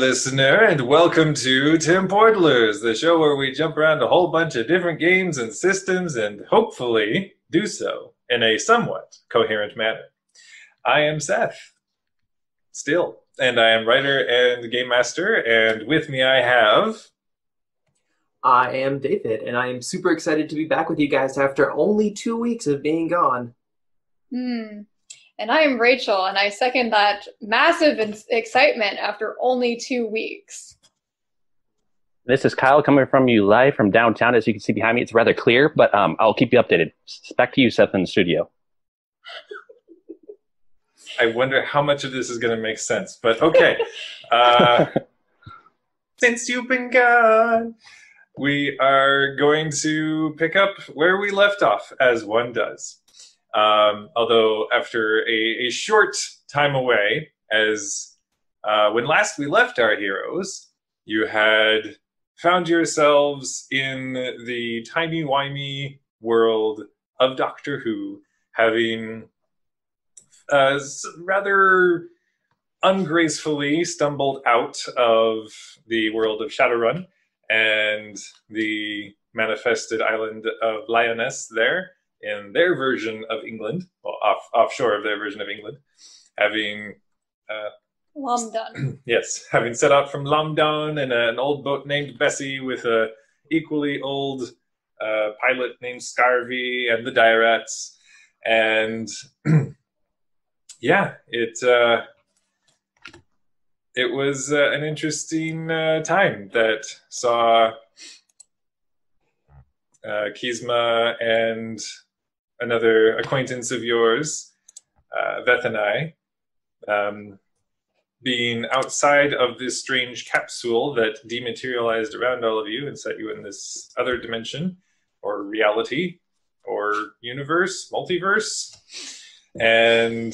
listener, and welcome to Tim Portlers, the show where we jump around a whole bunch of different games and systems and hopefully do so in a somewhat coherent manner. I am Seth, still, and I am writer and game master, and with me I have... I am David, and I am super excited to be back with you guys after only 2 weeks of being gone. And I am Rachel, and I second that massive excitement after only 2 weeks. This is Kyle coming from you live from downtown. As you can see behind me, it's rather clear, but I'll keep you updated. Back to you, Seth, in the studio. I wonder how much of this is going to make sense, but okay. Since you've been gone, we are going to pick up where we left off, as one does. Although after a short time away, as when last we left our heroes, you had found yourselves in the timey-wimey world of Doctor Who, having rather ungracefully stumbled out of the world of Shadowrun and the manifested island of Lyoness there, in their version of England, well, offshore of their version of England, having... Lomdon. Yes, having set out from Lomdon in an old boat named Bessie with a equally old pilot named Scarvy and the Diarats. And yeah, it was an interesting time that saw Kizma and another acquaintance of yours, Veth and I, being outside of this strange capsule that dematerialized around all of you and set you in this other dimension, or reality, or universe, multiverse. And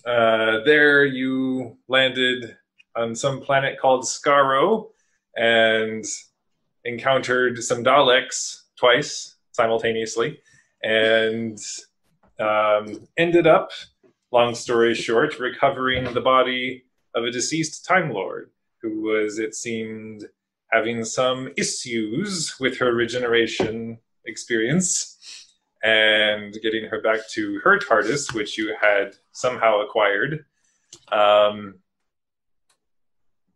there you landed on some planet called Skaro and encountered some Daleks twice simultaneously, and ended up, long story short, recovering the body of a deceased Time Lord who was, it seemed, having some issues with her regeneration experience, and getting her back to her TARDIS, which you had somehow acquired.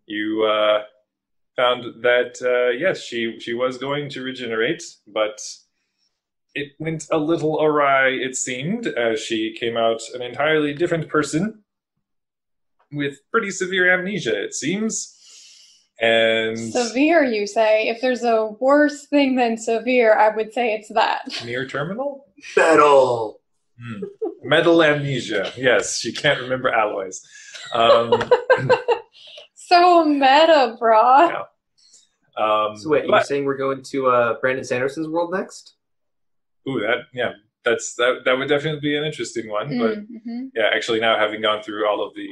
You found that, yes, she was going to regenerate, but it went a little awry, it seemed, as she came out an entirely different person with pretty severe amnesia, it seems. And Severe, you say? If there's a worse thing than severe, I would say it's that. Near terminal? Metal! Metal amnesia. Yes, she can't remember alloys. So meta, brah. Yeah. So wait, you're saying we're going to Brandon Sanderson's world next? Ooh, that would definitely be an interesting one. But yeah, actually now having gone through all of the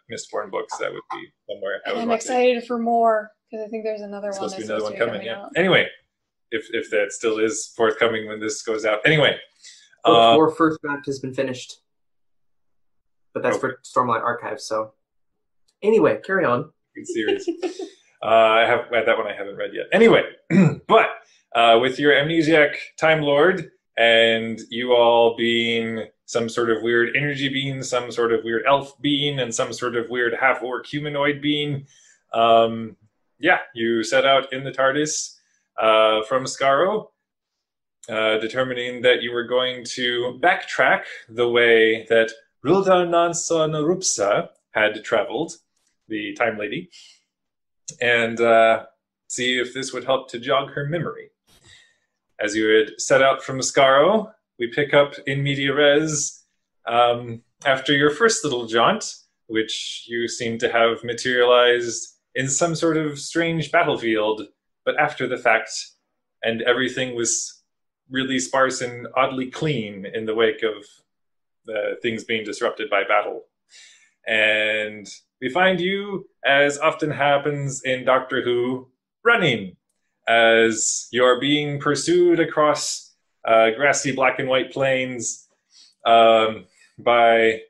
Mistborn books, that would be somewhere I would I'm want excited for more, because I think there's another one supposed that's to be another one coming, yeah. out. Anyway, if that still is forthcoming when this goes out. Anyway. Book 4 first draft has been finished. But that's for Stormlight Archives, so... Anyway, carry on. Good series. That one I haven't read yet. Anyway, but with your amnesiac Time Lord and you all being some sort of weird energy being, some sort of weird elf being, and some sort of weird half-orc humanoid being, yeah, you set out in the TARDIS from Skaro, determining that you were going to backtrack the way that Rulda Nansa Narupsa had traveled, the Time Lady, and see if this would help to jog her memory. As you had set out from Skaro, we pick up in media res after your first little jaunt, which you seem to have materialized in some sort of strange battlefield, but after the fact, and everything was really sparse and oddly clean in the wake of the things being disrupted by battle. And we find you, as often happens in Doctor Who, running, as you're being pursued across grassy black and white plains by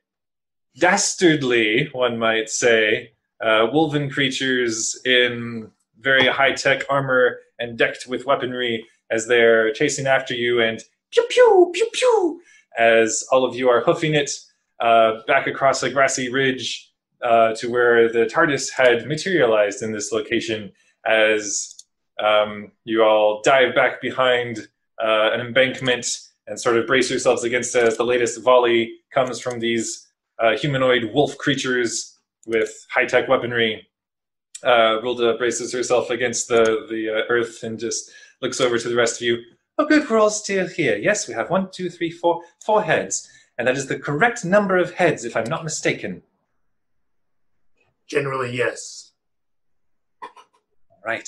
dastardly, one might say, wolven creatures in very high-tech armor and decked with weaponry as they're chasing after you, and pew pew pew pew as all of you are hoofing it back across a grassy ridge to where the TARDIS had materialized in this location, as you all dive back behind an embankment and sort of brace yourselves against it as the latest volley comes from these humanoid wolf creatures with high-tech weaponry. Rilda braces herself against the earth and just looks over to the rest of you. Oh, good, we're all still here. Yes, we have 1, 2, 3, 4, 4 heads. And that is the correct number of heads, if I'm not mistaken. Generally, yes. All right.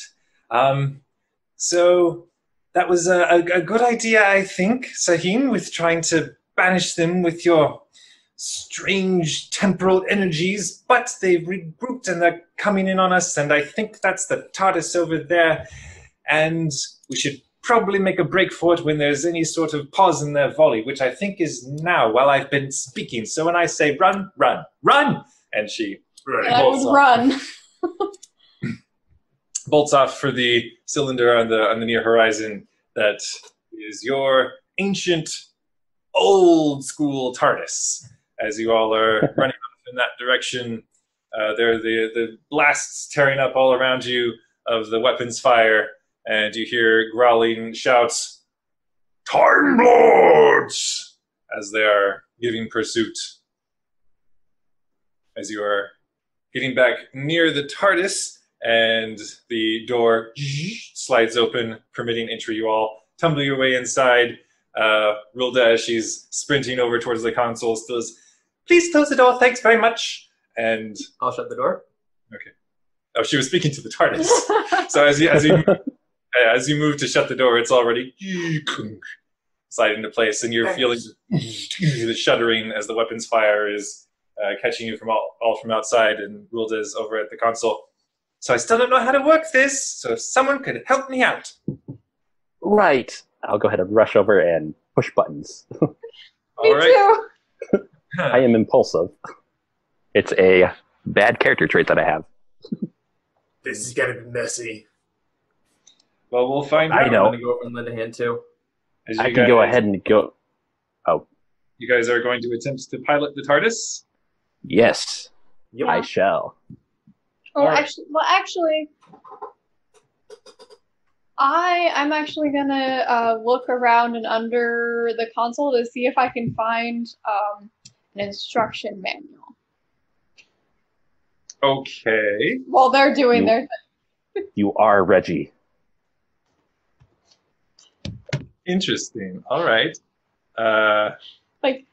So that was a good idea, I think, Sahin, with trying to banish them with your strange temporal energies, but they've regrouped and they're coming in on us, and I think that's the TARDIS over there, and we should probably make a break for it when there's any sort of pause in their volley, which I think is now while I've been speaking. So when I say run, run, run, and she I would run. bolts off for the cylinder on the near horizon that is your ancient, old school TARDIS. As you all are running off in that direction, there are the blasts tearing up all around you of the weapons fire, and you hear growling shouts, "Time Lords!" as they are giving pursuit. As you are getting back near the TARDIS, and the door slides open, permitting entry, you all tumble your way inside. Rilda, as she's sprinting over towards the console, still is, "Please close the door, thanks very much." And I'll shut the door. okay. Oh, she was speaking to the TARDIS. So as you move to shut the door, it's already sliding into place, and you're feeling the shuddering as the weapons fire is catching you from all from outside, and Rilda's over at the console. "So I still don't know how to work this, so if someone could help me out." Right. I'll go ahead and rush over and push buttons. All right. Too. I am impulsive. It's a bad character trait that I have. This is gonna be messy. Well, we'll find I out. know. I'm gonna go over and lend a hand too. As I you can go guys- ahead and go. Oh, You guys are going to attempt to pilot the TARDIS? yes, Yep. I shall. Oh, All right. actually, I'm actually gonna look around and under the console to see if I can find an instruction manual Okay. while they're doing You- their You are Reggie. Interesting. All right. like.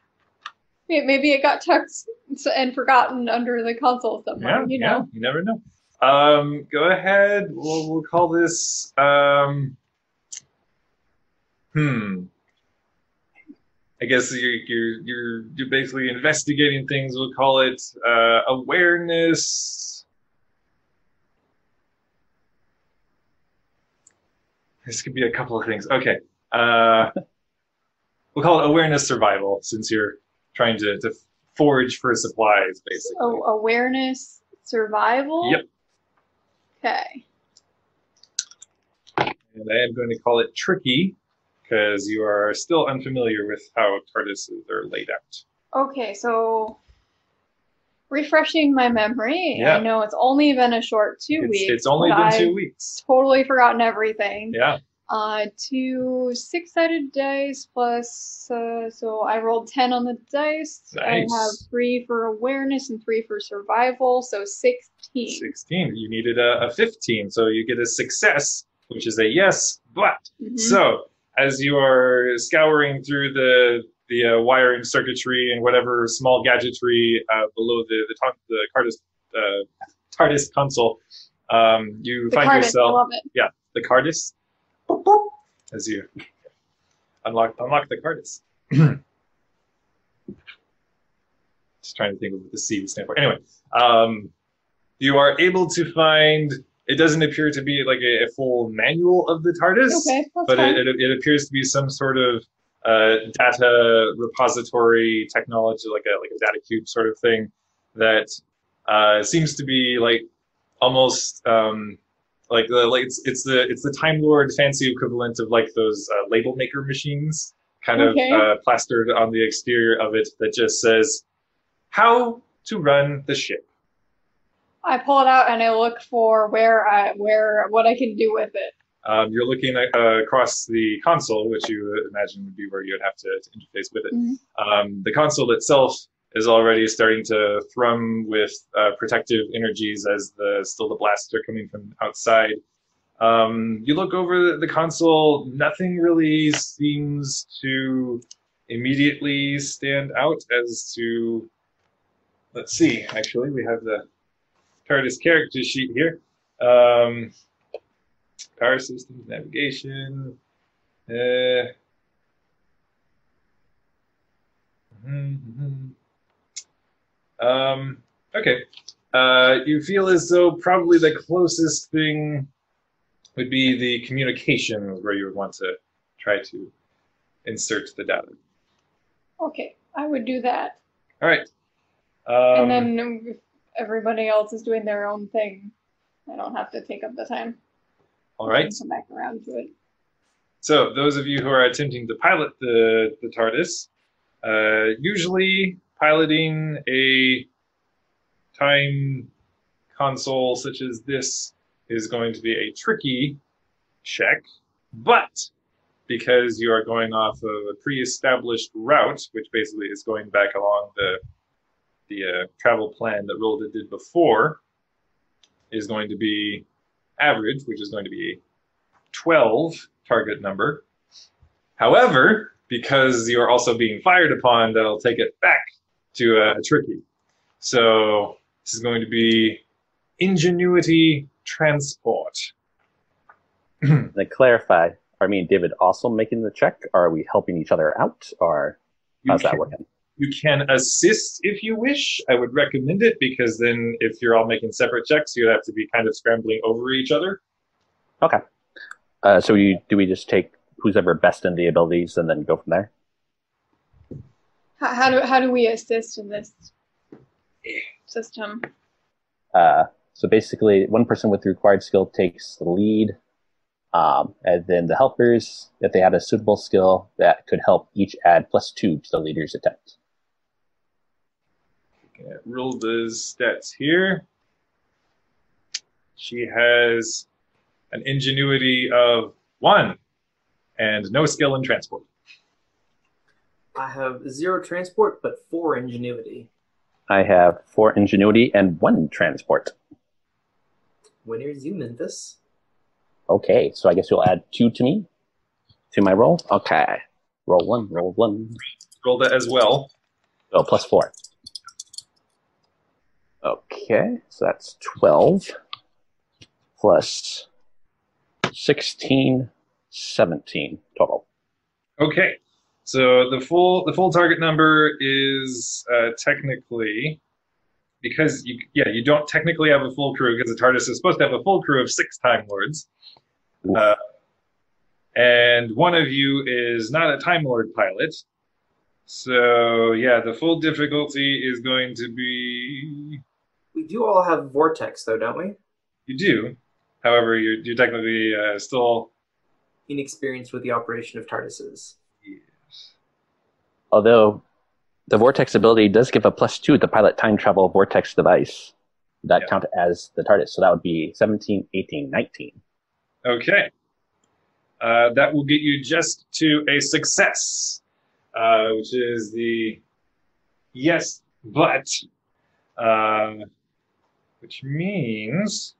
Maybe it got tucked and forgotten under the console somewhere. Yeah, you never know. Go ahead. We'll call this. I guess you're basically investigating things. We'll call it awareness. This could be a couple of things. Okay. We'll call it awareness survival, since you're trying to forage for supplies, basically. Oh, awareness, survival. Yep. Okay. And I am going to call it tricky, because you are still unfamiliar with how TARDISes are laid out. Okay, so refreshing my memory. Yeah. I know it's only been a short 2 weeks. It's only but been 2 I've weeks. totally forgotten everything. Yeah. 2 6-sided dice plus, so I rolled 10 on the dice. I Nice. have 3 for awareness and 3 for survival, so 16. 16. You needed a 15, so you get a success, which is a yes, but. Mhm. So, as you are scouring through the wiring circuitry and whatever small gadgetry below the TARDIS console, you The find cardist, I yourself. love it. The TARDIS. Boop, boop, as you unlock the TARDIS. Just trying to think of what the C would stand for. Anyway, you are able to find. It doesn't appear to be like a full manual of the TARDIS, Okay, that's but fine. it appears to be some sort of data repository technology, like a data cube sort of thing that Seems to be like almost it's the Time Lord fancy equivalent of like those label maker machines, kind of plastered on the exterior of it that just says how to run the ship. I pull it out and I look for what I can do with it. You're looking across the console, which you imagine would be where you would have to interface with it. Mm-hmm. The console itself is already starting to thrum with protective energies as the blasts are coming from outside. You look over the console, nothing really seems to immediately stand out as to, let's see, actually, we have the TARDIS character sheet here. Power systems, navigation. Okay. You feel as though probably the closest thing would be the communications where you would want to try to insert the data. Okay, I would do that. All right. And then if everybody else is doing their own thing, I don't have to take up the time. All right. Come back around to it. So those of you who are attempting to pilot the TARDIS, usually piloting a time console such as this is going to be a tricky check, but because you are going off of a pre-established route, which basically is going back along the travel plan that Rolda did before, is going to be average, which is going to be a 12 target number. However, because you're also being fired upon, that'll take it back to a tricky. So this is going to be ingenuity transport. To clarify, are me and David also making the check? Or are we helping each other out? Or how's that working? You can assist if you wish. I would recommend it because then if you're all making separate checks, you'd have to be kind of scrambling over each other. Okay. So do we just take who's ever best in the abilities and then go from there? How do we assist in this system? So basically, one person with the required skill takes the lead, and then the helpers, if they had a suitable skill, that could help each add +2 to the leader's attempt. Okay, Rolda's stats here. She has an ingenuity of 1 and no skill in transport. I have 0 transport, but 4 ingenuity. I have 4 ingenuity and 1 transport. Winners you, Memphis. Okay, so I guess you'll add 2 to me, to my roll. Okay, roll 1, roll 1. Rolda as well. Oh, +4. Okay, so that's 12 plus 16, 17 total. Okay, so the full target number is technically, because you don't technically have a full crew because the TARDIS is supposed to have a full crew of 6 Time Lords, and one of you is not a Time Lord pilot. So yeah, the full difficulty is going to be. We do all have Vortex, though, don't we? You do. However, you're technically still inexperienced with the operation of TARDISes. Yes. Although the Vortex ability does give a +2 to pilot time travel Vortex device. That count as the TARDIS, so that would be 17, 18, 19. Okay. That will get you just to a success, which is the yes, but, which means,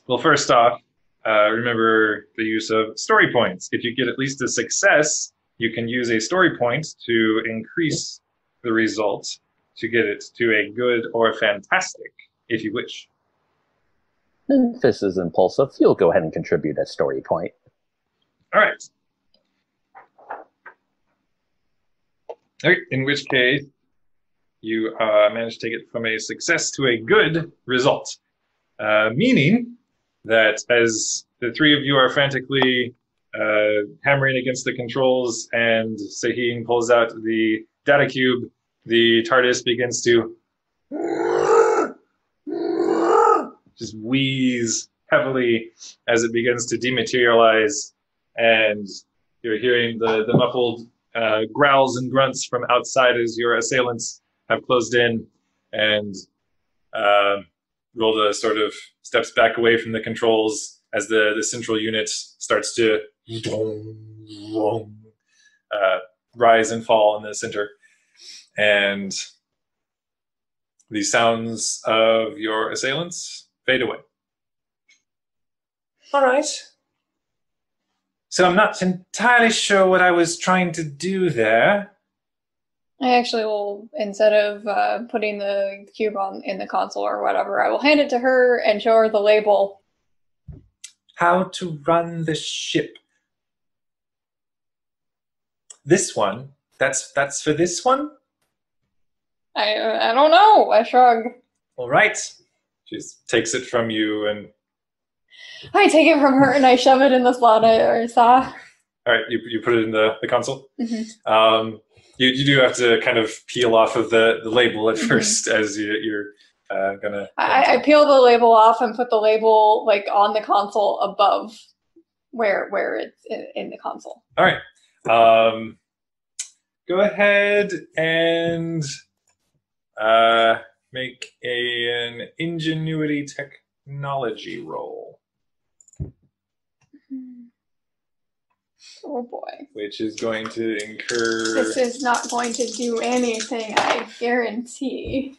well, first off, remember the use of story points. If you get at least a success, you can use a story point to increase the result to get it to a good or fantastic, if you wish. This is impulsive. You'll go ahead and contribute a story point. All right. In which case, you manage to take it from a success to a good result, meaning that as the 3 of you are frantically hammering against the controls and Sahin pulls out the data cube, the TARDIS begins to just wheeze heavily as it begins to dematerialize, and you're hearing the muffled growls and grunts from outside as your assailants have closed in, and Rolda sort of steps back away from the controls as the central unit starts to rise and fall in the center. And the sounds of your assailants fade away. All right. So I'm not entirely sure what I was trying to do there. I actually will, instead of putting the cube in the console or whatever, I will hand it to her and show her the label. How to run the ship. This one? That's for this one? I don't know. I shrug. All right. She takes it from you, and I take it from her and I shove it in the slot I saw. all right, you put it in the console. Mm-hmm. You do have to kind of peel off of the label at first as you're gonna. I peel the label off and put the label like on the console above where it's in the console. All right. Go ahead and make an ingenuity technology roll, Oh boy. which is going to incur. This is not going to do anything, I guarantee.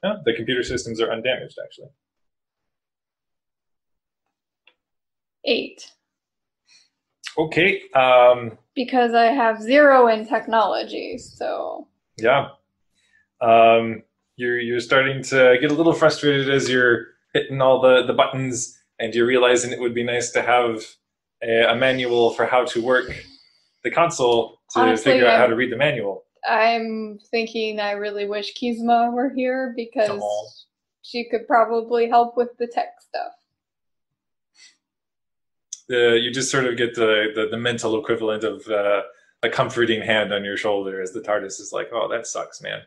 No, the computer systems are undamaged, actually. 8. Okay. Because I have 0 in technology, so. Yeah. You're starting to get a little frustrated as you're hitting all the buttons, and you're realizing it would be nice to have a manual for how to work the console to Honestly, figure out how to read the manual. I'm thinking I really wish Kizma were here because Aw. she could probably help with the tech stuff. You just sort of get the mental equivalent of a comforting hand on your shoulder as the TARDIS is like, oh, that sucks, man.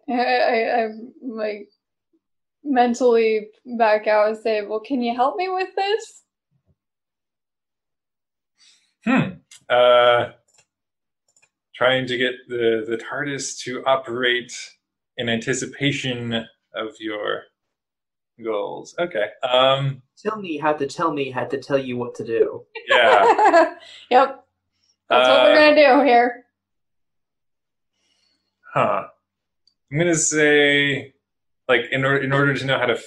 I'm like mentally back out and say, well, can you help me with this? Trying to get the TARDIS to operate in anticipation of your goals. Okay. Tell me how to tell you what to do. Yeah. Yep. That's what we're going to do here. Huh. I'm going to say, like, in order to know how to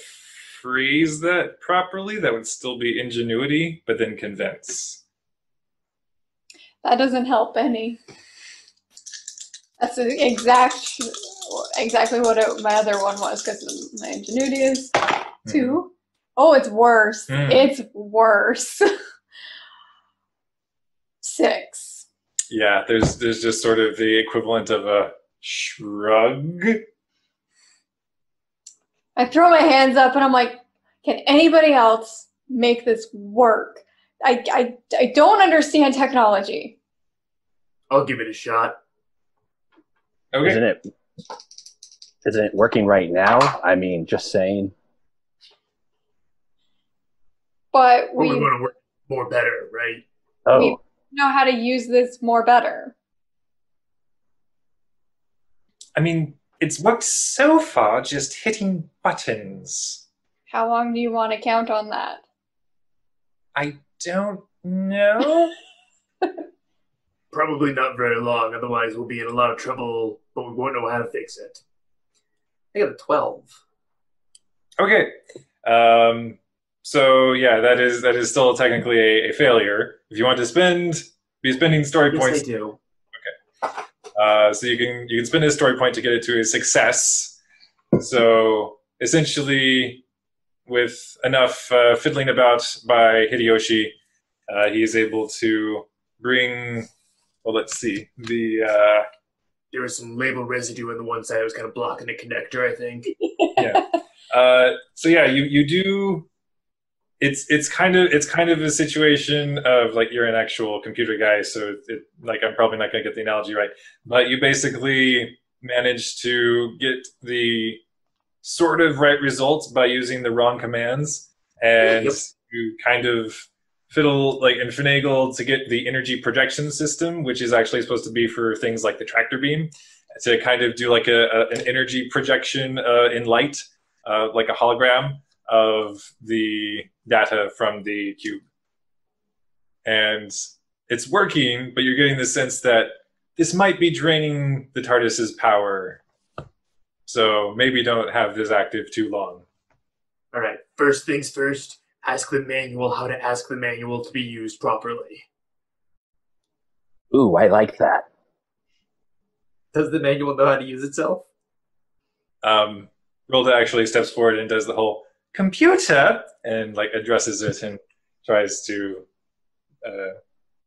phrase that properly, that would still be ingenuity, but then convince. That doesn't help any. That's exactly what my other one was, because my ingenuity is 2. Oh, it's worse. It's worse. 6. Yeah, there's just sort of the equivalent of a shrug. I throw my hands up and I'm like, can anybody else make this work? I don't understand technology. I'll give it a shot. Okay. Isn't it working right now? I mean, just saying. But We're we going to work more better, right? Oh, We- know how to use this more better. I mean, it's worked so far just hitting buttons. How long do you want to count on that? I don't know. Probably not very long, otherwise we'll be in a lot of trouble, but we won't know how to fix it. I got a 12. Okay. So yeah, that is still technically a failure. If you want to be spending story Yes, points. I do. So you can spend a story point to get it to a success. So essentially, with enough fiddling about by Hideyoshi, he is able to bring. Well, let's see. There was some label residue on the one side. I was kind of blocking the connector, I think. Yeah. So yeah, you do. It's kind of a situation of like you're an actual computer guy, so like I'm probably not going to get the analogy right, but you basically manage to get the sort of right results by using the wrong commands, and Yep. you kind of fiddle like and finagle to get the energy projection system, which is actually supposed to be for things like the tractor beam, to kind of do like an energy projection in light, like a hologram of the data from the cube. And it's working, but you're getting the sense that this might be draining the TARDIS's power. So maybe don't have this active too long. All right. First things first. Ask the manual how to ask the manual to be used properly. Ooh, I like that. Does the manual know how to use itself? Rilda actually steps forward and does the whole computer and like addresses it and tries to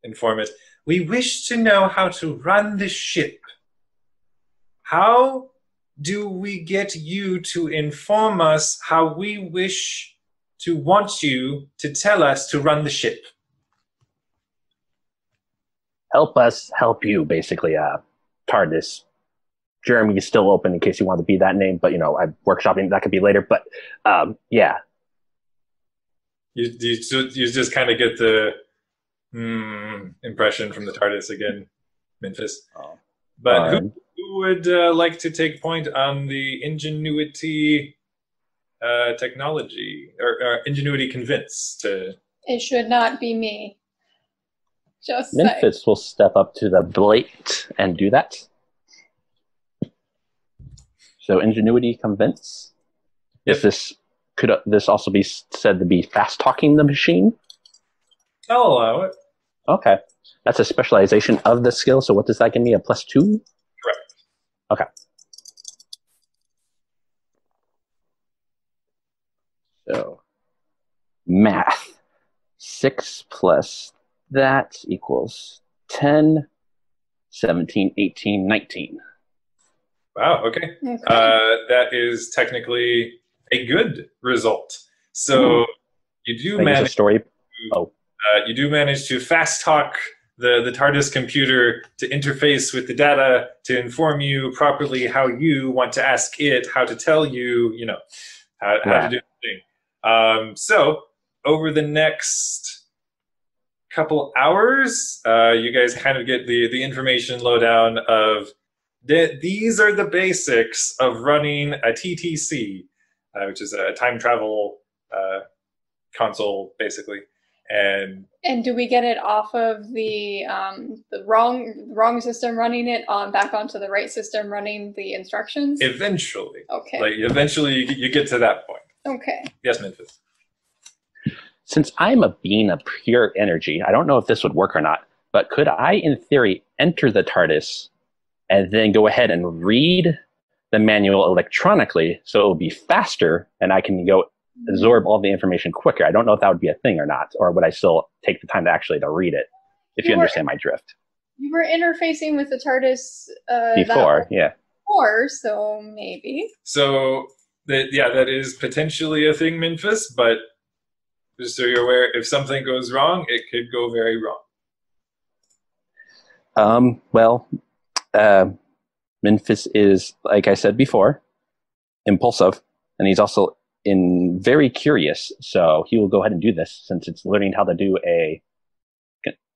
inform it. We wish to know how to run the ship. How do we get you to inform us how we wish to want you to tell us to run the ship? Help us help you, basically. TARDIS. Jeremy is still open in case you want to be that name, but I'm workshopping. That could be later. But yeah. You just kind of get the impression from the TARDIS again, Memphis. But who would like to take point on the ingenuity technology or ingenuity convince to? It should not be me. Just Memphis will step up to the plate and do that. So ingenuity convince. Yep. Could this also be said to be fast talking the machine? I'll allow it. Okay, that's a specialization of the skill. So what does that give me? A +2? Correct. Okay. So math. 6 plus that equals 10, 17, 18, 19. Wow, okay. That is technically a good result. So you do manage a story. You do manage to fast talk the TARDIS computer to interface with the data to inform you properly how you want to ask it, how to tell you, how to do the thing. So over the next couple hours, you guys kind of get the information lowdown of these are the basics of running a TTC, which is a time travel console, basically. And do we get it off of the wrong system running it back onto the right system running the instructions? Eventually. Okay. Like eventually you get to that point. Okay. Yes, Memphis. Since I'm a being of pure energy, I don't know if this would work or not, but could I, in theory, enter the TARDIS and then go ahead and read the manual electronically so it will be faster and I can go absorb all the information quicker? I don't know if that would be a thing or not, or would I still take the time to actually read it, if you understand my drift? You were interfacing with the TARDIS before, so maybe. So that is potentially a thing, Memphis, but just so you're aware, if something goes wrong, it could go very wrong. Memphis is, like I said before, impulsive, and he's also very curious. So he will go ahead and do this since it's learning how to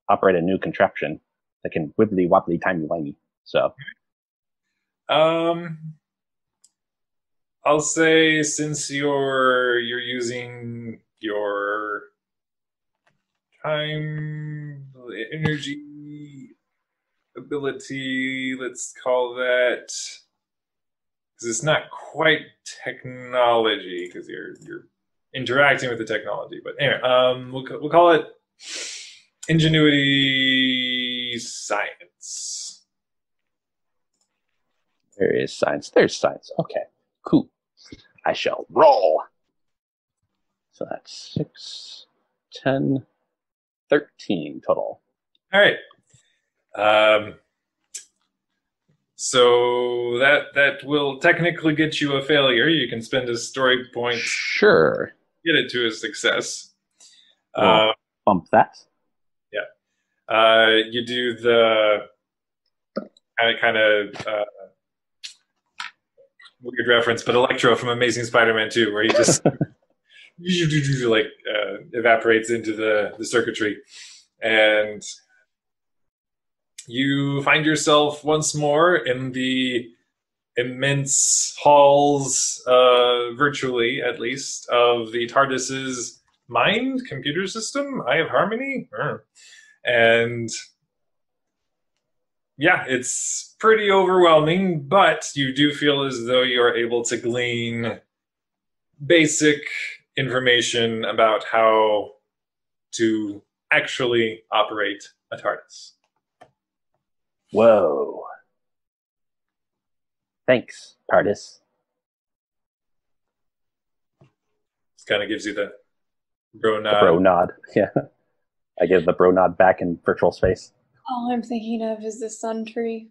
operate a new contraption that can wibbly wobbly timey wimey. So, I'll say since you're using your time energy ability, let's call that, because it's not quite technology because you're interacting with the technology. But anyway, we'll call it ingenuity science. There is science. There's science. Okay, cool. I shall roll. So that's 6, 10, 13 total. All right. So that will technically get you a failure. You can spend a story point. Sure. Get it to a success. We'll bump that. Yeah. You do the kind of weird reference, but Electro from Amazing Spider-Man 2, where he just like evaporates into the circuitry, and you find yourself once more in the immense halls, virtually at least, of the TARDIS's mind computer system, Eye of Harmony, and yeah, it's pretty overwhelming, but you do feel as though you are able to glean basic information about how to actually operate a TARDIS. Whoa. Thanks, TARDIS. This kind of gives you the bro nod. The bro nod. Yeah. I give the bro nod back in virtual space. All I'm thinking of is the sun tree.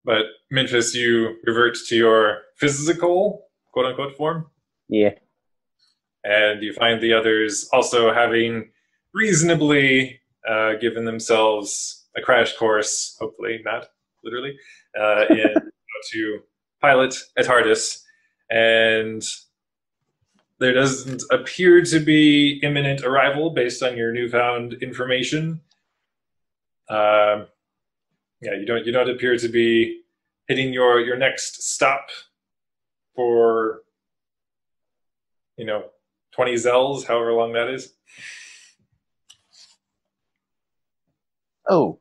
But Memphis, you revert to your physical, quote-unquote, form. Yeah. And you find the others also having reasonably given themselves a crash course, hopefully not literally, in how to pilot a TARDIS. And there doesn't appear to be imminent arrival based on your newfound information. Yeah, you don't appear to be hitting your next stop for 20 Zells, however long that is. Oh,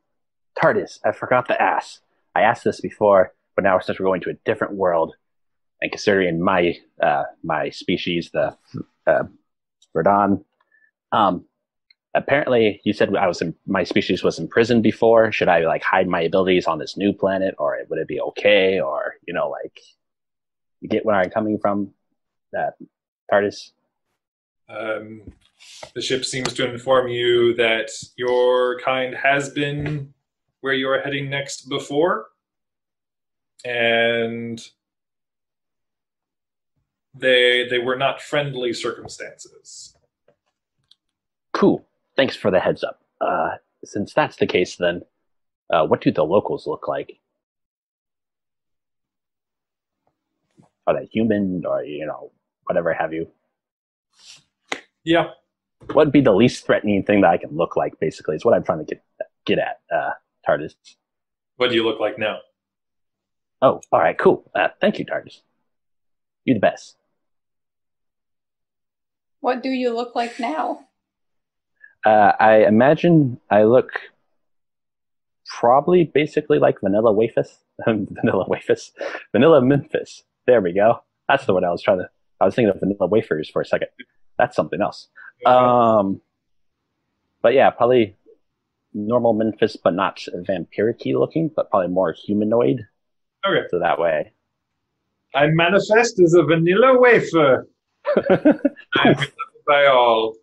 TARDIS, I forgot to ask. I asked this before, but now since we're going to a different world, and considering my my species, the Verdon, apparently you said my species was imprisoned before. Should I hide my abilities on this new planet, or would it be okay? Or you get where I'm coming from? TARDIS. The ship seems to inform you that your kind has been where you are heading next before, and they were not friendly circumstances. Cool. Thanks for the heads up. Since that's the case, then what do the locals look like? Are they human, or whatever have you? Yeah. What would be the least threatening thing that I can look like, basically, is what I'm trying to get at, TARDIS. What do you look like now? Oh, all right, cool. Thank you, TARDIS. You're the best. What do you look like now? I imagine I look probably basically like Vanilla Wafus. Vanilla Memphis. There we go. That's the one I was thinking of Vanilla Wafers for a second. That's something else. But yeah, probably normal Memphis, but not vampiric-y looking, but probably more humanoid. Okay. So that way. I manifest as a vanilla wafer. I'm beloved by all.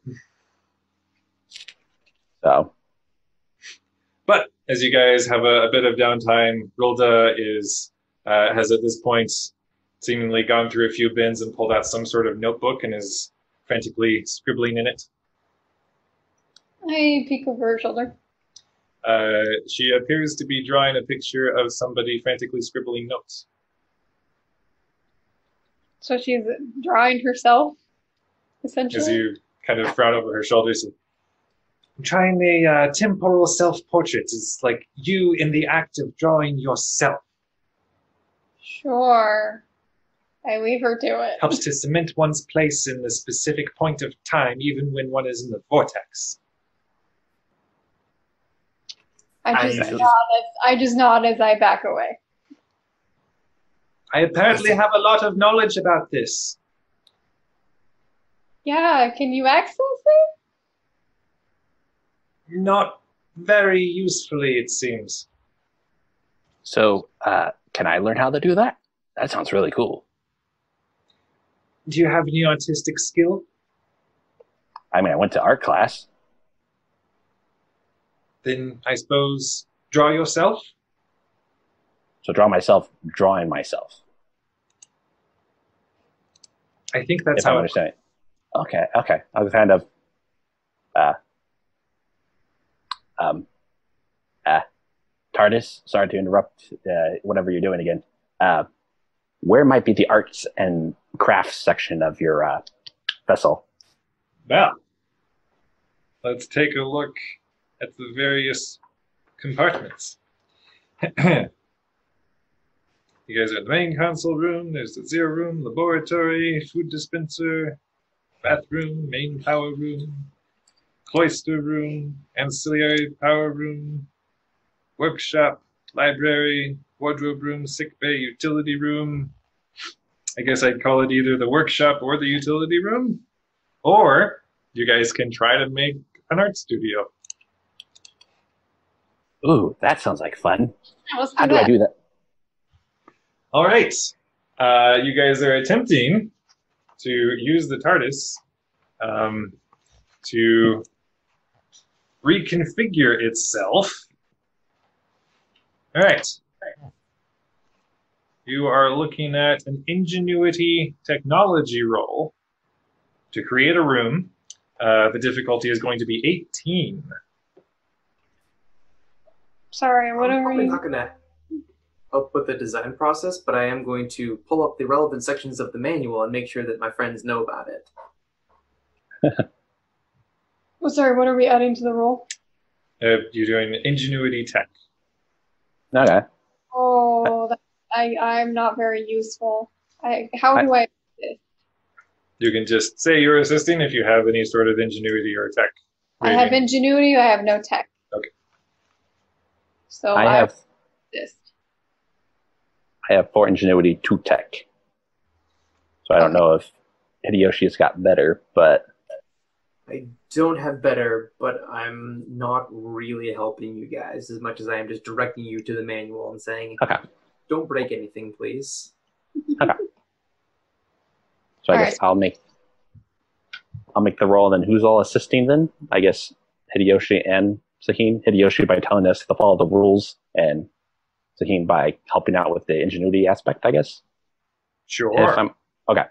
So. But as you guys have a bit of downtime, Rilda has at this point seemingly gone through a few bins and pulled out some sort of notebook and is frantically scribbling in it. I peek over her shoulder. She appears to be drawing a picture of somebody frantically scribbling notes. So she's drawing herself, essentially? As you kind of frown over her shoulders. I'm trying a temporal self-portrait. It's like you in the act of drawing yourself. Sure. I leave her to it. Helps to cement one's place in the specific point of time, even when one is in the vortex. I just nod as I back away. I apparently have a lot of knowledge about this. Yeah, can you access it? Not very usefully, it seems. So, can I learn how to do that? That sounds really cool. Do you have any artistic skill? I mean, I went to art class. Then I suppose draw yourself? So draw myself drawing myself. I think that's how I'm understanding. Okay. I was kind of TARDIS, sorry to interrupt whatever you're doing again. Where might be the arts and crafts section of your vessel? Now, let's take a look at the various compartments. You guys are in the main console room. There's the zero room, laboratory, food dispenser, bathroom, main power room, cloister room, ancillary power room, workshop, library, wardrobe room, sick bay, utility room. I guess I'd call it either the workshop or the utility room. Or you guys can try to make an art studio. Ooh, that sounds like fun. Let's How do I do that? All right. You guys are attempting to use the TARDIS to reconfigure itself. All right. You are looking at an ingenuity technology roll to create a room. The difficulty is going to be 18. Sorry, what I'm are probably we? not going to help with the design process, but I am going to pull up the relevant sections of the manual and make sure that my friends know about it. Oh, sorry, what are we adding to the roll? You're doing ingenuity tech. Okay. Oh, I'm not very useful. How do I? You can just say you're assisting if you have any sort of ingenuity or tech. I have rating. ingenuity. I have no tech. Okay. So I have assist. 4 ingenuity, 2 tech. So I don't know if Hideyoshi's got better, but I don't have better, but I'm not really helping you guys as much as I am just directing you to the manual and saying, okay. don't break anything, please. Okay. So I All guess right. I'll make the roll, and then who's all assisting then? I guess Hideyoshi and Sahin. Hideyoshi by telling us to follow the rules, and Sahin by helping out with the ingenuity aspect, I guess. Sure. Okay.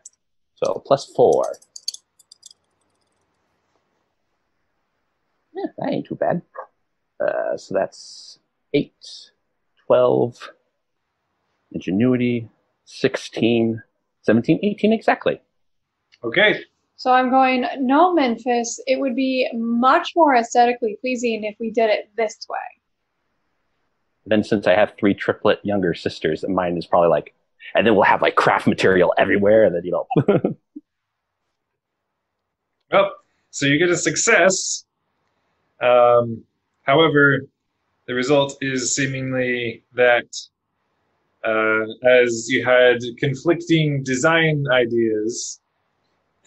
So +4. Yeah, that ain't too bad. So that's 8, 12, ingenuity, 16, 17, 18 exactly. Okay. So I'm going, no, Memphis, it would be much more aesthetically pleasing if we did it this way. Then since I have 3 triplet younger sisters, and mine is probably like, and then we'll have like craft material everywhere, and then, you know. Well, so you get a success. However, the result is seemingly that as you had conflicting design ideas,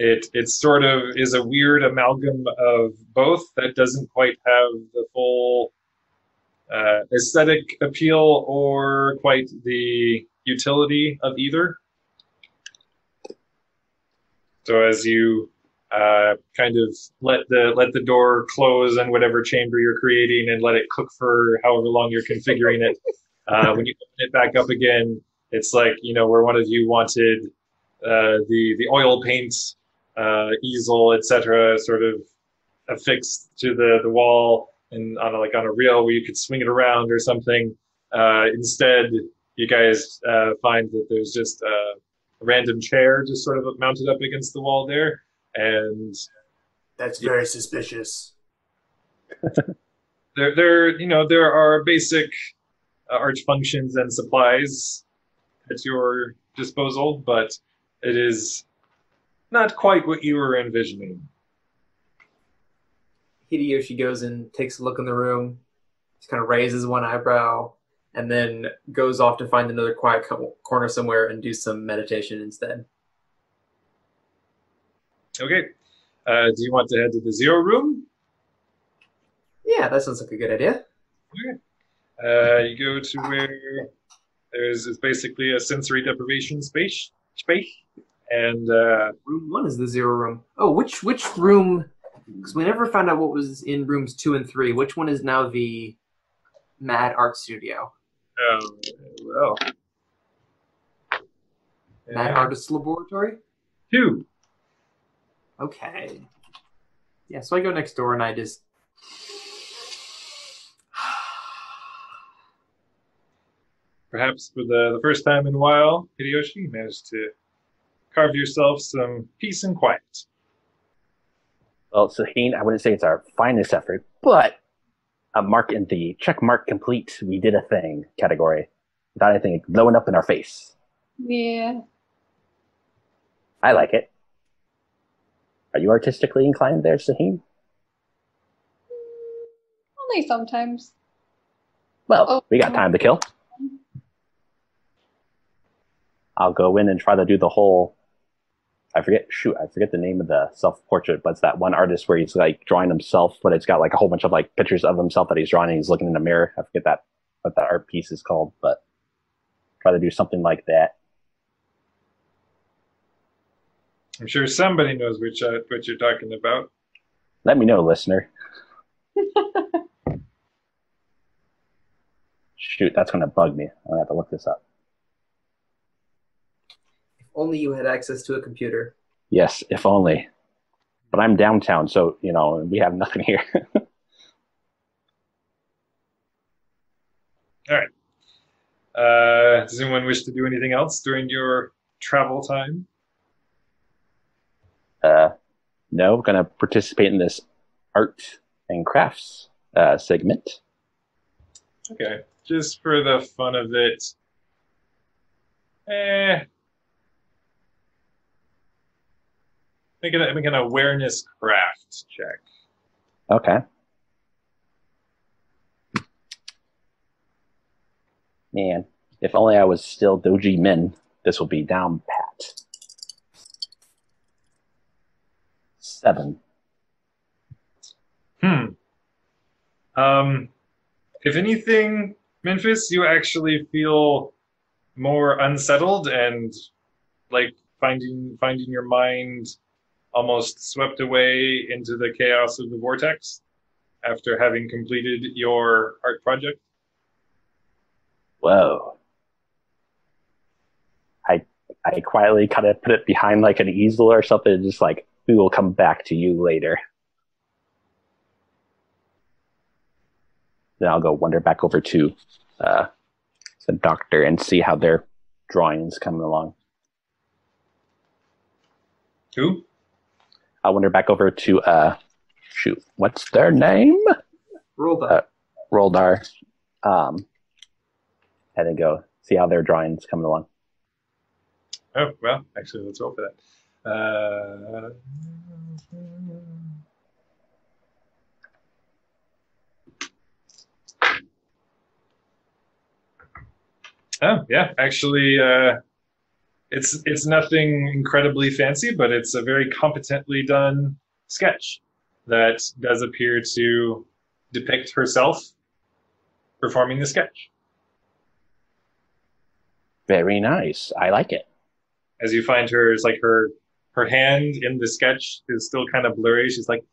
it sort of is a weird amalgam of both that doesn't quite have the full aesthetic appeal or quite the utility of either. So as you kind of let the door close on whatever chamber you're creating and let it cook for however long you're configuring it, when you open it back up again, it's like, you know, where one of you wanted the oil paint easel, etc., sort of affixed to the wall and on a reel where you could swing it around or something. Instead, you guys find that there's just a random chair just sort of mounted up against the wall there, and That's very suspicious. there are basic arch functions and supplies at your disposal, but it is not quite what you were envisioning. Hideyoshi goes and takes a look in the room, just kind of raises one eyebrow, and then goes off to find another quiet corner somewhere and do some meditation instead. Okay. Do you want to head to the zero room? Yeah, that sounds like a good idea. Okay. You go to where it's basically a sensory deprivation space, and Room 1 is the zero room. Oh, which room? Because we never found out what was in rooms 2 and 3. Which one is now the Mad Art Studio? well, Mad Artist Laboratory? 2. Okay. Yeah, so I go next door and I just perhaps for the first time in a while, Hideyoshi, you managed to carve yourself some peace and quiet. Well, Saheen, I wouldn't say it's our finest effort, but a mark in the check mark complete, we did a thing category without anything blowing up in our face. Yeah. I like it. Are you artistically inclined there, Saheen? Only sometimes. Well, we got time to kill. I'll go in and try to do the whole. I forget the name of the self-portrait, but it's that one artist where he's like drawing himself, but it's got like a whole bunch of like pictures of himself that he's drawing and he's looking in the mirror. I forget what that art piece is called, but try to do something like that. I'm sure somebody knows what you're talking about. Let me know, listener. Shoot, that's going to bug me. I'm going to have to look this up. If only you had access to a computer. Yes, if only. But I'm downtown, so, we have nothing here. All right. Does anyone wish to do anything else during your travel time? No, I'm going to participate in this art and crafts segment. Okay, just for the fun of it. Make an awareness craft check. Okay. Man, if only I was still Doji Min, this would be down pat. 7. If anything, Memphis, you actually feel more unsettled and like finding your mind almost swept away into the chaos of the vortex after having completed your art project. Whoa. I quietly kind of put it behind like an easel or something, just like, we will come back to you later. Then I'll go wander back over to the doctor and see how their drawing's coming along. Who? I'll wander back over to, what's their name? Roldar. And then go see how their drawing's coming along. Oh, well, actually, let's roll for that. Oh, yeah, actually, it's nothing incredibly fancy, but it's a very competently done sketch that does appear to depict herself performing the sketch. Very nice. I like it. As you find her, it's like her hand in the sketch is still kind of blurry. She's like,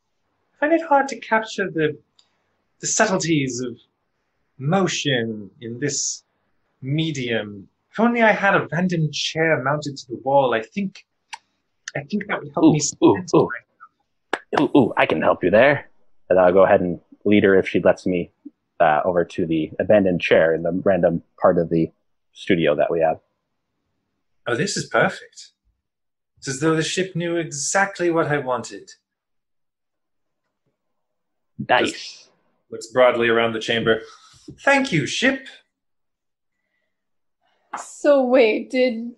I find it hard to capture the subtleties of motion in this medium. If only I had a random chair mounted to the wall, I think that would help me. Ooh, I can help you there. And I'll go ahead and lead her, if she lets me, over to the abandoned chair in the random part of the studio that we have. Oh, this is perfect. It's as though the ship knew exactly what I wanted. Nice. Just looks broadly around the chamber. Thank you, ship. So wait, did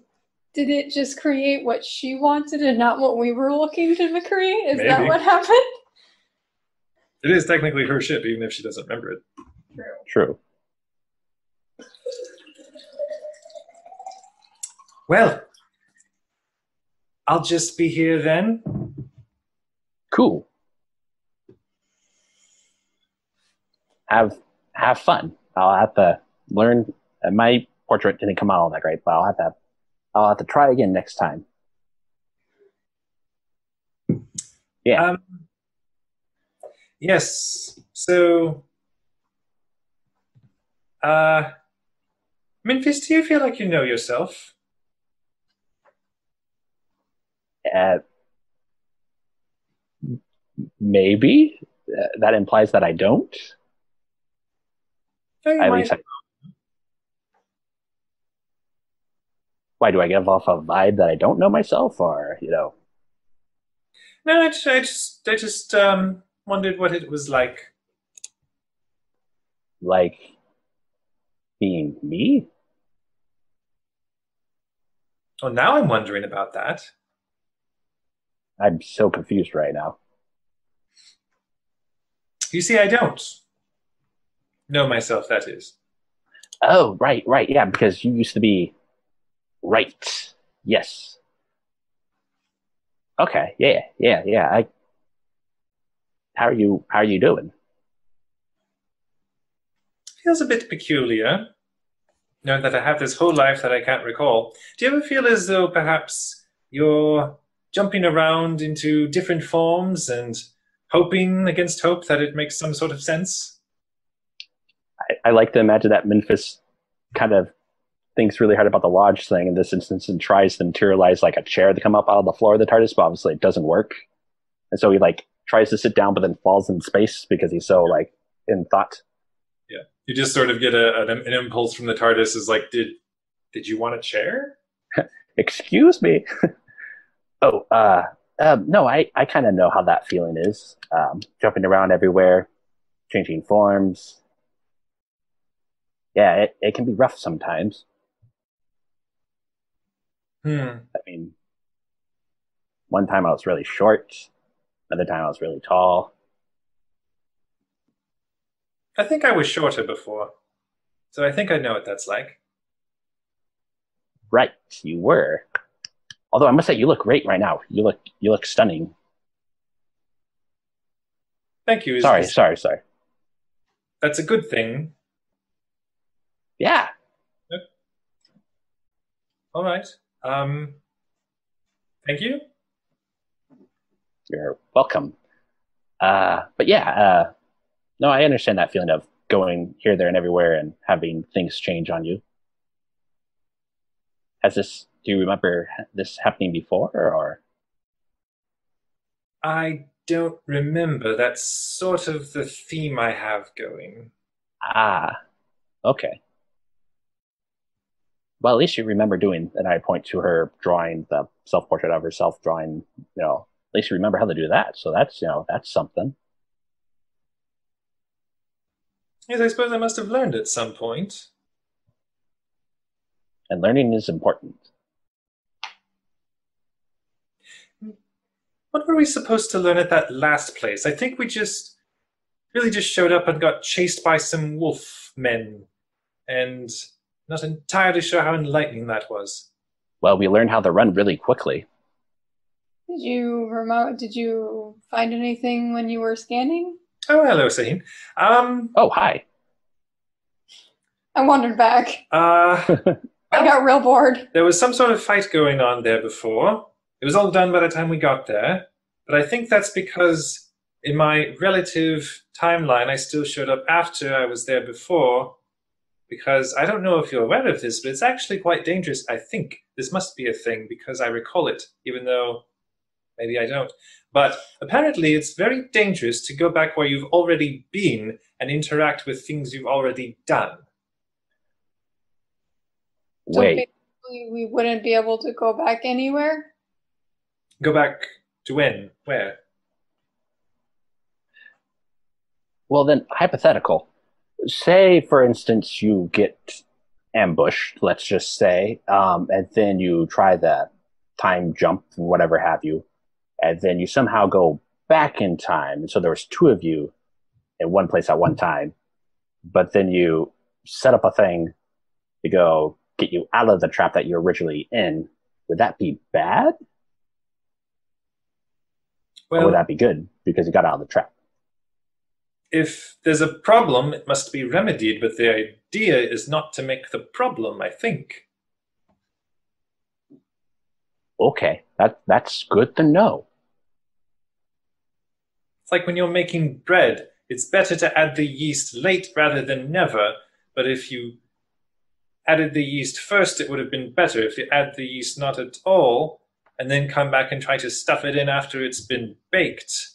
it just create what she wanted and not what we were looking to create? Is Maybe. that what happened? It is technically her ship, even if she doesn't remember it. True. Well, I'll just be here then. Cool. Have fun. I'll have to learn. My portrait didn't come out all that great, but I'll have to try again next time. Yeah. Yes. So, Memphis, do you feel like you know yourself? Maybe. That implies that I don't. No, you At might. least Why do I give off a vibe that I don't know myself, or No, I just wondered what it was like. like being me? Oh, now I'm wondering about that. I'm so confused right now. You see, I don't know myself, that is. Oh, right, right, yeah, because you used to be right. Yes. Okay, yeah, yeah, yeah. How are you doing? Feels a bit peculiar, knowing that I have this whole life that I can't recall. Do you ever feel as though perhaps you're jumping around into different forms and hoping against hope that it makes some sort of sense? I like to imagine that Memphis kind of thinks really hard about the lodge thing in this instance and tries to materialize like a chair to come up out of the floor of the TARDIS, but obviously it doesn't work. And so he like tries to sit down, but then falls in space because he's so like in thought. Yeah. You just sort of get an impulse from the TARDIS is like, did you want a chair? Excuse me. Oh, no, I kind of know how that feeling is. Jumping around everywhere, changing forms. Yeah, it can be rough sometimes. Hmm. I mean, one time I was really short, another time I was really tall. I think I was shorter before, so I think I know what that's like. Right, you were. Although I must say, you look great right now. You look stunning. Thank you. Sorry. That's a good thing. Yeah, Yep. All right. Um, Thank you. you're welcome. But yeah, no, I understand that feeling of going here, there, and everywhere and having things change on you. Do you remember this happening before, or? I don't remember. That's sort of the theme I have going. Ah, okay. Well, at least you remember doing, and I point to her drawing the self portrait of herself, drawing, at least you remember how to do that. So that's something. Yes, I suppose I must have learned at some point. And learning is important. What were we supposed to learn at that last place? I think we just really just showed up and got chased by some wolf men, and not entirely sure how enlightening that was. Well, we learned how to run really quickly. Did you find anything when you were scanning? Oh, hello, Sahim. Oh, hi. I wandered back. I Well, got real bored. there was some sort of fight going on there before. It was all done by the time we got there, but I think that's because in my relative timeline, I still showed up after I was there before. Because I don't know if you're aware of this, but it's actually quite dangerous. I think this must be a thing because I recall it, even though maybe I don't. But apparently, it's very dangerous to go back where you've already been and interact with things you've already done. So Wait. basically, we wouldn't be able to go back anywhere. Go back to when? Where? Well, then, hypothetical. Say, for instance, you get ambushed, let's just say, and then you try the time jump and whatever have you, and then you somehow go back in time. And so there was two of you in one place at one time, but then you set up a thing to go get you out of the trap that you're originally in. Would that be bad? Or would Well, that be good because you got out of the trap? if there's a problem, it must be remedied, but the idea is not to make the problem, I think. Okay, that's good to know. It's like when you're making bread. It's better to add the yeast late rather than never, but if you added the yeast first, it would have been better. If you add the yeast not at all, and then come back and try to stuff it in after it's been baked,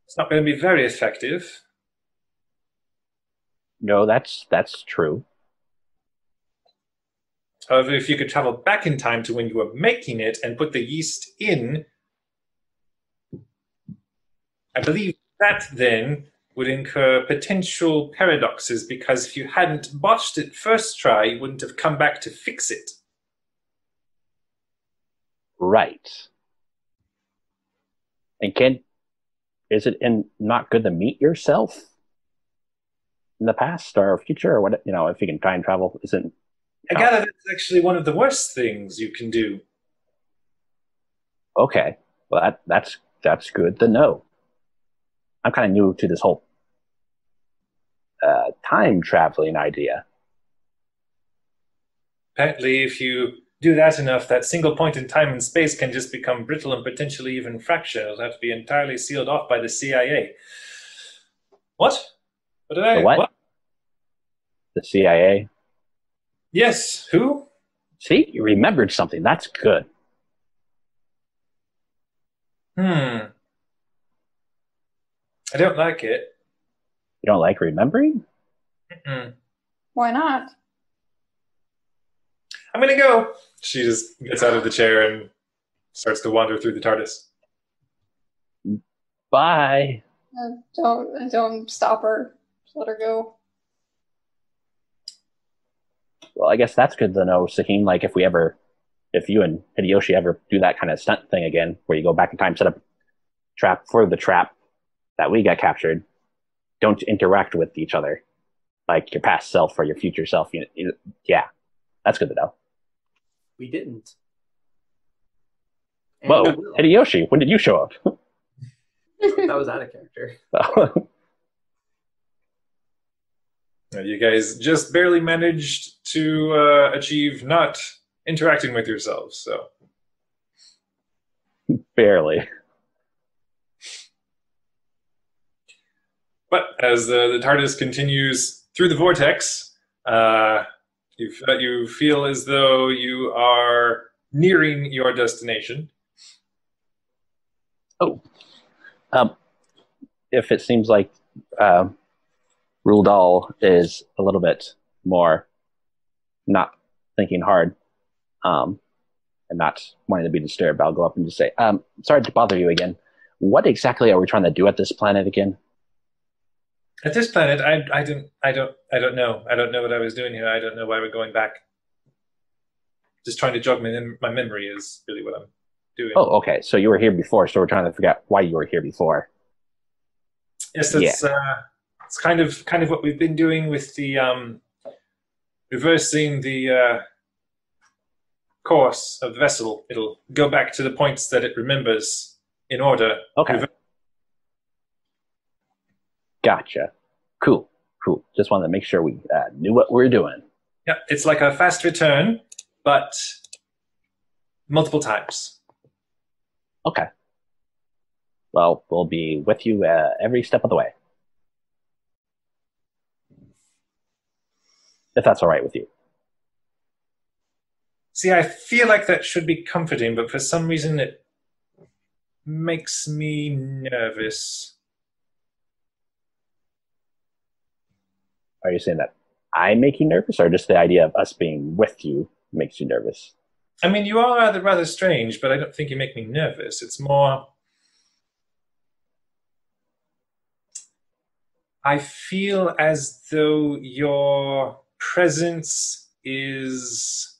it's not going to be very effective. No, that's true. However, if you could travel back in time to when you were making it and put the yeast in, I believe that then would incur potential paradoxes, because if you hadn't botched it first try, you wouldn't have come back to fix it. Right. And is it not good to meet yourself in the past or future, or what? If you can time travel, isn't? I gather that's actually one of the worst things you can do. Okay. Well, that's good to know. I'm kind of new to this whole time traveling idea. Apparently, if you do that enough, that single point in time and space can just become brittle and potentially even fracture. It'll have to be entirely sealed off by the CIA. What? What did I? The what? The CIA? Yes. Who? See, you remembered something. That's good. I don't like it. You don't like remembering? Mm-mm. Why not? I'm gonna go. She just gets out of the chair and starts to wander through the TARDIS. Bye. Don't stop her. Just let her go. Well, I guess that's good to know, Sahin. Like, if you and Hideyoshi ever do that kind of stunt thing again, where you go back in time, set up a trap for the trap that we got captured, don't interact with each other, like your past self or your future self. Yeah, that's good to know. We didn't. And Whoa, we will. Hideyoshi, when did you show up? That was out of character. You guys just barely managed to achieve not interacting with yourselves, so. Barely. But as the TARDIS continues through the vortex, you feel as though you are nearing your destination. Oh. If it seems like Ruldal is a little bit more not thinking hard and not wanting to be disturbed, I'll go up and just say, sorry to bother you again. What exactly are we trying to do at this planet again? At this planet, I don't know. I don't know what I was doing here. I don't know why we're going back. Just trying to jog my memory is really what I'm doing. Oh, okay. So you were here before, so we're trying to figure out why you were here before. Yes, that's it's kind of what we've been doing with the reversing the course of the vessel. It'll go back to the points that it remembers in order. Okay. Gotcha. Cool. Just wanted to make sure we knew what we were doing. Yeah, it's like a fast return, but multiple times. Okay. Well, we'll be with you every step of the way. If that's all right with you. See, I feel like that should be comforting, but for some reason it makes me nervous. Are you saying that I make you nervous, or just the idea of us being with you makes you nervous? I mean, you are rather strange, but I don't think you make me nervous. It's more... I feel as though your presence is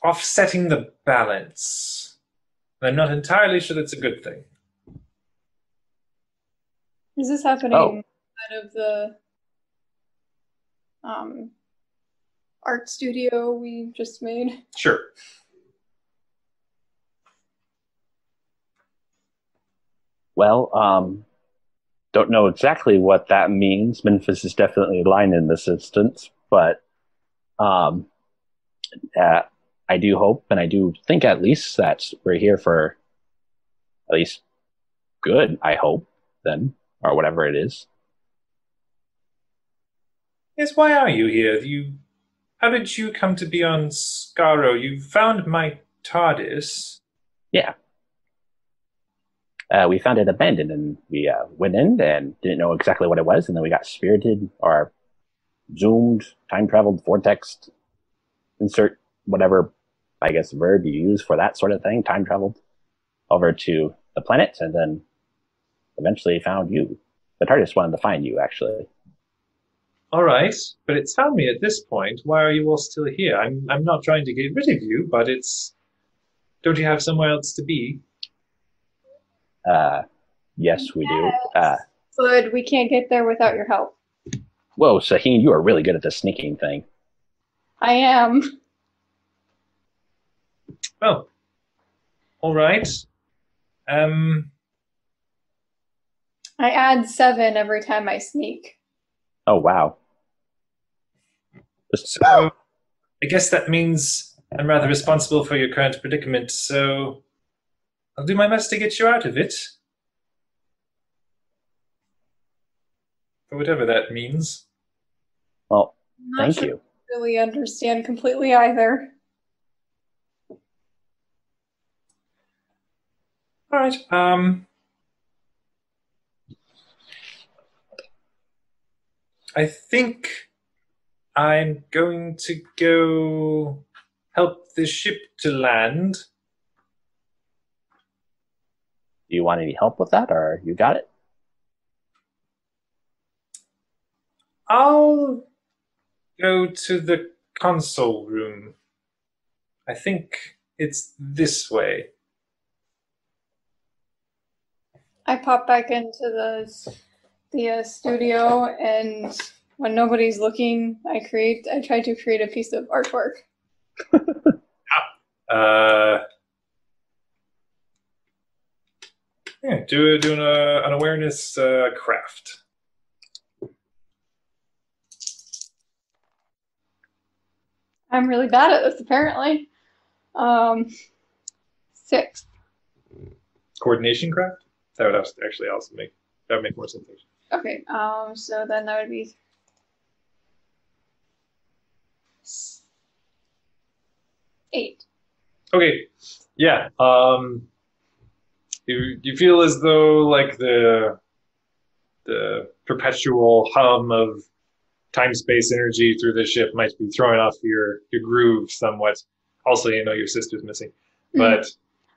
offsetting the balance. I'm not entirely sure that's a good thing. Is this happening out of the art studio we just made? Sure. Well, don't know exactly what that means. Memphis is definitely lying in this instance, but I do hope, and I do think at least that we're here for at least good, I hope, then, or whatever it is. Yes, why are you here? How did you come to be on Skaro? You found my TARDIS. Yeah. We found it abandoned, and we went in and didn't know exactly what it was, and then we got spirited or zoomed, time traveled, vortex, insert whatever, I guess, verb you use for that sort of thing, time traveled over to the planet, and then eventually found you. The TARDIS wanted to find you, actually. All right, but it's found me at this point. Why are you all still here? I'm not trying to get rid of you, but it's... Don't you have somewhere else to be? Yes, we do. Good, we can't get there without your help. Whoa, Sahin, you are really good at the sneaking thing. I am. Oh. All right. I add 7 every time I sneak. Oh, wow. So I guess that means I'm rather responsible for your current predicament, so I'll do my best to get you out of it. For whatever that means. Well, I'm not thank sure you. I really understand completely either. All right. I think I'm going to go help the ship to land. Do you want any help with that, or you got it? I'll go to the console room. I think it's this way. I pop back into the studio, and when nobody's looking, I try to create a piece of artwork. Do an awareness craft. I'm really bad at this, apparently. 6. Coordination craft? That would actually also make more sense. Okay, so then that would be 8. Okay, yeah. You feel as though like the perpetual hum of time space energy through the ship might be throwing off your groove somewhat. Also, you know your sister's missing, but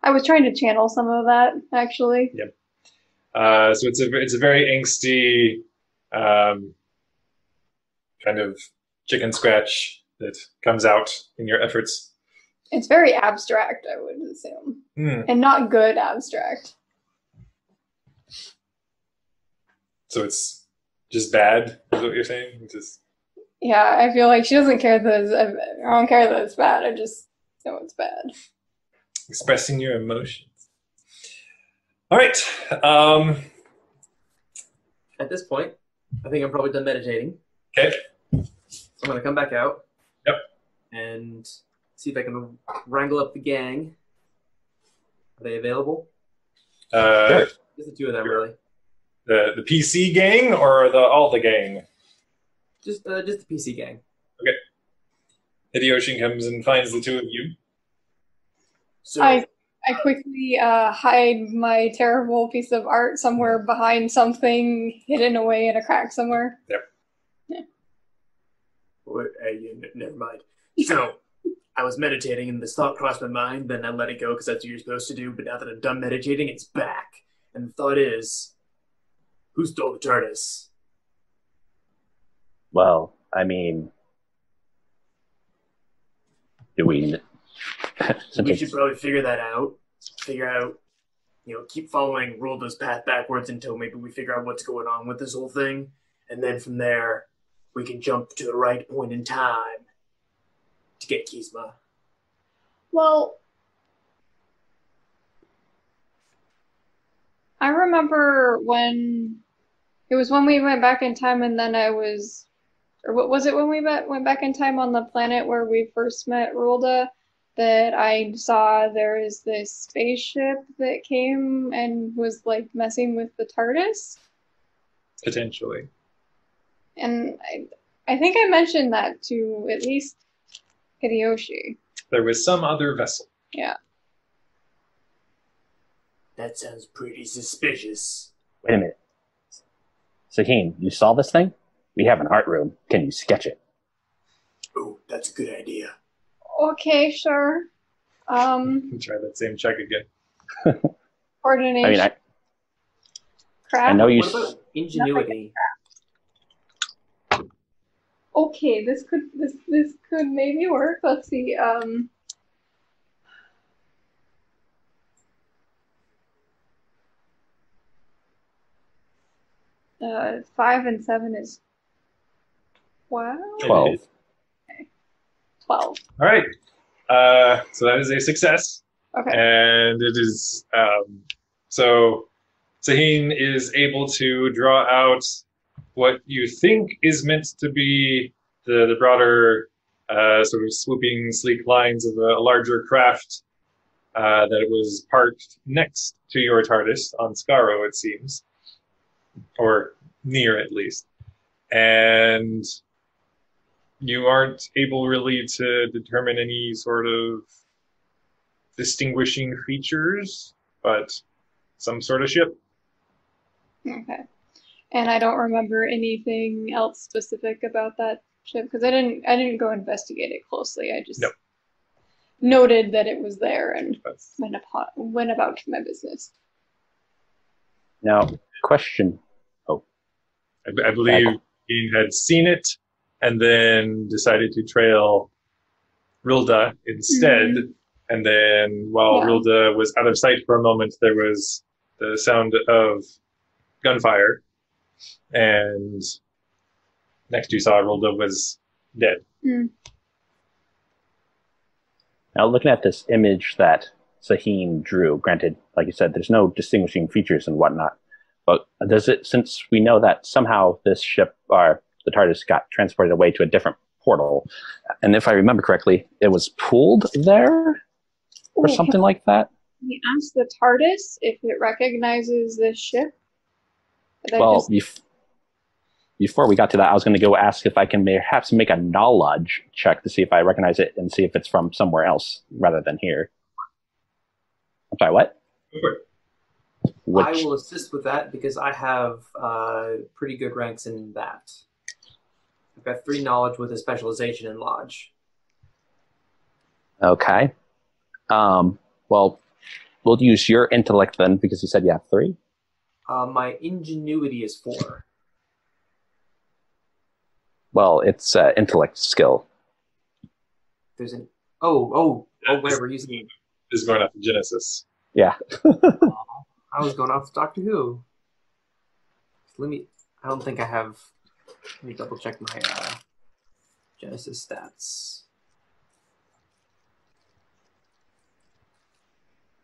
I was trying to channel some of that actually. Yeah. So it's a very angsty kind of chicken scratch that comes out in your efforts. It's very abstract, I would assume, and not good abstract. So it's just bad, is what you're saying? Yeah, I feel like she doesn't care that I don't care that it's bad. I just know it's bad. Expressing your emotions. All right. At this point, I think I'm probably done meditating. Okay. So I'm going to come back out. Yep. And see if I can wrangle up the gang. Are they available? Sure. Just the 2 of them, really. The PC gang or all the gang? Just the PC gang. Okay. Hideyoshi comes and finds the 2 of you. So I quickly hide my terrible piece of art somewhere behind something hidden away in a crack somewhere. Yep. Yeah. Never mind. So, I was meditating and this thought crossed my mind, then I let it go because that's what you're supposed to do, but now that I'm done meditating, it's back. And the thought is, who stole the TARDIS? Well, I mean, do we... We should probably figure that out. Figure out, keep following Rulda's path backwards until maybe we figure out what's going on with this whole thing. And then from there, we can jump to the right point in time to get Kizma. Well, I remember when we went back in time, and then what was it when we went back in time on the planet where we first met Rulda, that I saw there is this spaceship that came and was like messing with the TARDIS? Potentially. And I think I mentioned that to at least Hideyoshi. There was some other vessel. Yeah. That sounds pretty suspicious. Wait a minute. Saheen, you saw this thing? We have an art room. Can you sketch it? Oh, that's a good idea. Okay, sure. Try that same check again. Coordination. I mean, I craft. know you. What about ingenuity? Okay, this could maybe work. Let's see. 5 and 7 is 12. 12. Okay. 12. All right. So that is a success. Okay. And it is so Saheen is able to draw out what you think is meant to be the broader sort of swooping, sleek lines of a larger craft that it was parked next to your TARDIS on Skaro, it seems, or near at least. And you aren't able really to determine any sort of distinguishing features, but some sort of ship. Okay. And I don't remember anything else specific about that ship because I didn't go investigate it closely. I just noted that it was there and went about my business. Now, question. Oh, I believe he had seen it and then decided to trail Rilda instead. Mm-hmm. And then while Rilda was out of sight for a moment, there was the sound of gunfire. And next you saw Rilda was dead. Mm. Now, looking at this image that Saheen drew, granted, like you said, there's no distinguishing features and whatnot, but does it, since we know that somehow this ship, or the TARDIS, got transported away to a different portal, and if I remember correctly, it was pulled there or something like that? We asked the TARDIS if it recognizes this ship. Well, before we got to that, I was going to go ask if I can perhaps make a knowledge check to see if I recognize it and see if it's from somewhere else rather than here. I'm sorry, what? I will assist with that because I have pretty good ranks in that. I've got 3 knowledge with a specialization in lodge. Okay. Well, we'll use your intellect then because you said you have 3. My ingenuity is 4. Well, it's intellect skill. There's an whatever. Using is going off of Genesis. Yeah. I was going off Doctor Who. I don't think I have. Let me double check my Genesis stats.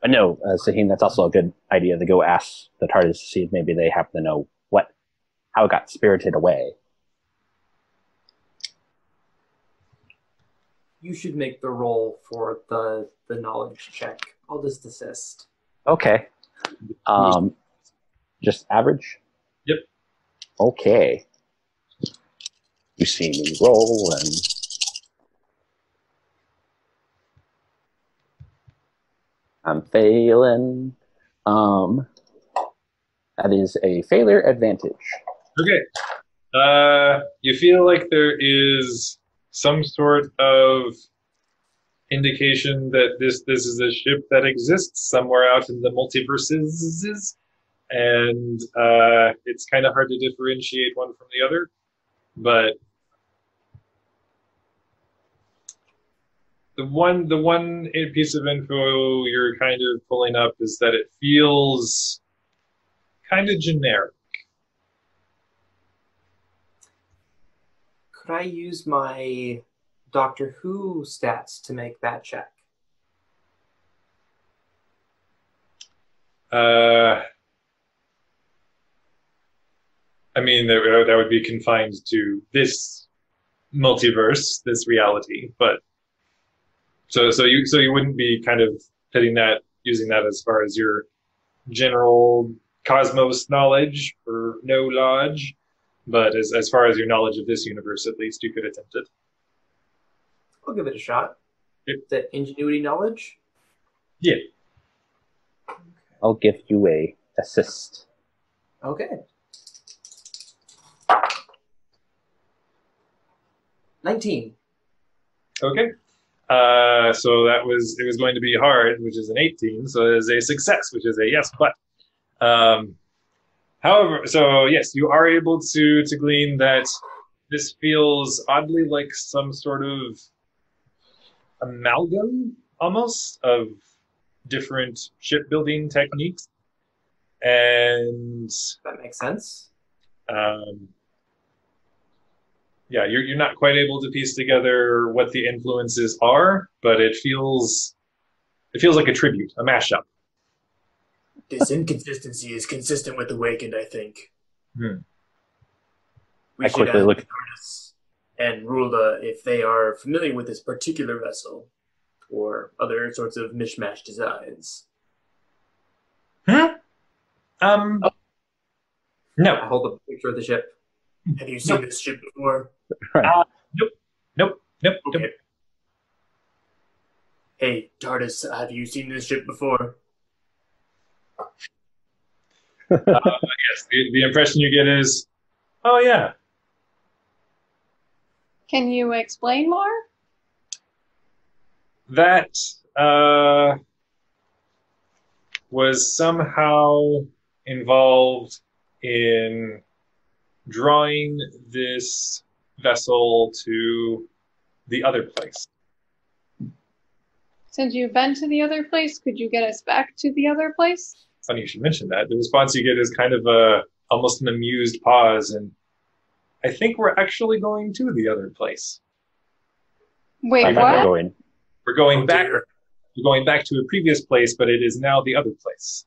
But no, Saheen, that's also a good idea to go ask the TARDIS to see if maybe they happen to know how it got spirited away. You should make the roll for the knowledge check. I'll just assist. Okay. Just average? Yep. Okay. You see me roll and... I'm failing. That is a failure advantage. Okay. You feel like there is some sort of indication that this is a ship that exists somewhere out in the multiverses, and it's kind of hard to differentiate one from the other, but the one piece of info you're kind of pulling up is that it feels kind of generic. Could I use my Doctor Who stats to make that check? I mean, that would be confined to this multiverse, this reality, but so you wouldn't be kind of using that as far as your general cosmos knowledge or no lodge, but as far as your knowledge of this universe, at least, you could attempt it. I'll give it a shot. Yep. The ingenuity knowledge? Yeah. Okay. I'll give you a assist. Okay. 19. Okay. So it was going to be hard, which is an 18. So it is a success, which is a yes. But however, so yes, you are able to glean that this feels oddly like some sort of amalgam, almost, of different shipbuilding techniques, and That makes sense. Yeah, you're not quite able to piece together what the influences are, but it feels like a tribute, a mashup. This inconsistency is consistent with Awakened, I think. Hmm. We I should quickly ask look. the TARDIS and Rulda if they are familiar with this particular vessel or other sorts of mishmash designs. Hmm? I No. hold up a picture of the ship. Have you seen this ship before? Nope. Okay. Hey, TARDIS, have you seen this ship before? Yes, the impression you get is, oh yeah. Can you explain more? That was somehow involved in drawing this vessel to the other place. Since you've been to the other place, could you get us back to the other place? Funny you should mention that. The response you get is kind of almost an amused pause, and I think we're actually going to the other place. Wait, I'm not what? going. We're going back. Dear. We're going back to a previous place, but it is now the other place.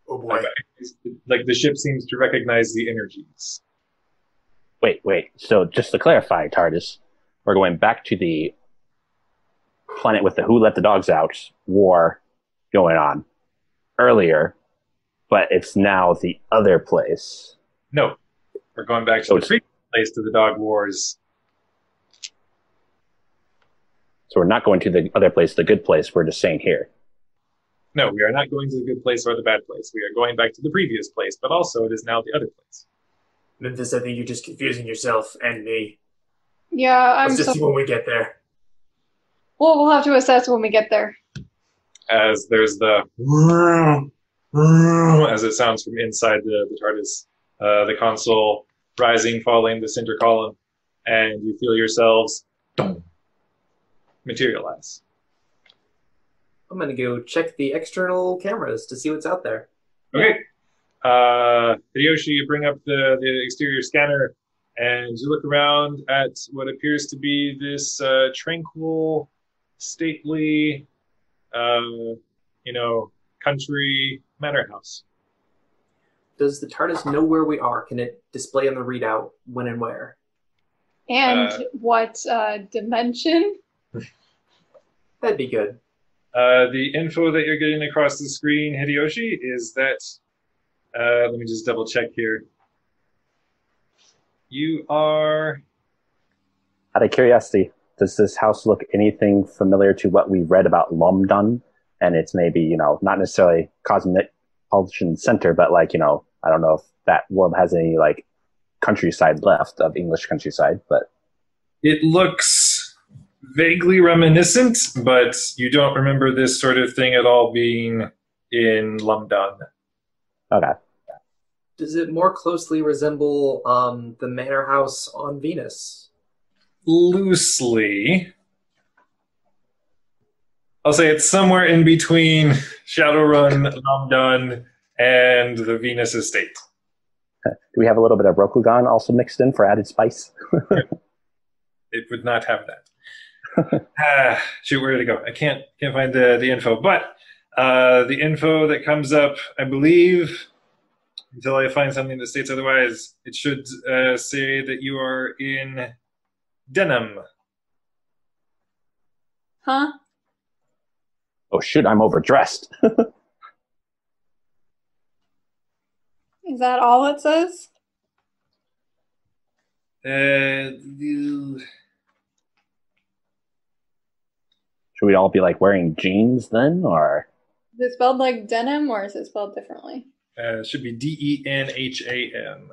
Oh boy. Like the ship seems to recognize the energies. Wait. So just to clarify, TARDIS, we're going back to the planet with the Who Let the Dogs Out war going on earlier, but it's now the other place. No, we're going back to the previous place, to the dog wars. So we're not going to the other place, the good place. We're just staying here. No, we are not going to the good place or the bad place. We are going back to the previous place, but also it is now the other place. Memphis, I think you're just confusing yourself and me. Yeah, I'm Let's just see so. when we get there. Well, we'll have to assess when we get there. As there's the as it sounds from inside the TARDIS, the console rising, falling, the center column, and you feel yourselves materialize. I'm going to go check the external cameras to see what's out there. Okay. Hideyoshi, you bring up the exterior scanner and you look around at what appears to be this tranquil, stately, country manor house. Does the TARDIS know where we are? Can it display on the readout when and where? And what dimension? That'd be good. The info that you're getting across the screen, Hideyoshi, is that, let me just double check here. You are... Out of curiosity, does this house look anything familiar to what we read about Lomdon? And it's maybe, not necessarily cosmopolitan center, but I don't know if that world has any countryside left of English countryside, but It looks vaguely reminiscent, but you don't remember this sort of thing at all being in Lomdon. okay. Does it more closely resemble the manor house on Venus? Loosely. I'll say it's somewhere in between Shadowrun, Lomdon, and the Venus estate. Do we have a little bit of Rokugan also mixed in for added spice? It would not have that. Shoot, where did it go? I can't find the info. But the info that comes up, I believe, until I find something that states otherwise, it should say that you are in Denham. Huh? Oh shoot, I'm overdressed. Is that all it says? Should we all be like wearing jeans then, or? Is it spelled like denim or is it spelled differently? It should be DENHAN.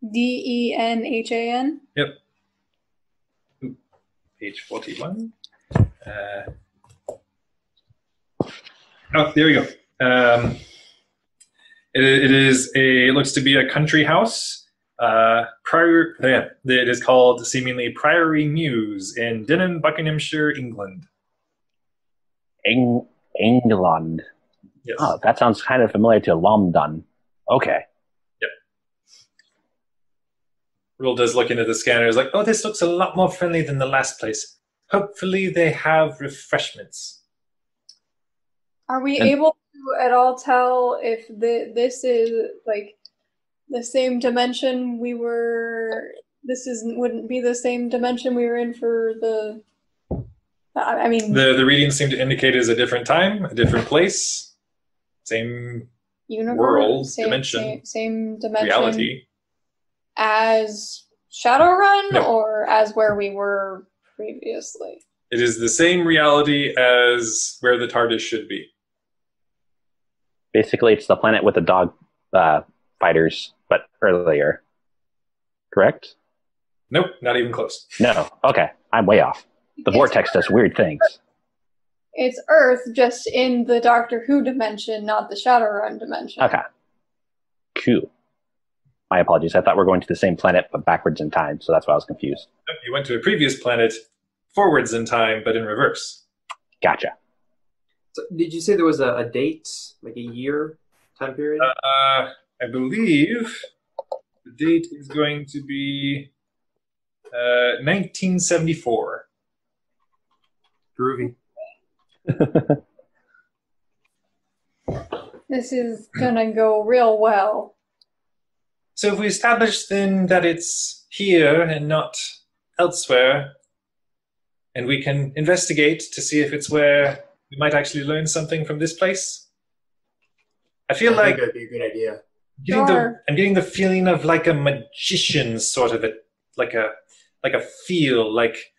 DENHAN? Yep. Page 41. Oh, there we go. It looks to be a country house. It is called seemingly Priory Mews in Denon, Buckinghamshire, England. England. Yes. Oh, that sounds kind of familiar to London. Okay. Yep. Rule does look into the scanner. Is like, oh, this looks a lot more friendly than the last place. Hopefully, they have refreshments. Are we able to at all tell if this is like the same dimension we were? Wouldn't be the same dimension we were in for the. I mean, the readings seem to indicate it is a different time, a different place, same universe, world, same dimension, reality. As Shadowrun, No. or as where we were previously. It is the same reality as where the TARDIS should be. Basically, it's the planet with the dog fighters, but earlier. Correct? Nope, not even close. No. Okay, I'm way off. The vortex does weird things. It's Earth, just in the Doctor Who dimension, not the Shadowrun dimension. Okay. Cool. My apologies. I thought we were going to the same planet, but backwards in time, so that's why I was confused. You went to a previous planet forwards in time, but in reverse. Gotcha. So did you say there was a date, like a year time period? I believe the date is going to be 1974. Groovy. This is gonna go real well. So if we establish then that it's here and not elsewhere, and we can investigate to see if it's where we might actually learn something from this place. I feel like that'd be a good idea. I'm getting the feeling of like a magician sort of like a feel like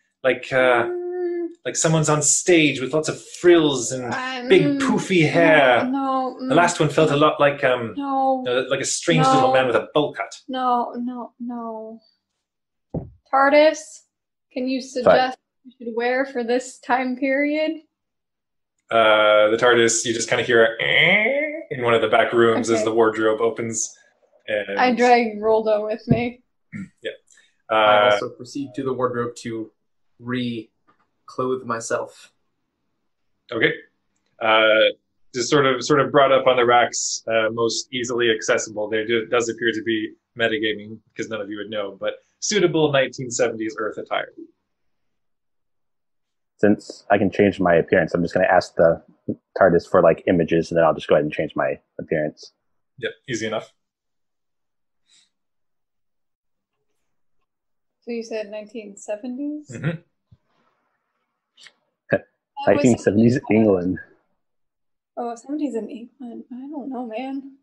someone's on stage with lots of frills and big poofy hair. No. The last one felt a lot like No. like a strange little man with a bowl cut. No. TARDIS, can you suggest what we should wear for this time period? The TARDIS, you just kind of hear in one of the back rooms as Okay. the wardrobe opens. And I drag Roldo with me. Yeah. I also proceed to the wardrobe to re-clothe myself. Okay. Just sort of brought up on the racks, most easily accessible. There does appear to be metagaming, because none of you would know, but suitable 1970s Earth attire. Since I can change my appearance, I'm just going to ask the TARDIS for like images, and then I'll just go ahead and change my appearance. Yep, easy enough. So you said 1970s? Mm-hmm. 1970s England. Oh, 70s in England. I don't know, man.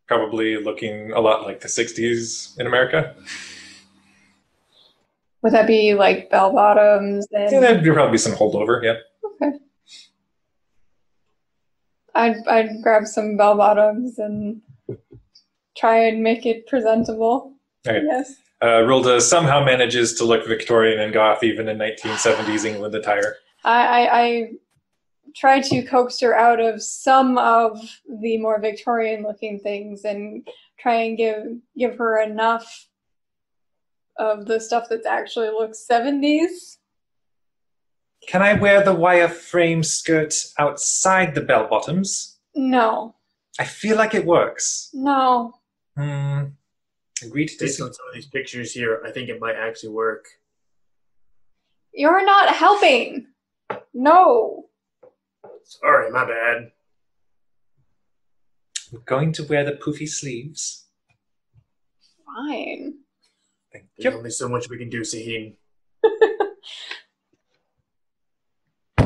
Probably looking a lot like the 60s in America. Would that be like bell bottoms and Yeah, there'd probably be some holdover, yeah. okay. I'd grab some bell bottoms and try and make it presentable. Okay. Yes. Rilda somehow manages to look Victorian and goth even in 1970s England attire. I try to coax her out of some of the more Victorian looking things and try and give her enough of the stuff that actually looks 70s. Can I wear the wire frame skirt outside the bell bottoms? No. I feel like it works. No. Agreed to Based disagree. on some of these pictures here, I think it might actually work. You're not helping. No. Sorry, my bad. I'm going to wear the poofy sleeves. Fine. Thank There's you. only so much we can do, Sahin.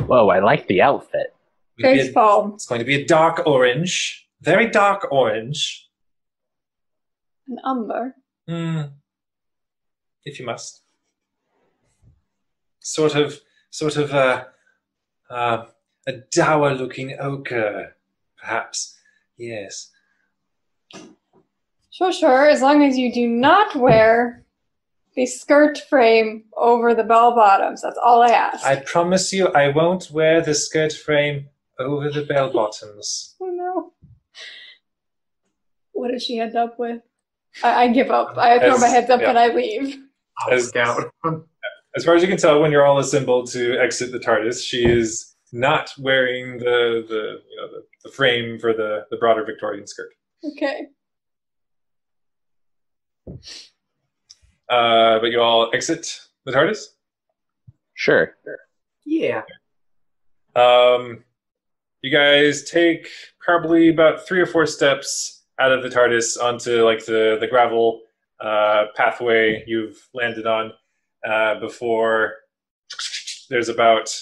Whoa, I like the outfit. Thanks, Paul. It's going to be a dark orange. Very dark orange. An umber. If you must. sort of a dour-looking ochre, perhaps. Yes. Sure. As long as you do not wear the skirt frame over the bell bottoms. That's all I ask. I promise you I won't wear the skirt frame over the bell bottoms. Oh no. What does she end up with? I give up. I throw my heads up and I leave. As far as you can tell, when you're all assembled to exit the TARDIS, she is not wearing the frame for the broader Victorian skirt. Okay. But you all exit the TARDIS? Sure. Yeah. You guys take probably about 3 or 4 steps out of the TARDIS onto like the gravel pathway you've landed on before there's about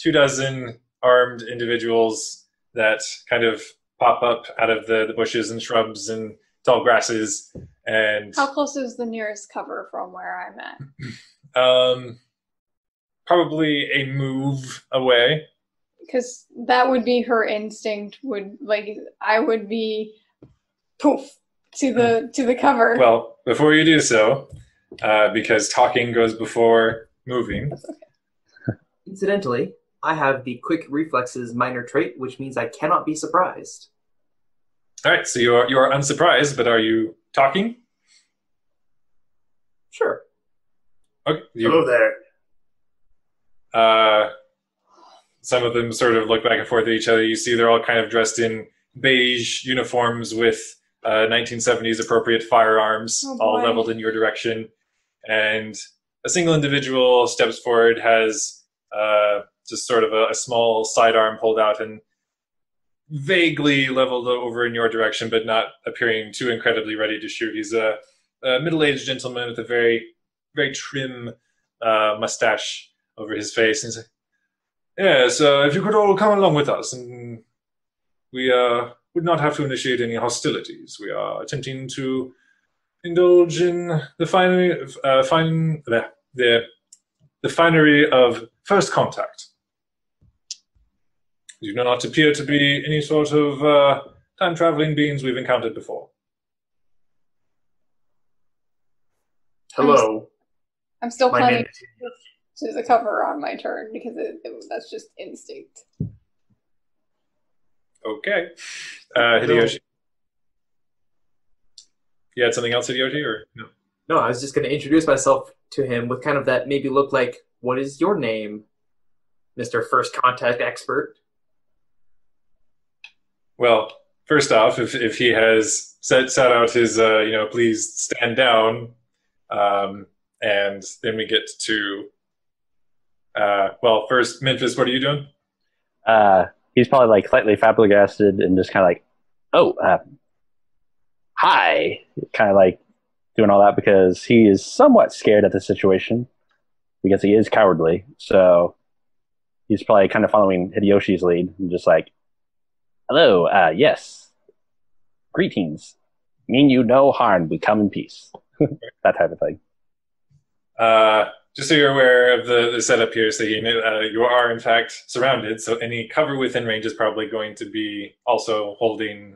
24 armed individuals that kind of pop up out of the bushes and shrubs and tall grasses. And how close is the nearest cover from where I'm at? Probably a move away. Because that would be her instinct. I would be poof to the cover. Well, before you do so, because talking goes before moving. That's okay. Incidentally, I have the quick reflexes minor trait, which means I cannot be surprised. All right, so you are unsurprised, but are you talking? Sure. Okay. Hello there. Some of them sort of look back and forth at each other. You see they're all kind of dressed in beige uniforms with 1970s appropriate firearms, all leveled in your direction. And a single individual steps forward, has just sort of a small sidearm pulled out and vaguely leveled over in your direction, but not appearing too incredibly ready to shoot. He's a middle-aged gentleman with a very, very trim mustache over his face. And he's like, yes, if you could all come along with us, and we would not have to initiate any hostilities. We are attempting to indulge in the finery of first contact. You do not appear to be any sort of time-traveling beings we've encountered before. Hello. I'm still planning to the cover on my turn because that's just instinct. Okay. Hideyoshi. You had something else, Hideyoshi, or no? No, I was just going to introduce myself to him with kind of that maybe look like, what is your name, Mr. First Contact Expert? Well, first off, if he has set out his, please stand down, and then we get to, first, Memphis, what are you doing? He's probably like slightly flabbergasted and just kind of like, hi, kind of like doing all that because he is somewhat scared at the situation because he is cowardly. So he's probably kind of following Hideyoshi's lead and just like, hello, yes, greetings. Mean you no harm, we come in peace. That type of thing. Just so you're aware of the setup here, so you are in fact surrounded, so any cover within range is probably going to be also holding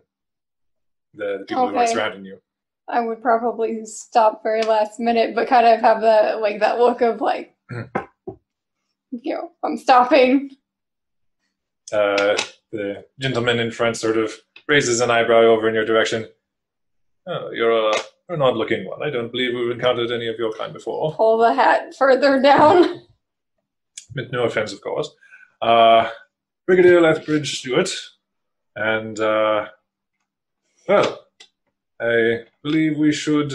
the people who are surrounding you. I would probably stop very last minute, but kind of have that look of like, I'm stopping. The gentleman in front sort of raises an eyebrow over in your direction. Oh, you're an odd-looking one. I don't believe we've encountered any of your kind before. Pull the hat further down. With no offense, of course. Brigadier Lethbridge Stewart. And, I believe we should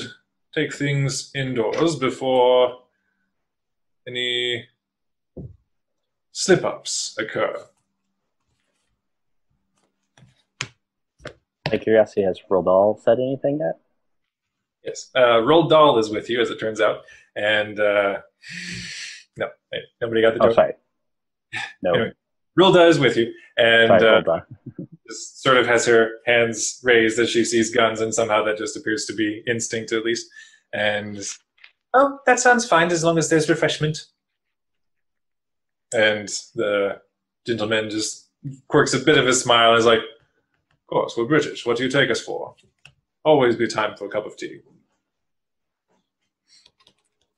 take things indoors before any slip-ups occur. Out of curiosity, has Roldal said anything yet? Yes. Roald Dahl is with you, as it turns out. And, no, nobody got the joke. Oh, sorry. No. Anyway, Rilda is with you. And just sort of has her hands raised as she sees guns, and somehow that just appears to be instinct, at least. And, that sounds fine as long as there's refreshment. And the gentleman just quirks a bit of a smile and is like, of course, we're British. What do you take us for? Always be time for a cup of tea.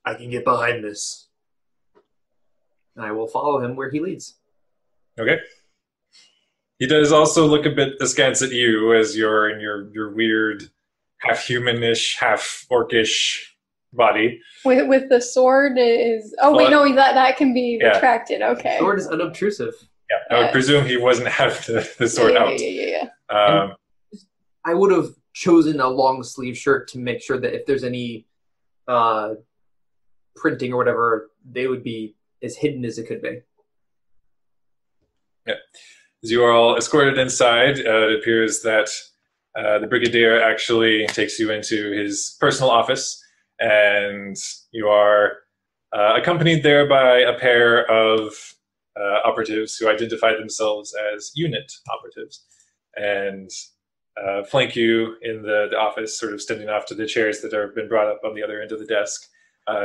I can get behind this. And I will follow him where he leads. Okay. He does also look a bit askance at you as you're in your weird, half humanish, half orcish body. With the sword is. Oh wait, no, that can be retracted. Okay. Sword is unobtrusive. Yeah, I would presume he wasn't have the sword out. Yeah. I would have chosen a long sleeve shirt to make sure that if there's any printing or whatever, they would be as hidden as it could be. Yeah. As you are all escorted inside, it appears that the Brigadier actually takes you into his personal office, and you are accompanied there by a pair of operatives who identify themselves as unit operatives, and flank you in the office, sort of standing off to the chairs that have been brought up on the other end of the desk.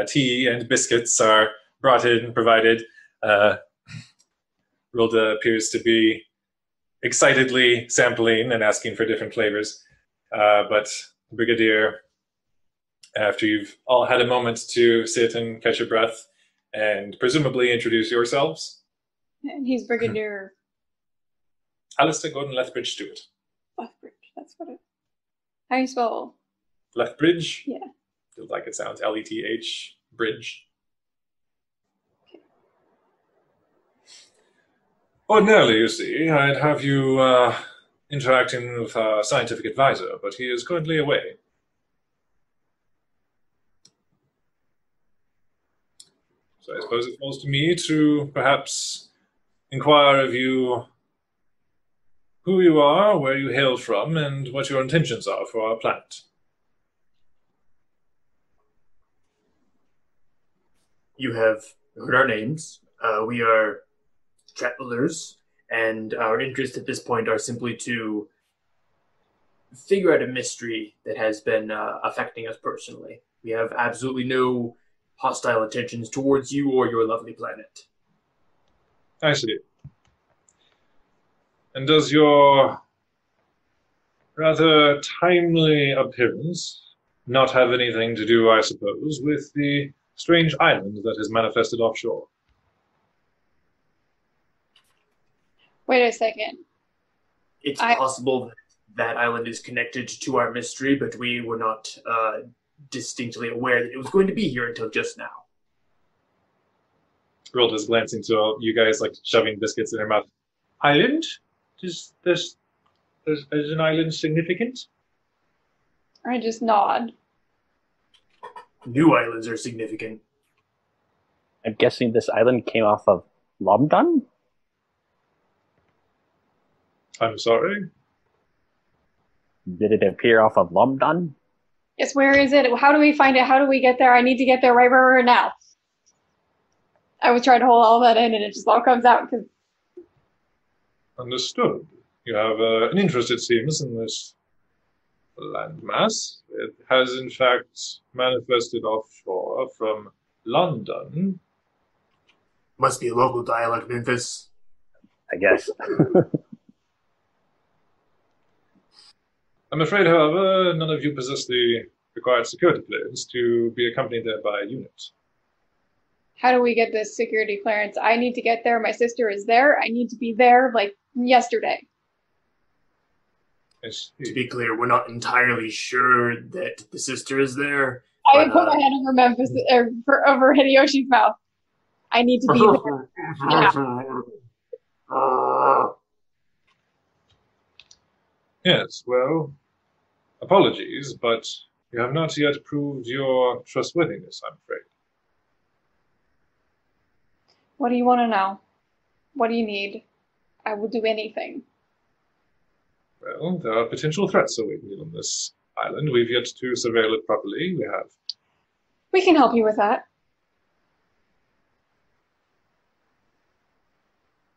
Tea and biscuits are brought in and provided. Rilda appears to be excitedly sampling and asking for different flavors. But Brigadier, after you've all had a moment to sit and catch your breath and presumably introduce yourselves. And he's Brigadier Alistair Gordon Lethbridge Stewart. Lethbridge, that's what it. How do you spell? Lethbridge? Yeah. Feels like it sounds Leth, bridge. Okay. Ordinarily, you see, I'd have you interacting with our scientific advisor, but he is currently away. So I suppose it falls to me to perhaps inquire of you who you are, where you hail from, and what your intentions are for our planet. You have heard our names. We are travelers, and our interests at this point are simply to figure out a mystery that has been affecting us personally. We have absolutely no hostile intentions towards you or your lovely planet. I see. And does your rather timely appearance not have anything to do, I suppose, with the strange island that has manifested offshore? Wait a second. It's possible that island is connected to our mystery, but we were not distinctly aware that it was going to be here until just now. Rilda's glancing to all you guys, like shoving biscuits in her mouth. Island? Is an island significant? I just nod. New islands are significant. I'm guessing this island came off of Lomdon? I'm sorry? Did it appear off of Lomdon? Yes, where is it? How do we find it? How do we get there? I need to get there right now. I was trying to hold all that in, and it just all comes out because. Understood. You have an interest, it seems, in this landmass. It has, in fact, manifested offshore from London. Must be a local dialect, Memphis. I guess. I'm afraid, however, none of you possess the required security clearance to be accompanied there by a unit. How do we get this security clearance? I need to get there. My sister is there. I need to be there, like, yesterday. To be clear, we're not entirely sure that the sister is there. I would put my head over Memphis, over Hideyoshi's mouth. I need to be there. Yeah. Yes, well, apologies, but you have not yet proved your trustworthiness, I'm afraid. What do you want to know? What do you need? I will do anything. Well, there are potential threats awaiting you on this island. We've yet to surveil it properly. We can help you with that.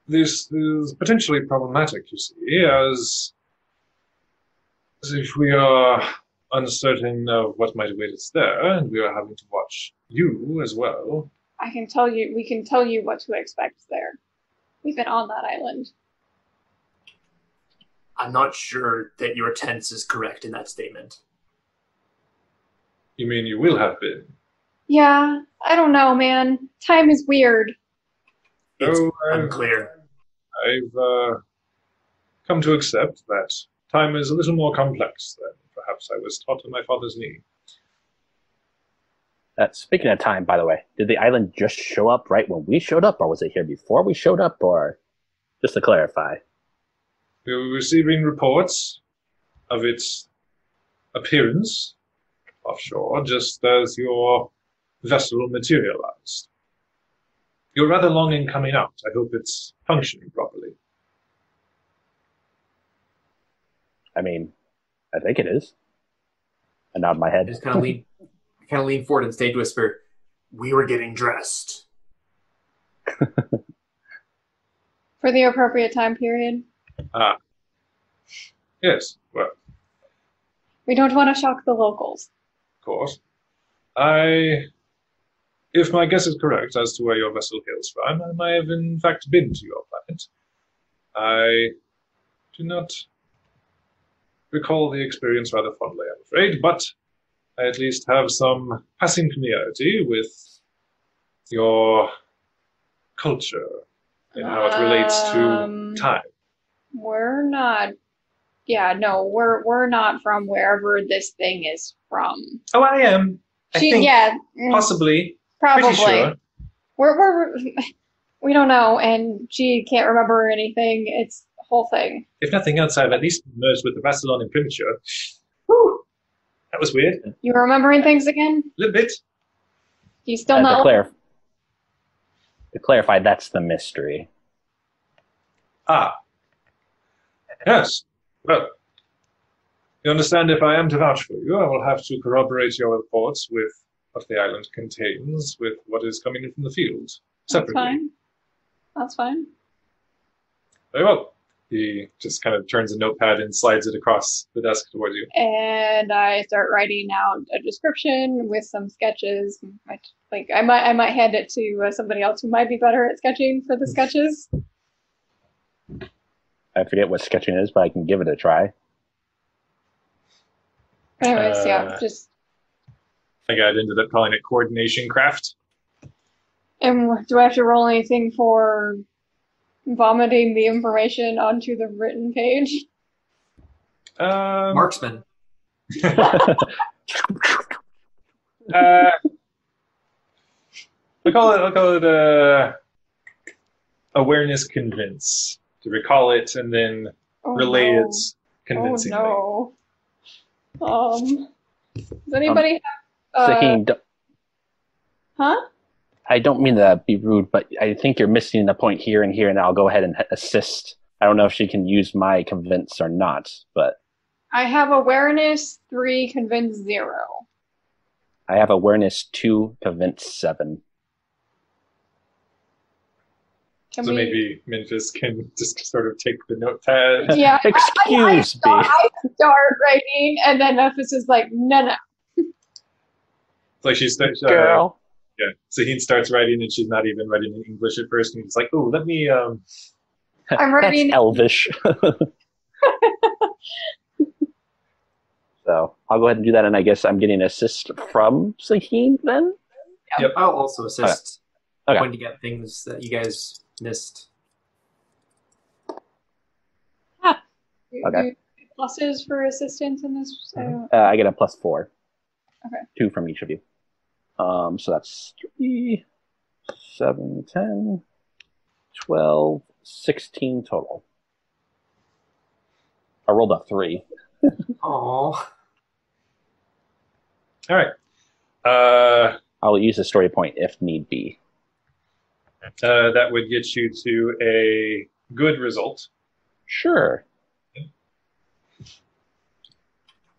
This is potentially problematic, you see, as if we are uncertain of what might await us there, and we are having to watch you as well. I can tell you, we can tell you what to expect there. We've been on that island. I'm not sure that your tense is correct in that statement. You mean you will have been? Yeah, I don't know, man. Time is weird. It's Oh, unclear. I've come to accept that time is a little more complex than perhaps I was taught in my father's knee. Speaking of time, by the way, did the island just show up right when we showed up, or was it here before we showed up, or just to clarify? We were receiving reports of its appearance offshore just as your vessel materialized. You're rather long in coming out. I hope it's functioning properly. I mean, I think it is. I nod my head. I just kind of lean forward and stage whisper, We were getting dressed. For the appropriate time period. Yes, well, We don't want to shock the locals. of course. If my guess is correct as to where your vessel hails from, I may have in fact been to your planet. I do not recall the experience rather fondly, I'm afraid, but I at least have some passing familiarity with your culture and how it relates to time. We're not. Yeah, no, we're not from wherever this thing is from. Oh, I am. I think yeah, possibly. probably. Pretty sure. We don't know, and she can't remember anything. It's the whole thing. If nothing else, I've at least merged with the vessel on imprimatur. Whew. That was weird. A You remembering things again? little bit. You still not? To clarify, that's the mystery. Ah. Yes. Well, you understand, if I am to vouch for you, I will have to corroborate your reports with what the island contains, with what is coming in from the field, That's separately. fine. That's fine. Very well. He just kind of turns a notepad and slides it across the desk towards you. And I start writing out a description with some sketches. I might hand it to somebody else who might be better at sketching for the sketches. I forget what sketching is, but I can give it a try. Anyways, yeah, just. I think I'd ended up calling it coordination craft. And do I have to roll anything for vomiting the information onto the written page? marksman. I'll call it awareness convince, to recall it and then relay it convincingly. Oh no. Does anybody have Saheen, huh? I don't mean to be rude, but I think you're missing a point here and here, and I'll go ahead and assist. I don't know if she can use my convince or not, but I have awareness 3, convince 0. I have awareness 2, convince 7. So maybe Memphis can just sort of take the notepad. Yeah. Excuse me. I start writing, and then Memphis is like, no. It's like she starts. Girl. Yeah. Saheen starts writing, and she's not even writing in English at first, and he's like, "Oh, let me." I'm writing That's Elvish. So I'll go ahead and do that, and I guess I'm getting assist from Saheen then? Yep. I'll also assist Okay. pointing at things that you guys missed. Okay. Pluses for assistance in this. I get a +4. Okay. 2 from each of you. So that's 3, 7, 10, 12, 16 total. I rolled a 3. Aww. All right. I'll use a story point if need be. That would get you to a good result. Sure.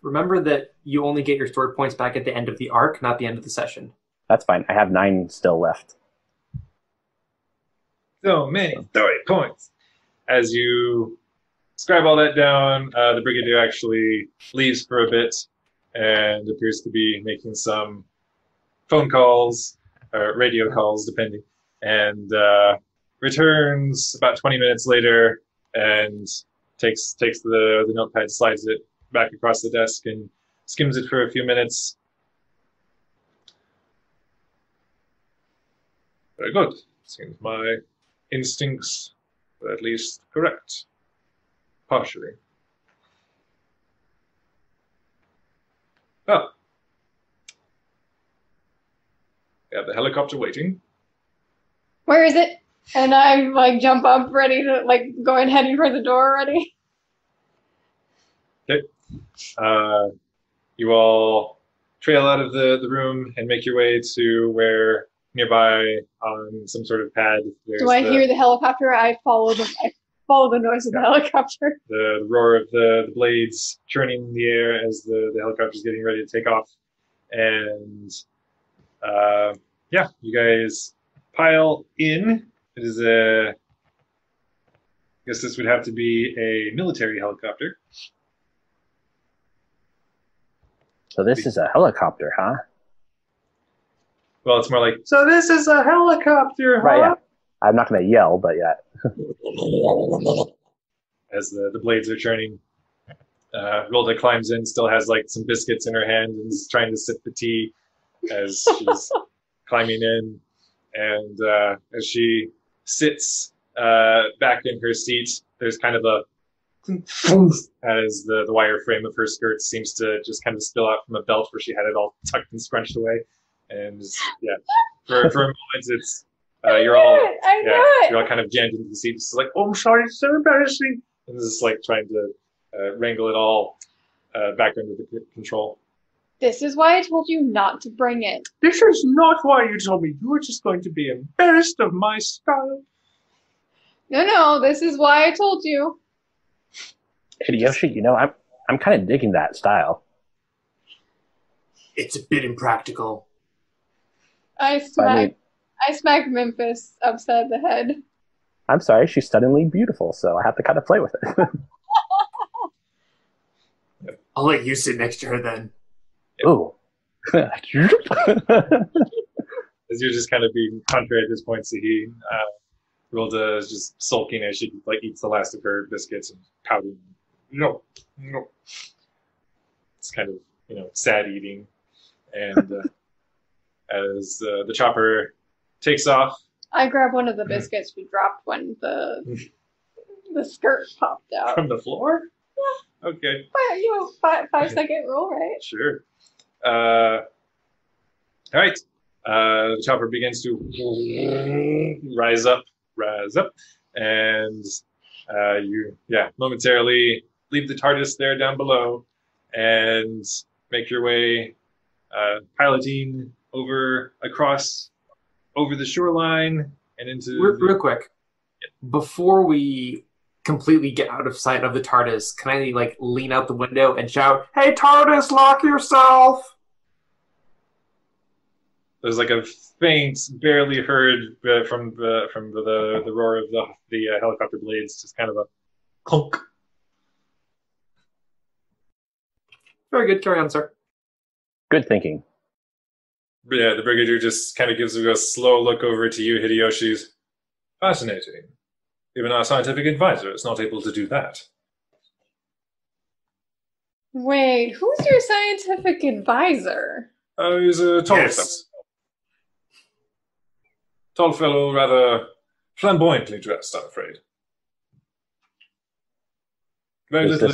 Remember that you only get your story points back at the end of the arc, not the end of the session. That's fine. I have 9 still left. So many story points. As you scribe all that down, the Brigadier actually leaves for a bit and appears to be making some phone calls or radio calls, depending, and returns about 20 minutes later and takes the notepad, slides it back across the desk, and skims it for a few minutes. Very good. Seems my instincts were at least correct. Partially. Oh. We have the helicopter waiting. Where is it? And I like jump up, ready to like going heading for the door already. Okay. You all trail out of the room and make your way to where nearby on some sort of pad. Do I hear the helicopter? I follow the noise of the helicopter. The roar of the blades churning in the air as the helicopter's getting ready to take off. And you guys pile in. It is I guess this would have to be a military helicopter. So this is a helicopter, huh? Well, it's more like, so this is a helicopter, huh? Right, yeah. I'm not going to yell, but yeah. As the blades are churning, Rilda climbs in, still has like some biscuits in her hand and is trying to sip the tea as she's climbing in. And as she sits back in her seat, there's kind of a as the wire frame of her skirt seems to just kind of spill out from a belt where she had it all tucked and scrunched away. And yeah, for a moment, it's you're all kind of jammed into the seat. It's like, oh, I'm sorry, it's so embarrassing. And this is like trying to wrangle it all back under the control. This is why I told you not to bring it. This is not why you told me. You were just going to be embarrassed of my style. No, this is why I told you. Hideyoshi, I'm kind of digging that style. It's a bit impractical. I smacked Memphis upside the head. I'm sorry, she's stunningly beautiful, so I have to kind of play with it. I'll let you sit next to her then. Ooh. As you're just kind of being contrary at this point, Sahi, Rilda is just sulking as she like eats the last of her biscuits and pouting. No. It's kind of sad eating, and as the chopper takes off, I grab one of the biscuits we dropped when the skirt popped out from the floor. Yeah. Okay. 5-second rule, right? Sure. All right. The chopper begins to rise up, and you momentarily leave the TARDIS there down below and make your way piloting over the shoreline and into real quick. Before we completely get out of sight of the TARDIS, can I like lean out the window and shout, "Hey TARDIS, lock yourself!" There's like a faint, barely heard from the roar of the helicopter blades, just kind of a clunk. Very good. Carry on, sir. Good thinking. Yeah, the Brigadier just kind of gives a slow look over to you, Hideyoshi's. Fascinating. Even our scientific advisor is not able to do that. Wait, who's your scientific advisor? He's a tall fellow. Tall fellow, rather flamboyantly dressed, I'm afraid. Very little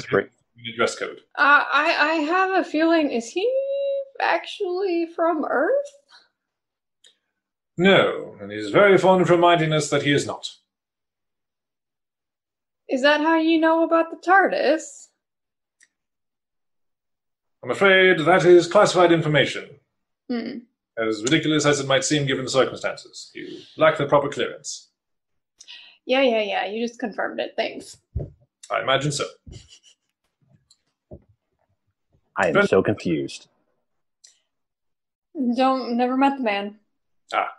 dress code. I have a feeling, is he actually from Earth? No, and he's very fond of reminding us that he is not. Is that how you know about the TARDIS? I'm afraid that is classified information. Hmm. As ridiculous as it might seem given the circumstances. You lack the proper clearance. Yeah. You just confirmed it. Thanks. I imagine so. I am so confused. Never met the man. Ah.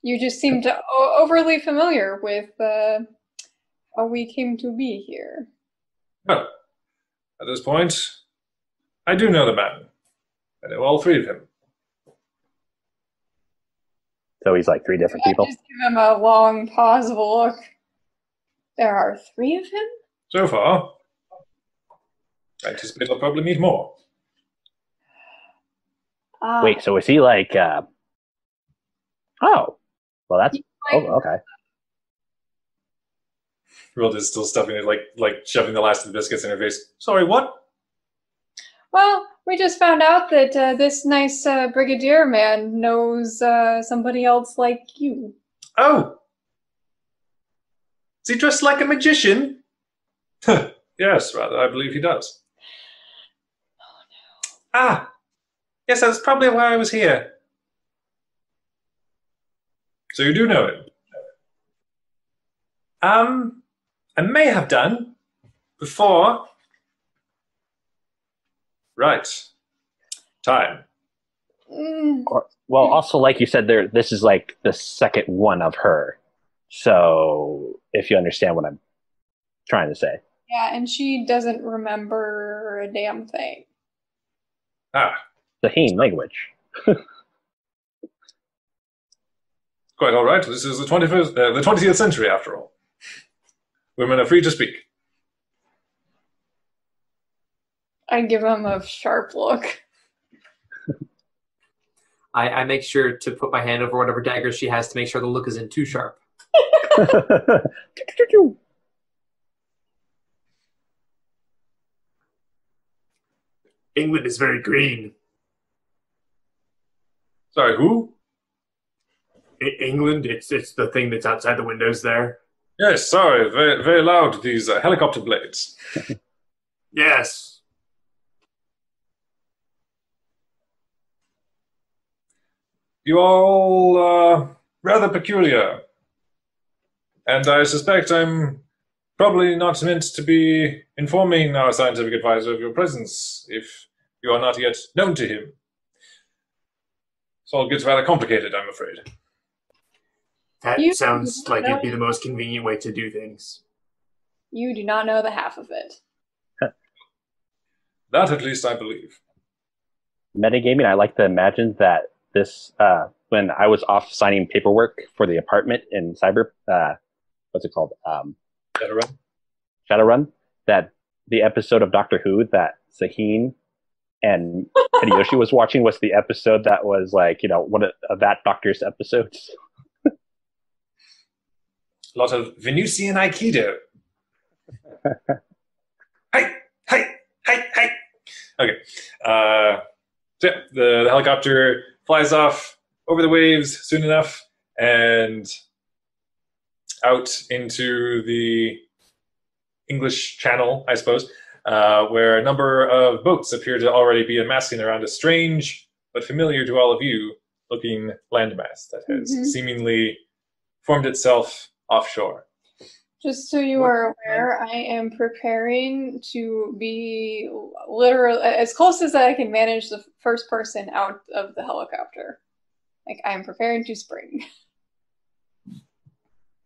You just seem to overly familiar with how we came to be here. Well, at this point, I do know the man. I know all three of him. So he's like 3 different people? Just give him a long pause of a look. There are 3 of him? So far. I anticipate I'll probably meet more. Wait, so is he like... Oh. Well, that's... Oh, okay. Rilda is still stuffing it, like shoving the last of the biscuits in her face. Sorry, what? Well, we just found out that this nice brigadier man knows somebody else like you. Oh! Is he dressed like a magician? Yes, rather, I believe he does. Oh, no. Ah! Yes, that's probably why I was here. So you do know him? I may have done. Before. Right. Time. Well, also, like you said, this is like the second one of her. So, if you understand what I'm trying to say. Yeah, and she doesn't remember a damn thing. Ah. Sahin language. Quite all right. This is the 20th century, after all. Women are free to speak. I give him a sharp look. I make sure to put my hand over whatever daggers she has to make sure the look isn't too sharp. England is very green. Sorry, who? England, it's the thing that's outside the windows there. Yes, sorry, very, very loud, these helicopter blades. Yes. You all rather peculiar. And I suspect I'm probably not meant to be informing our scientific advisor of your presence if you are not yet known to him. This all gets rather complicated, I'm afraid. That sounds like it'd be the most convenient way to do things. You do not know the half of it. That at least I believe. Metagaming, I like to imagine that this, when I was off signing paperwork for the apartment in what's it called? Shadowrun? Shadowrun, that the episode of Doctor Who that Sahin and Hideyoshi was watching was the episode that was like, one of that Doctor's episodes. A lot of Venusian Aikido. Hey! Okay. So yeah, the helicopter flies off over the waves soon enough and out into the English Channel, I suppose, where a number of boats appear to already be amassing around a strange but familiar to all of you looking landmass that has seemingly formed itself offshore. Just so you are aware, I am preparing to be literally as close as I can manage the first person out of the helicopter. Like, I'm preparing to spring.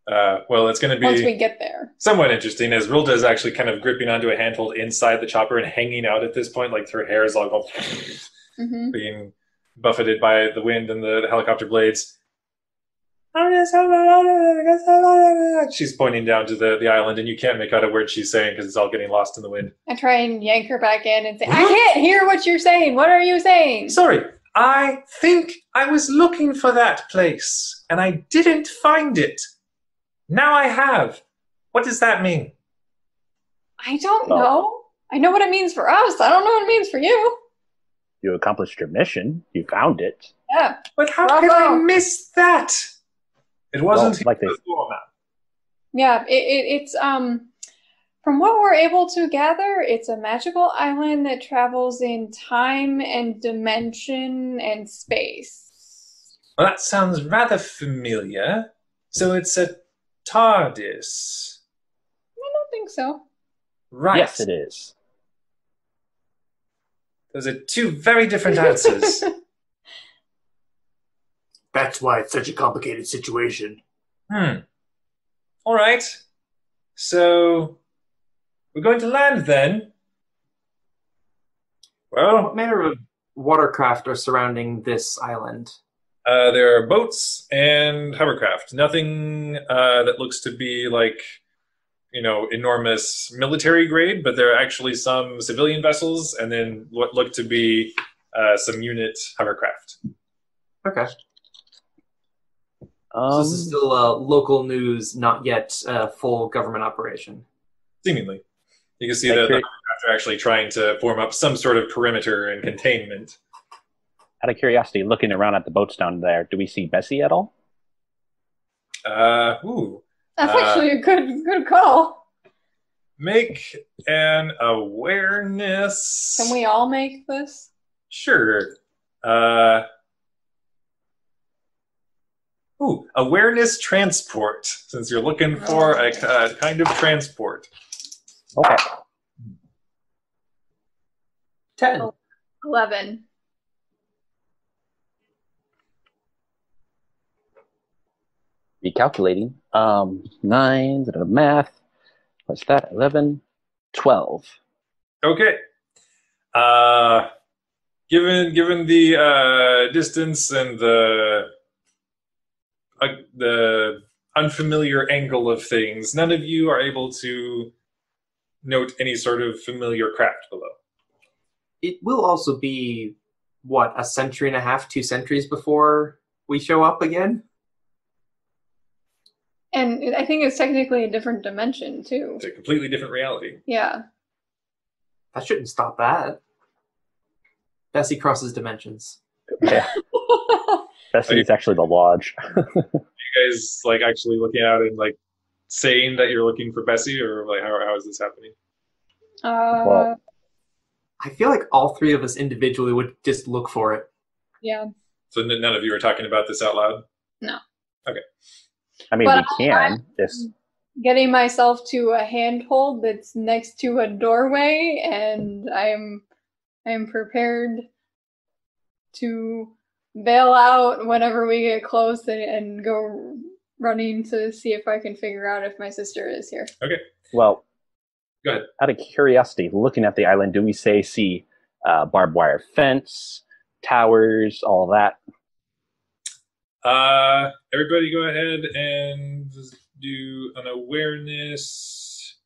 Well, it's going to be once we get there. Somewhat interesting, as Rilda is actually kind of gripping onto a handhold inside the chopper and hanging out at this point, like her hair is all going being buffeted by the wind and the helicopter blades. She's pointing down to the island, and you can't make out a word she's saying because it's all getting lost in the wind. I try and yank her back in and say, I can't hear what you're saying. What are you saying? Sorry, I think I was looking for that place, and I didn't find it. Now I have. What does that mean? I don't know. I know what it means for us. I don't know what it means for you. You accomplished your mission. You found it. Yeah. But how can I miss that? It wasn't like this. Yeah, it's from what we're able to gather, it's a magical island that travels in time and dimension and space. Well, that sounds rather familiar. So it's a TARDIS. I don't think so. Right. Yes, it is. Those are two very different answers. That's why it's such a complicated situation. All right. So, we're going to land then. What Well, manner of watercraft are surrounding this island? There are boats and hovercraft. Nothing that looks to be like, enormous military grade, but there are actually some civilian vessels and then what look to be some unit hovercraft. Okay. So this is still local news, not yet full government operation. Seemingly. You can see that the hovercraft are actually trying to form up some sort of perimeter and containment. Out of curiosity, looking around at the boats down there, do we see Bessie at all? That's actually a good call. Make an awareness. Can we all make this? Sure. Awareness transport, since you're looking for a kind of transport. Okay. 10. 11. Recalculating. 9, math. What's that? 11, 12. Okay. Given the distance and the unfamiliar angle of things, none of you are able to note any sort of familiar craft below. It will also be, a century and a half, 2 centuries before we show up again? And I think it's technically a different dimension, too. It's a completely different reality. Yeah. That shouldn't stop that. Bessie crosses dimensions. Yeah. Bessie is actually the lodge. You guys actually looking out and saying that you're looking for Bessie, or how is this happening? Well, I feel like all 3 of us individually would just look for it. Yeah. So none of you are talking about this out loud? No. Okay. I mean, but we can. I'm getting myself to a handhold that's next to a doorway, and I'm prepared to bail out whenever we get close and go running to see if I can figure out if my sister is here. Okay. Well, go ahead. Out of curiosity, looking at the island, do we see barbed wire fence, towers, all that? Everybody go ahead and do an awareness.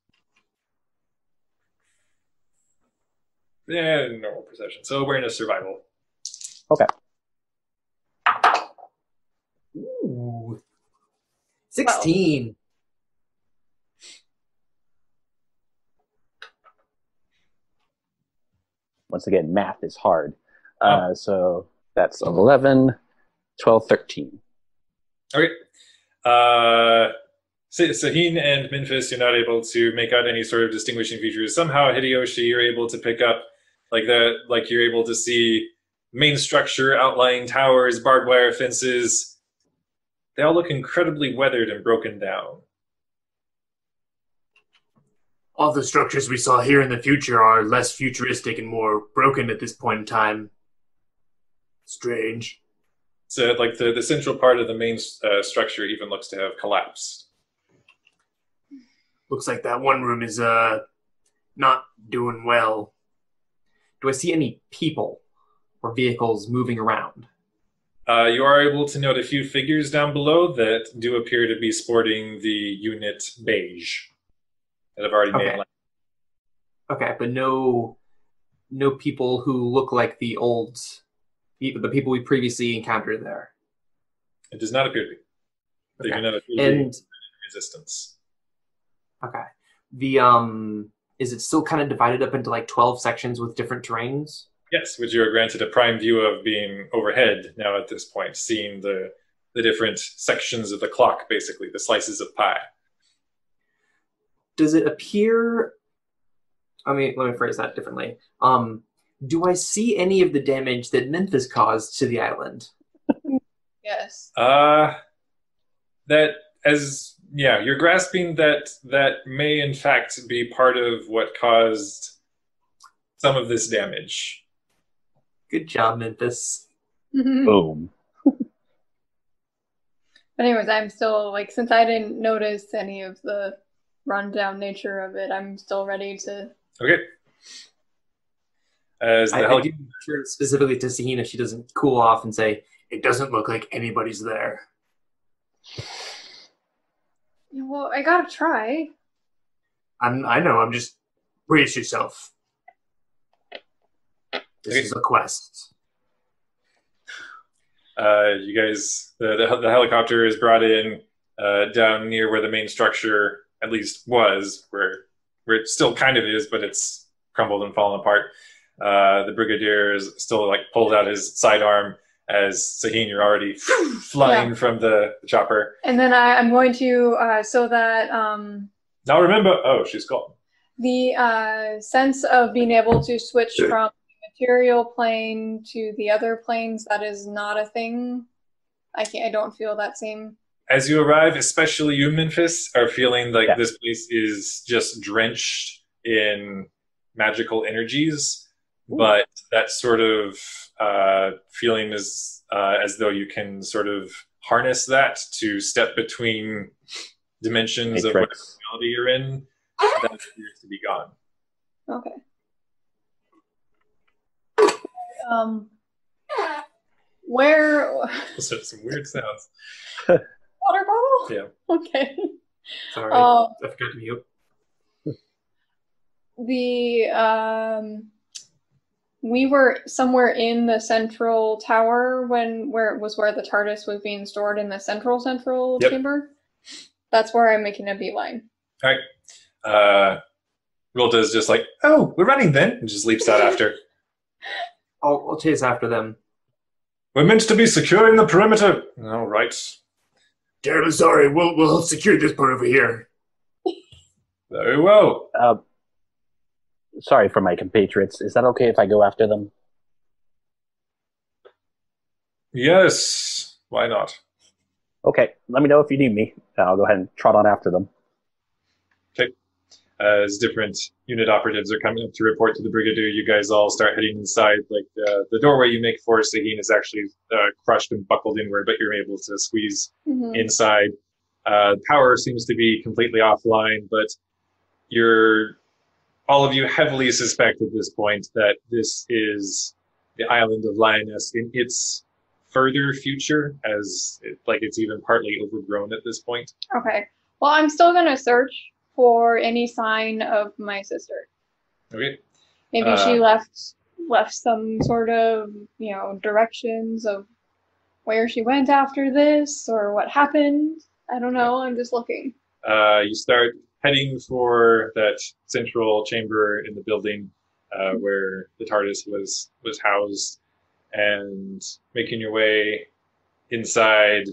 Yeah, normal perception. So awareness survival. Okay. Ooh. 16. Once again, math is hard. So that's 11, 12, 13. Okay. Sahin and Minfis, you're not able to make out any sort of distinguishing features. Somehow, Hideyoshi, you're able to pick up you're able to see main structure, outlying towers, barbed wire fences. They all look incredibly weathered and broken down. All the structures we saw here in the future are less futuristic and more broken at this point in time. Strange. So, the central part of the main structure even looks to have collapsed. Looks like that one room is not doing well. Do I see any people or vehicles moving around? You are able to note a few figures down below that do appear to be sporting the unit beige that have already made. Okay, but no people who look like the people we previously encountered there. It does not appear to be. They do not appear to be resistance. Okay. Is it still kind of divided up into 12 sections with different terrains? Yes, which you are granted a prime view of being overhead now at this point, seeing the different sections of the clock, basically, the slices of pie. Does it appear... let me phrase that differently. Do I see any of the damage that Memphis caused to the island? Yes. You're grasping that may in fact be part of what caused some of this damage. Good job, Memphis. Boom. Anyways, I'm still, since I didn't notice any of the rundown nature of it, I'm still ready to... Okay. As I do turn specifically to Sahin if she doesn't cool off and say, It doesn't look like anybody's there. Well, I gotta try. I know. I'm just brace yourself. This is a quest. You guys, the helicopter is brought in down near where the main structure at least was, where it still kind of is, but it's crumbled and fallen apart. The brigadier is still like pulls out his sidearm as Sahin, you're already flying from the chopper. And then I'm going to so that now remember, she's gone. The sense of being able to switch from the material plane to the other planes, that is not a thing. I don't feel that same. As you arrive, especially you, Memphis, are feeling like this place is just drenched in magical energies. Ooh. But that sort of feeling is as though you can sort of harness that to step between dimensions of whatever reality you're in. That appears to be gone. Okay. Where? Some weird sounds. Water bottle? Yeah. Okay. Sorry, I forgot to mute. We were somewhere in the central tower where the TARDIS was being stored in the central chamber. That's where I'm making a beeline. All right. Rilda is just like, we're running then, and just leaps out after. I'll chase after them. We're meant to be securing the perimeter. All right. Terribly sorry. We'll secure this part over here. Very well. Sorry for my compatriots. Is that okay if I go after them? Yes. Why not? Okay. Let me know if you need me. I'll go ahead and trot on after them. Okay. As different unit operatives are coming up to report to the brigadier, you guys all start heading inside. Like the doorway you make for Sahin is actually crushed and buckled inward, but you're able to squeeze inside. Power seems to be completely offline, but all of you heavily suspect at this point that this is the island of Lioness in its further future, as it's even partly overgrown at this point. Okay. Well, I'm still going to search for any sign of my sister. Okay. Maybe she left some sort of, directions of where she went after this or what happened. I don't know. I'm just looking. You start heading for that central chamber in the building where the TARDIS was housed, and making your way inside.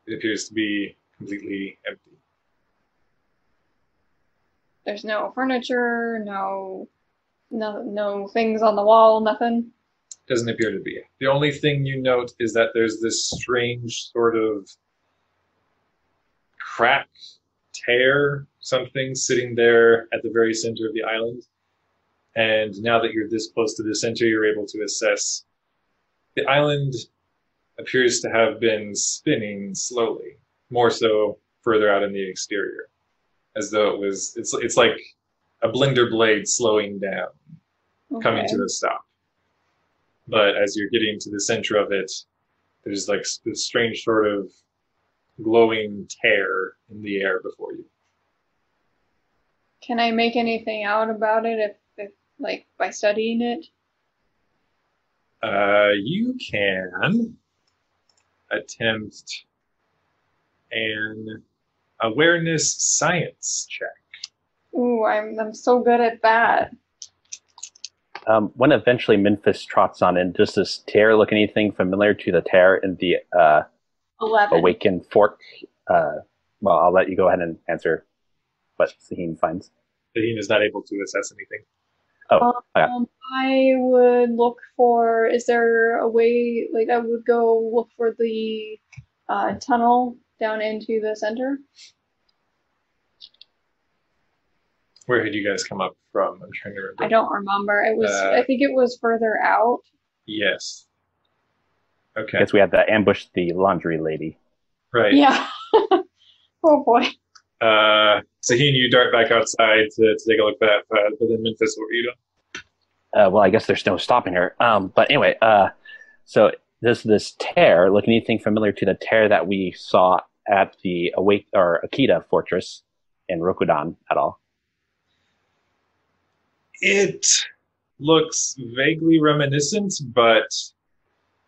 It appears to be completely empty. There's no furniture, no things on the wall, nothing. Doesn't appear to be. The only thing you note is that there's this strange sort of crack, tear, something sitting there at the very center of the island. And now that you're this close to the center, you're able to assess. The island appears to have been spinning slowly, more so further out in the exterior, as though it's like a blender blade slowing down, coming to a stop. But as you're getting to the center of it, there's like this strange sort of glowing tear in the air before you. Can I make anything out about it if by studying it? You can attempt an awareness science check. Ooh, I'm so good at that. When eventually Memphis trots on in, does this tear look anything familiar to the tear in the 11. Awakened Fork? Well, I'll let you go ahead and answer what Sahin finds. Sahin is not able to assess anything. I would look for, is there a way, I would go look for the tunnel down into the center. Where had you guys come up from? I'm trying to remember. I don't remember. It was, I think it was further out. Yes. Okay. I guess we had to ambush the laundry lady. Right. Yeah. Oh boy. Sahin, you dart back outside to take a look at that, but then Memphis, what were you doing? Well, I guess there's no stopping her. But anyway, so Does this tear look anything familiar to the tear that we saw at the Awake or Akita fortress in Rokudan at all? It looks vaguely reminiscent, but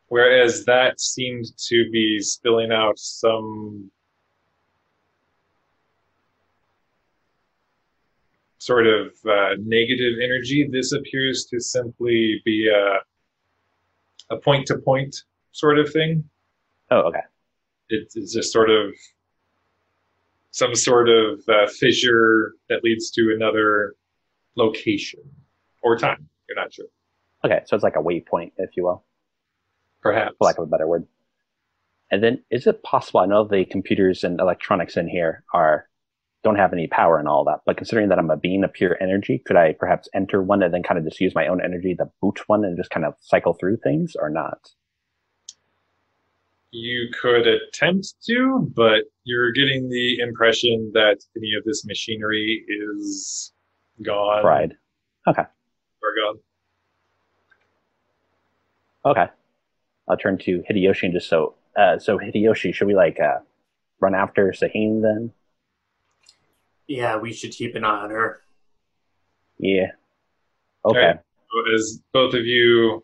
whereas that seemed to be spilling out some sort of negative energy, this appears to simply be a point-to-point sort of thing. Oh, okay. It's just sort of some sort of fissure that leads to another location or time. You're not sure. Okay, so it's like a waypoint, if you will, Perhaps. for lack of a better word. And then, is it possible? I know the computers and electronics in here don't have any power and all that, but considering that I'm a being of pure energy, could I perhaps enter one and then kind of just use my own energy to boot one and just kind of cycle through things, or not? You could attempt to, but you're getting the impression that any of this machinery is gone. Fried. Okay. Or gone. Okay. I'll turn to Hideyoshi and just so Hideyoshi, should we run after Sahim then? Yeah, we should keep an eye on her. Yeah. Okay. Right. So as both of you,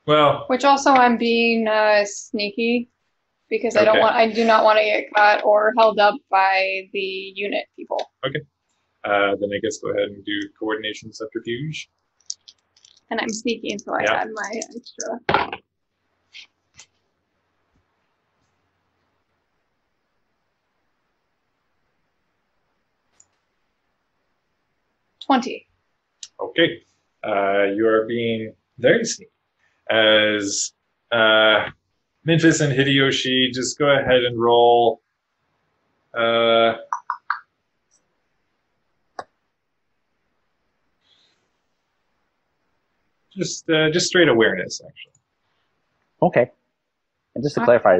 well, Which also I'm being sneaky because I do not want to get caught or held up by the unit people. then I guess go ahead and do coordination subterfuge. And I'm sneaky, so I Yeah. had my extra. $20. Okay. You are being very sneaky. As Memphis and Hideyoshi, just go ahead and roll. Just straight awareness, actually. Okay. And just to clarify,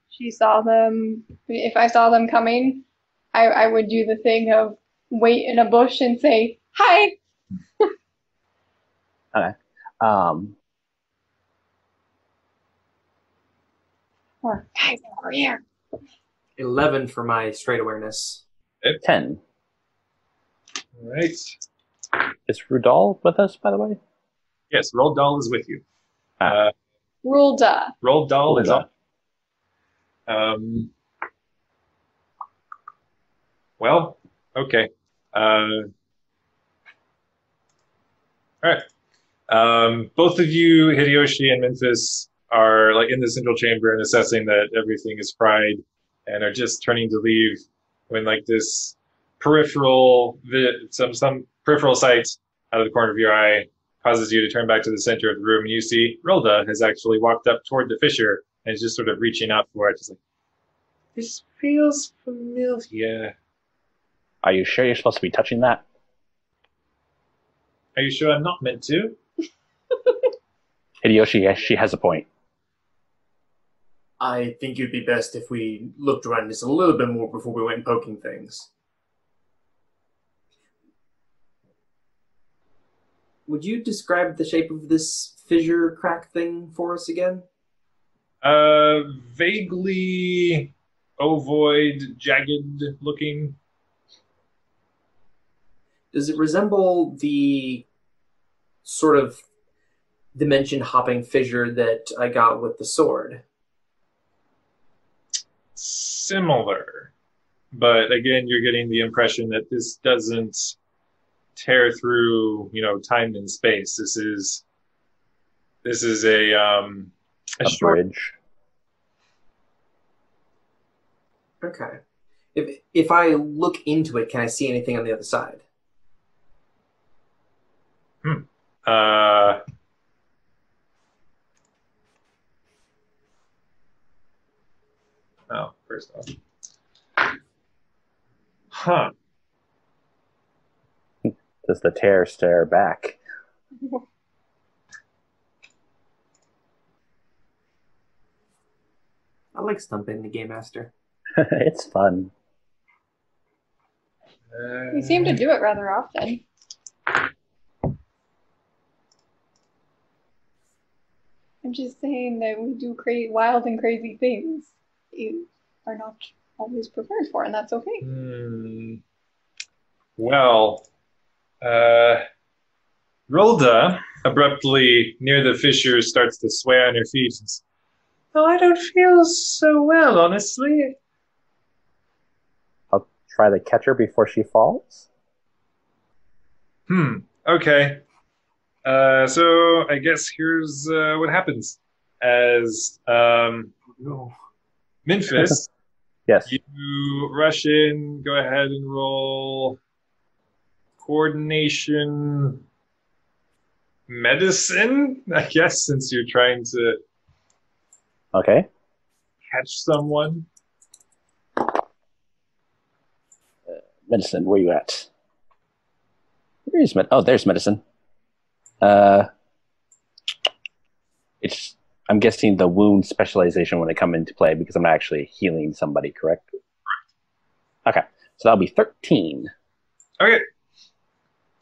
She saw them. If I saw them coming, I would do the thing of wait in a bush and say, hi! Or, guys, over here. 11 for my straight awareness. 10. All right. Is Rudal with us, by the way? Yes, Roll Doll is with you. Rulda. Roll Doll is Rulda. up. Well, okay. All right. Both of you, Hideyoshi and Memphis, are like in the central chamber and assessing that everything is fried, and are just turning to leave when like this some peripheral sight out of the corner of your eye causes you to turn back to the center of the room, and you see Rilda has actually walked up toward the fissure and is just sort of reaching out for it, just like, this feels familiar. Yeah. Are you sure you're supposed to be touching that? Are you sure I'm not meant to? Hideyoshi, yes, she has a point. I think it'd be best if we looked around just a little bit more before we went poking things. Would you describe the shape of this fissure crack thing for us again? Vaguely ovoid, jagged looking. Does it resemble the sort of dimension hopping fissure that I got with the sword? Similar. But again, you're getting the impression that this doesn't tear through, time and space. This is a short bridge. Okay. If I look into it, can I see anything on the other side? First off. Huh. Does the tear stare back? I like stumping the Game Master. It's fun. You seem to do it rather often. I'm just saying that we do wild and crazy things you are not always prepared for, and that's okay. Well, Rolda abruptly near the fissure starts to sway on her feet. Oh, I don't feel so well, honestly. I'll try to catch her before she falls. Okay. So I guess here's what happens. As Minfis, Yes. you rush in, go ahead and roll coordination medicine, I guess, since you're trying to Okay. catch someone. Medicine, where you at? Where is med? Oh, there's medicine. I'm guessing the wound specialization when they come into play because I'm not actually healing somebody, correct? Okay, so that'll be 13. Okay.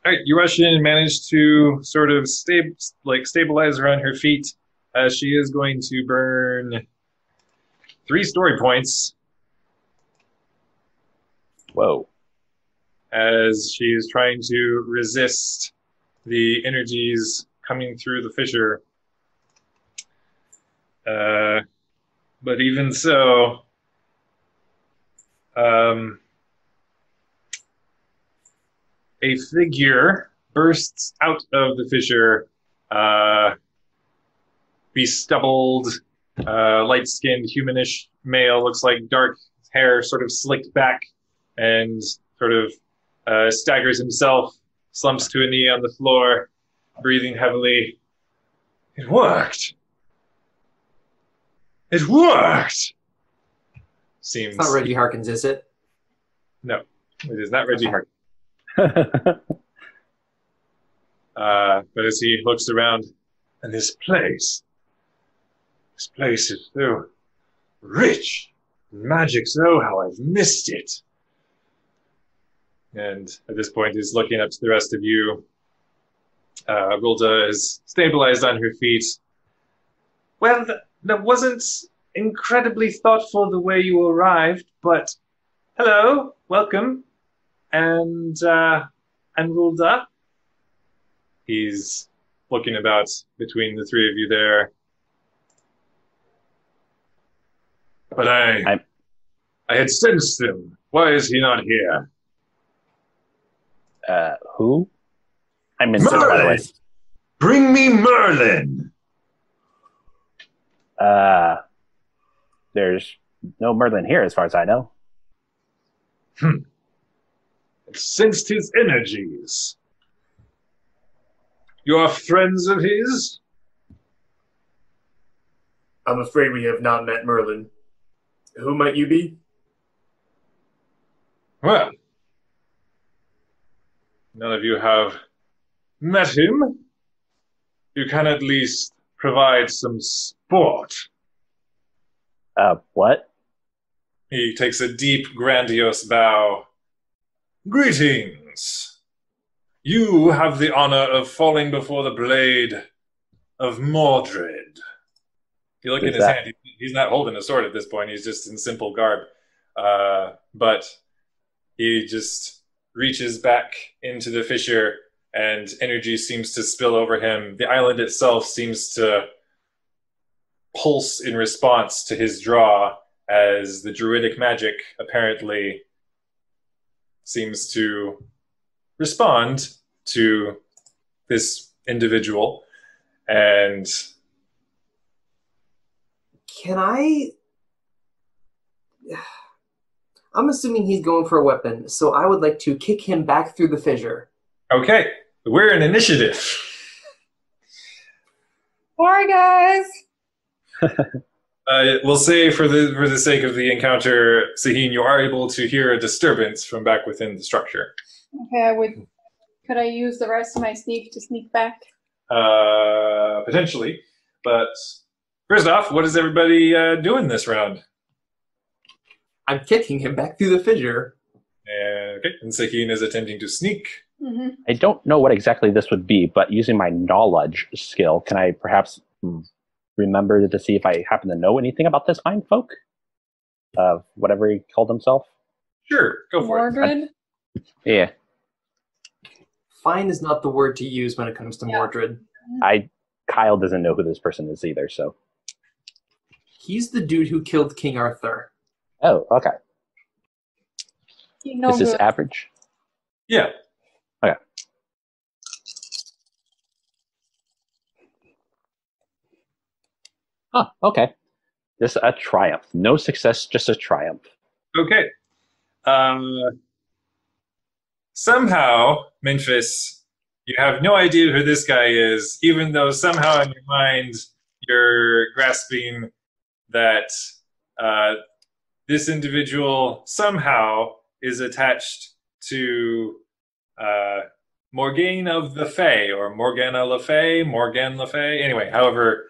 All right, you rush in and manage to sort of stabilize her on her feet. She is going to burn 3 story points. Whoa. As she is trying to resist the energies coming through the fissure. But even so, a figure bursts out of the fissure, bestubbled, light-skinned, humanish male, looks like dark hair sort of slicked back, and sort of staggers himself, slumps to a knee on the floor, breathing heavily. It worked! It worked! Seems... It's not Reggie Harkins, is it? No, it is not Reggie Harkins. But as he looks around, and this place is so rich in magic, so how I've missed it. And at this point, he's looking up to the rest of you. Rolda is stabilized on her feet. Well, that wasn't incredibly thoughtful the way you arrived, but hello, welcome. And Rolda. He's looking about between the 3 of you there. But I had sensed him. Why is he not here? Who? I'm in, by the way. Bring me Merlin! There's no Merlin here as far as I know. I sensed his energies. You are friends of his? I'm afraid we have not met Merlin. Who might you be? Well, none of you have met him. You can at least provide some sport. What? He takes a deep, grandiose bow. Greetings. You have the honor of falling before the blade of Mordred. You look in his hand. He's not holding a sword at this point. He's just in simple garb. But he just reaches back into the fissure, and energy seems to spill over him. The island itself seems to pulse in response to his draw, as the druidic magic apparently seems to respond to this individual. And can I'm assuming he's going for a weapon, so I would like to kick him back through the fissure. Okay, we're in initiative. Sorry, guys. We'll say for the sake of the encounter, Sahin, you are able to hear a disturbance from back within the structure. Okay, could I use the rest of my sneak to sneak back? Potentially, but first off, what is everybody doing this round? I'm kicking him back through the fissure. Okay, and Sahin is attempting to sneak. Mm-hmm. I don't know what exactly this would be, but using my knowledge skill, can I perhaps remember to see if I happen to know anything about this fine folk, whatever he called himself. Sure, go for Mordred? Yeah, Fine is not the word to use when it comes to Mordred. Kyle doesn't know who this person is either, so. He's the dude who killed King Arthur. Oh, okay. You know Is this who- average? Yeah. Okay. Oh, okay. Just a triumph. No success, just a triumph. Okay. Somehow, Memphis, you have no idea who this guy is, even though somehow in your mind you're grasping that this individual somehow is attached to Morgane of the Fae, or Morgana Le Fay, Morgane Le Fay. Anyway, however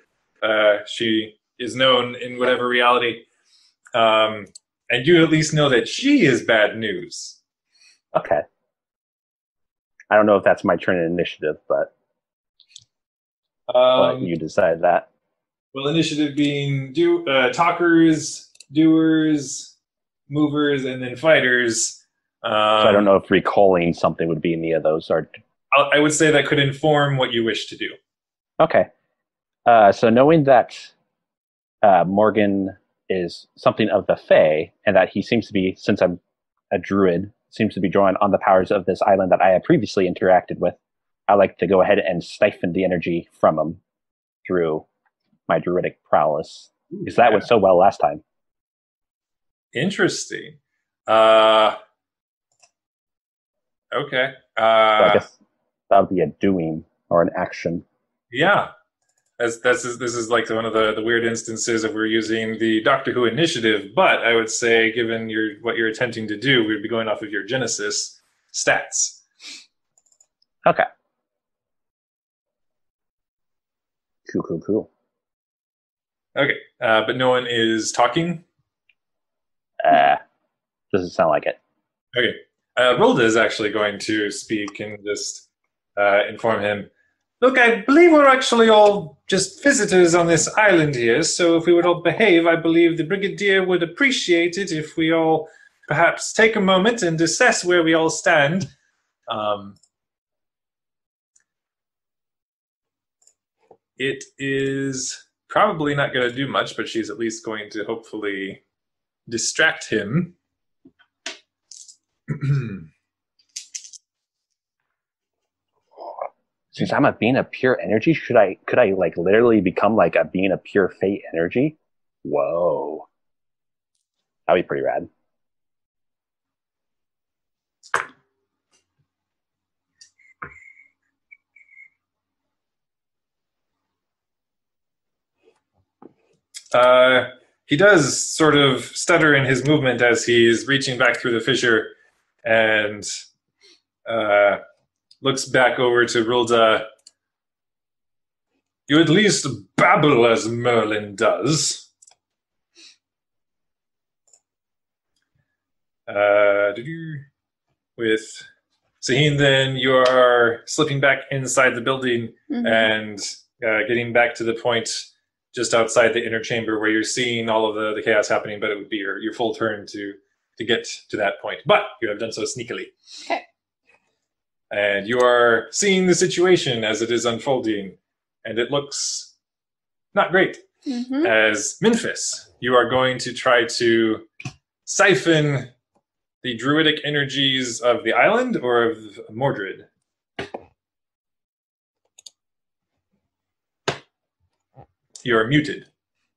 she is known in whatever reality. And you at least know that she is bad news. Okay. I don't know if that's my turn in initiative, but you decide that. Well, initiative being talkers, doers, movers, and then fighters. So I don't know if recalling something would be any of those. Or I would say that could inform what you wish to do. Okay. So knowing that Morgan is something of the Fae, and that he seems to be, since I'm a druid, seems to be drawing on the powers of this island that I have previously interacted with, I like to go ahead and siphon the energy from him through my druidic prowess. Because that went so well last time. Interesting. Okay. So I guess that would be a doing or an action. Yeah. This is like one of the weird instances of we're using the Doctor Who initiative, but I would say, given what you're attempting to do, we'd be going off of your Genesis stats. Okay. Cool. Okay, but no one is talking? Doesn't sound like it. Okay. Rolda is actually going to speak and just inform him. Look, I believe we're actually all just visitors on this island here, so if we would all behave, I believe the Brigadier would appreciate it if we all perhaps take a moment and assess where we all stand. It is probably not going to do much, but she's at least going to hopefully distract him. Since I'm a being of pure energy, could I like literally become like a being of pure fate energy? Whoa. That'd be pretty rad. He does sort of stutter in his movement as he's reaching back through the fissure and looks back over to Rilda. You at least babble as Merlin does. With Sahin, then you are slipping back inside the building and getting back to the point just outside the inner chamber where you're seeing all of the chaos happening, but it would be your full turn to get to that point. But you have done so sneakily. Okay. And you are seeing the situation as it is unfolding, and it looks not great. As Memphis, you are going to try to siphon the druidic energies of the island or of Mordred. You're muted.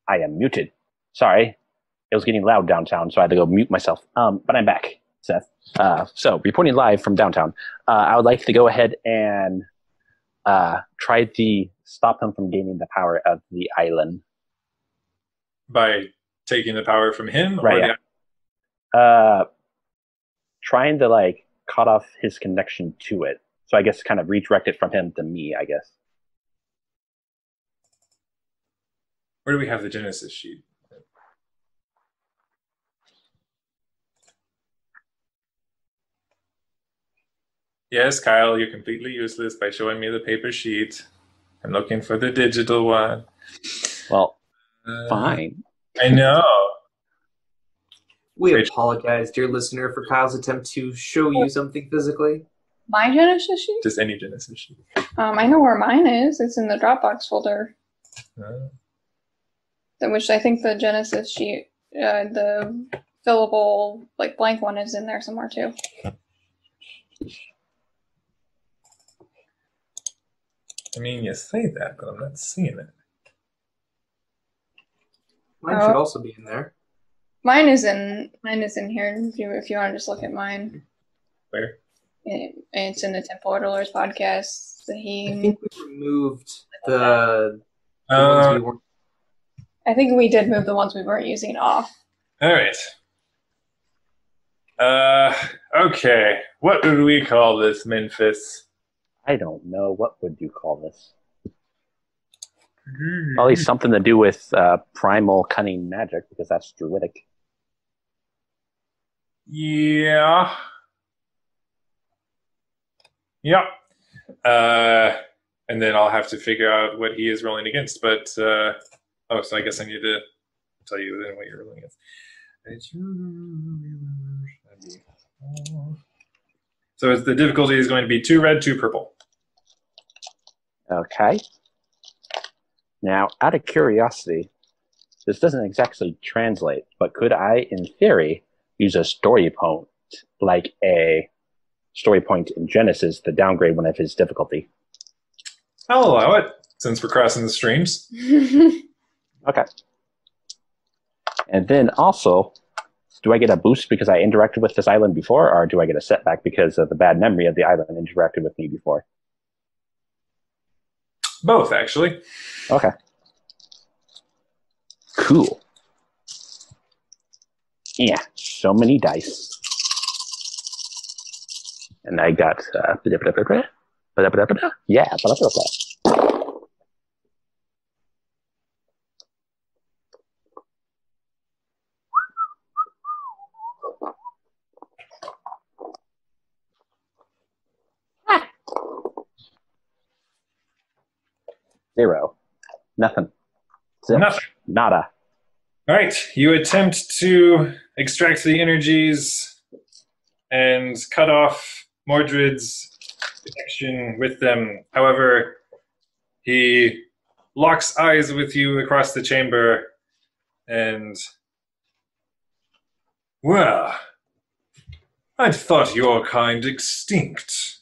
I am muted. Sorry. It was getting loud downtown, so I had to go mute myself. But I'm back, Seth. So, reporting live from downtown, I would like to go ahead and try to stop him from gaining the power of the island. By taking the power from him? Right, trying to, like, cut off his connection to it. So I guess kind of redirect it from him to me, I guess. Where do we have the Genesis sheet? Yes, Kyle, you're completely useless by showing me the paper sheet. I'm looking for the digital one. Well, fine. I know. We apologize, dear listener, for Kyle's attempt to show you something physically. My Genesis sheet? Just any Genesis sheet. I know where mine is. It's in the Dropbox folder. Which I think the Genesis sheet, the fillable, blank one is in there somewhere too. I mean, you say that, but I'm not seeing it. Mine should also be in there. Mine is in here. If you want to just look at mine. Where? It's in the Temple Orderlords podcast. I think we removed the ones we weren't. I think we did move the ones we weren't using off. All right. Okay. What would we call this, Memphis? I don't know. What would you call this? Probably something to do with primal cunning magic, because that's druidic. Yeah. Yep. And then I'll have to figure out what he is rolling against. But so I guess I need to tell you then what you're rolling against. So the difficulty is going to be 2 red, 2 purple. Okay. Now, out of curiosity, this doesn't exactly translate, but could I, in theory, use a story point, like a story point in Genesis, to downgrade one of his difficulty? I'll allow it, since we're crossing the streams. Okay. And then also, do I get a boost because I interacted with this island before, or do I get a setback because of the bad memory of the island interacted with me before? Both, actually. Okay. Cool. Yeah, so many dice. And I got... yeah. Zero. Nothing. Zilch. Nothing. Nada. All right. You attempt to extract the energies and cut off Mordred's connection with them. However, he locks eyes with you across the chamber and... Well, I'd thought your kind extinct.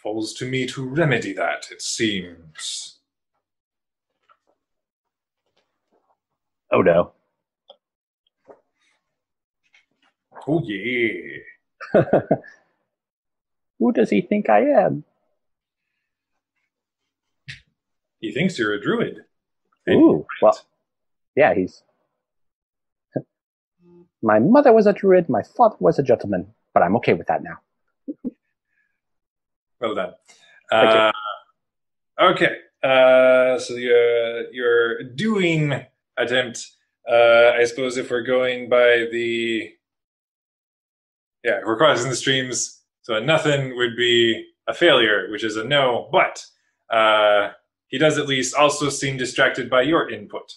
Falls to me to remedy that, it seems. Oh no. Oh yeah. Who does he think I am? He thinks you're a druid. Ooh, well, yeah, he's... My mother was a druid, my father was a gentleman, but I'm okay with that now. Well done. Okay. So your doing attempt, I suppose if we're going by the... Yeah, if we're crossing the streams, so nothing would be a failure, which is a no, but he does at least also seem distracted by your input.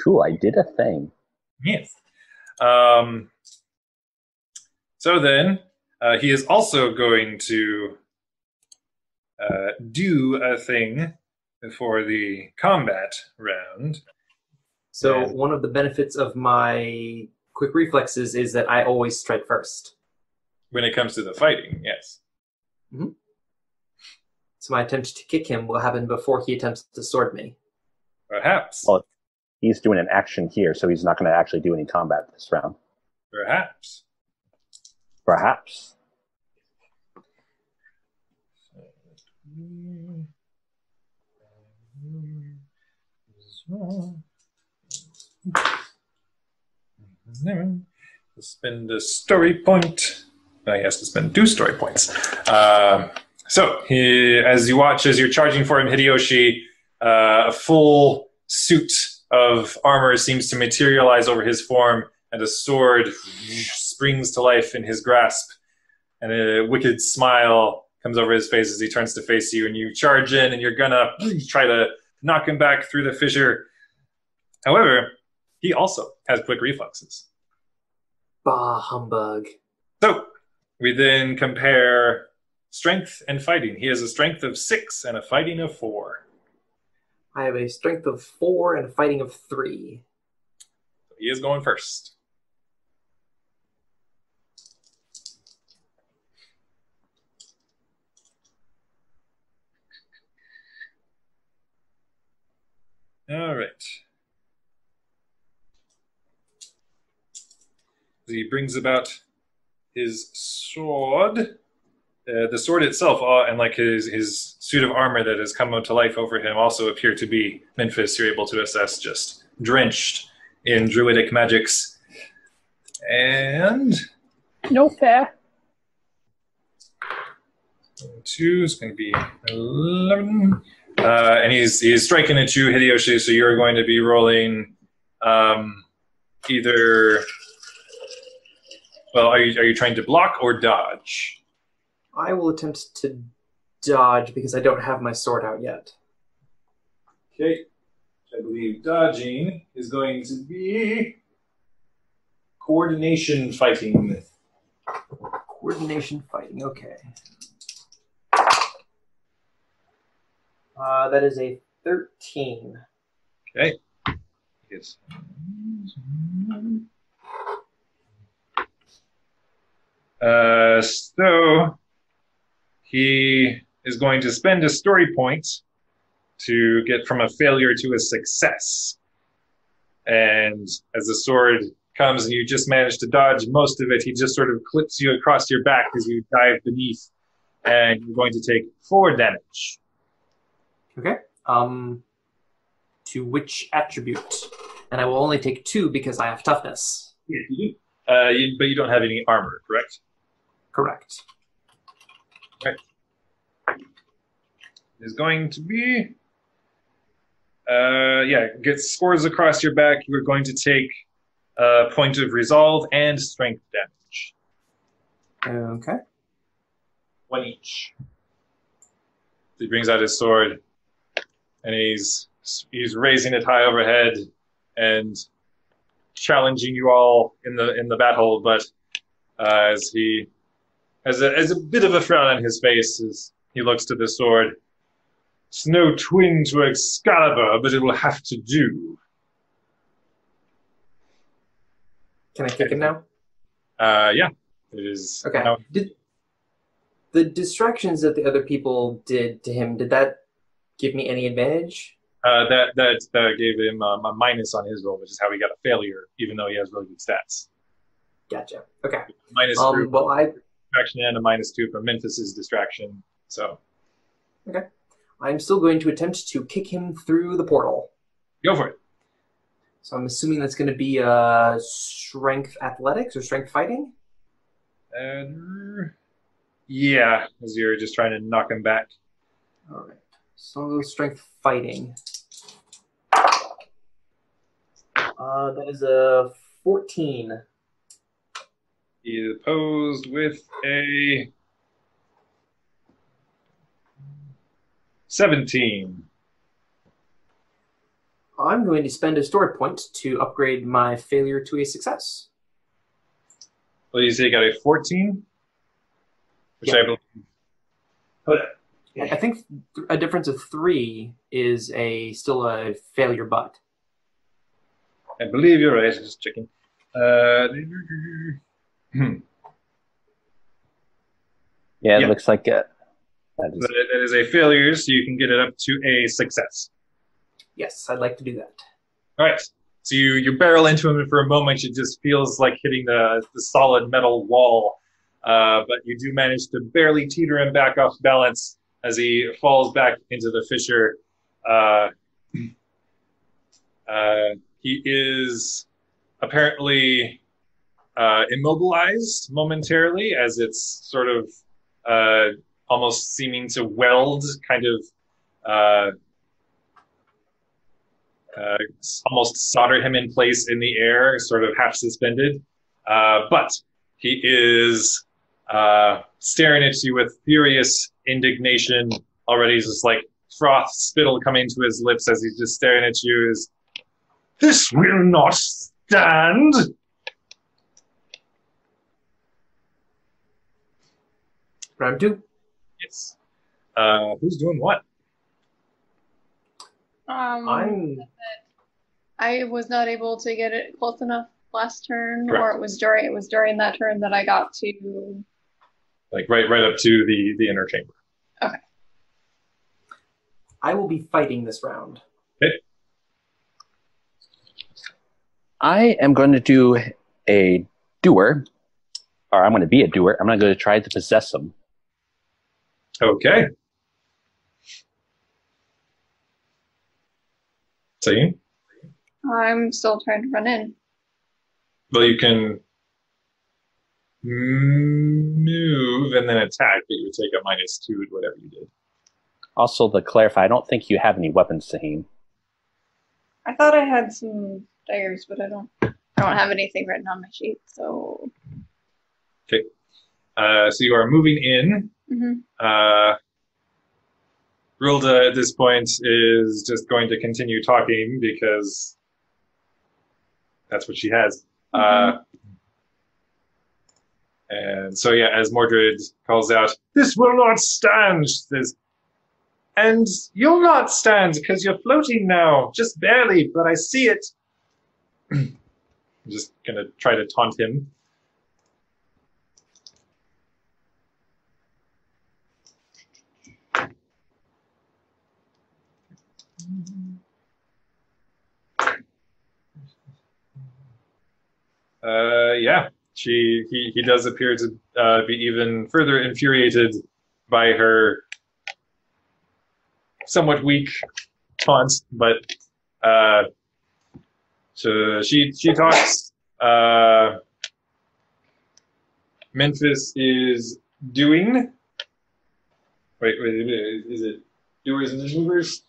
Cool, I did a thing. Yes. So then, he is also going to do a thing for the combat round. So one of the benefits of my quick reflexes is that I always strike first. When it comes to the fighting, yes. Mm-hmm. So my attempt to kick him will happen before he attempts to sword me. Perhaps. Well, he's doing an action here, so he's not going to actually do any combat this round. Perhaps. Perhaps. Spend a story point. No, he has to spend 2 story points. So, as you watch, as you're charging for him, Hideyoshi, a full suit of armor seems to materialize over his form, and a sword springs to life in his grasp. and a wicked smile comes over his face as he turns to face you, and you charge in, and you're gonna try to knock him back through the fissure. However, he also has quick reflexes. Bah, humbug. So we then compare strength and fighting. He has a strength of 6 and a fighting of 4. I have a strength of 4 and a fighting of 3. He is going first. All right. He brings about his sword. The sword itself, and like his suit of armor that has come to life over him, also appear to be Memphis. You're able to assess, just drenched in druidic magics. And no fair. 2 is going to be 11. And he's striking at you, Hideyoshi, so you're going to be rolling either... Well, are you trying to block or dodge? I will attempt to dodge because I don't have my sword out yet. Okay. I believe dodging is going to be coordination fighting. Coordination fighting, okay. That is a 13. Okay. Yes. So he is going to spend a story point to get from a failure to a success. And as the sword comes and you just manage to dodge most of it, he just sort of clips you across your back as you dive beneath, and you're going to take 4 damage. Okay. To which attribute? And I will only take 2 because I have toughness. Yeah, you do. But you don't have any armor, correct? Correct. Right. Is going to be gets scores across your back. You're going to take a point of resolve and strength damage. Okay. 1 each. He brings out his sword, and he's raising it high overhead and challenging you all in the battle. But as he has a bit of a frown on his face as he looks to the sword. It's no twin to Excalibur, but it will have to do. Can I kick him now? Yeah. It is. Okay. Now, Did the distractions that the other people did to him, did that give me any advantage? that gave him a minus on his roll, which is how he got a failure, even though he has really good stats. Gotcha. Okay. Minus 3 well, distraction and a -2 for Memphis's distraction. So. Okay. I'm still going to attempt to kick him through the portal. Go for it. So I'm assuming that's going to be strength athletics or strength fighting? Yeah, as you're just trying to knock him back. All right. So I'll go strength fighting. That is a 14. He is opposed with a 17. I'm going to spend a story point to upgrade my failure to a success. Well, you say you got a 14? Which Yeah. I believe. I think a difference of 3 is still a failure, but. I believe you're right. Just checking. Yeah, it Yeah. looks like it. But it is a failure, so you can get it up to a success. Yes, I'd like to do that. All right. So you barrel into him, and for a moment, it just feels like hitting the solid metal wall. But you do manage to barely teeter him back off balance as he falls back into the fissure. He is apparently immobilized momentarily, as it's sort of almost seeming to weld, kind of almost solder him in place in the air, sort of half suspended. But he is staring at you with furious indignation. Already, just like froth spittle coming to his lips as he's just staring at you. Is this will not stand? Round 2. Yes. Who's doing what? I was not able to get it close enough last turn, Correct. or it was during that turn that I got to like right up to the inner chamber. Okay. I will be fighting this round. Okay. I am going to do a doer, or I'm going to be a doer. I'm going to go to try to possess him. Okay. See? I'm still trying to run in. Well, you can move and then attack, but you would take a -2 to whatever you did. Also, to clarify, I don't think you have any weapons, Sahin. I thought I had some daggers, but I don't have anything written on my sheet, so. Okay. So you are moving in. Mm-hmm. Rilda at this point is just going to continue talking because that's what she has. Mm-hmm. And so, yeah, as Mordred calls out, "This will not stand," she says, "and you'll not stand because you're floating now, just barely, but I see it." I'm just going to try to taunt him. Yeah, he does appear to be even further infuriated by her somewhat weak taunt, but so she talks. Memphis is doing. Wait, is it doers and then movers?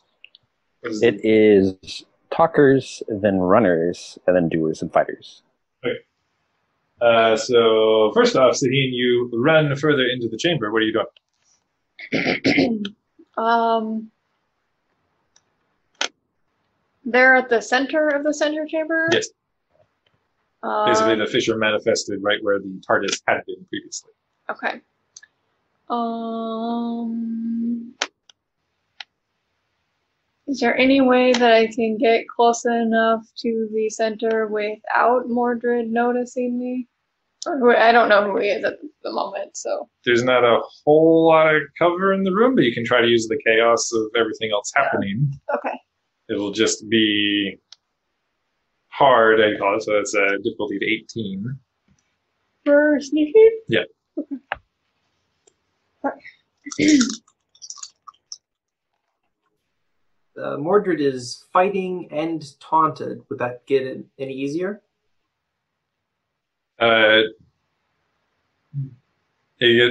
It is talkers, then runners, and then doers and fighters. Okay. So first off, Sahin, you run further into the chamber. What are you doing? They're at the center of the center chamber? Yes. Basically, the fissure manifested right where the TARDIS had been previously. Okay. Is there any way that I can get close enough to the center without Mordred noticing me? Or I don't know who he is at the moment, so. There's not a whole lot of cover in the room, but you can try to use the chaos of everything else happening. Okay. It will just be hard, I call it, so it's a difficulty to 18. For sneaking? Yeah. Okay. Mordred is fighting and taunted. Would that get it any easier? It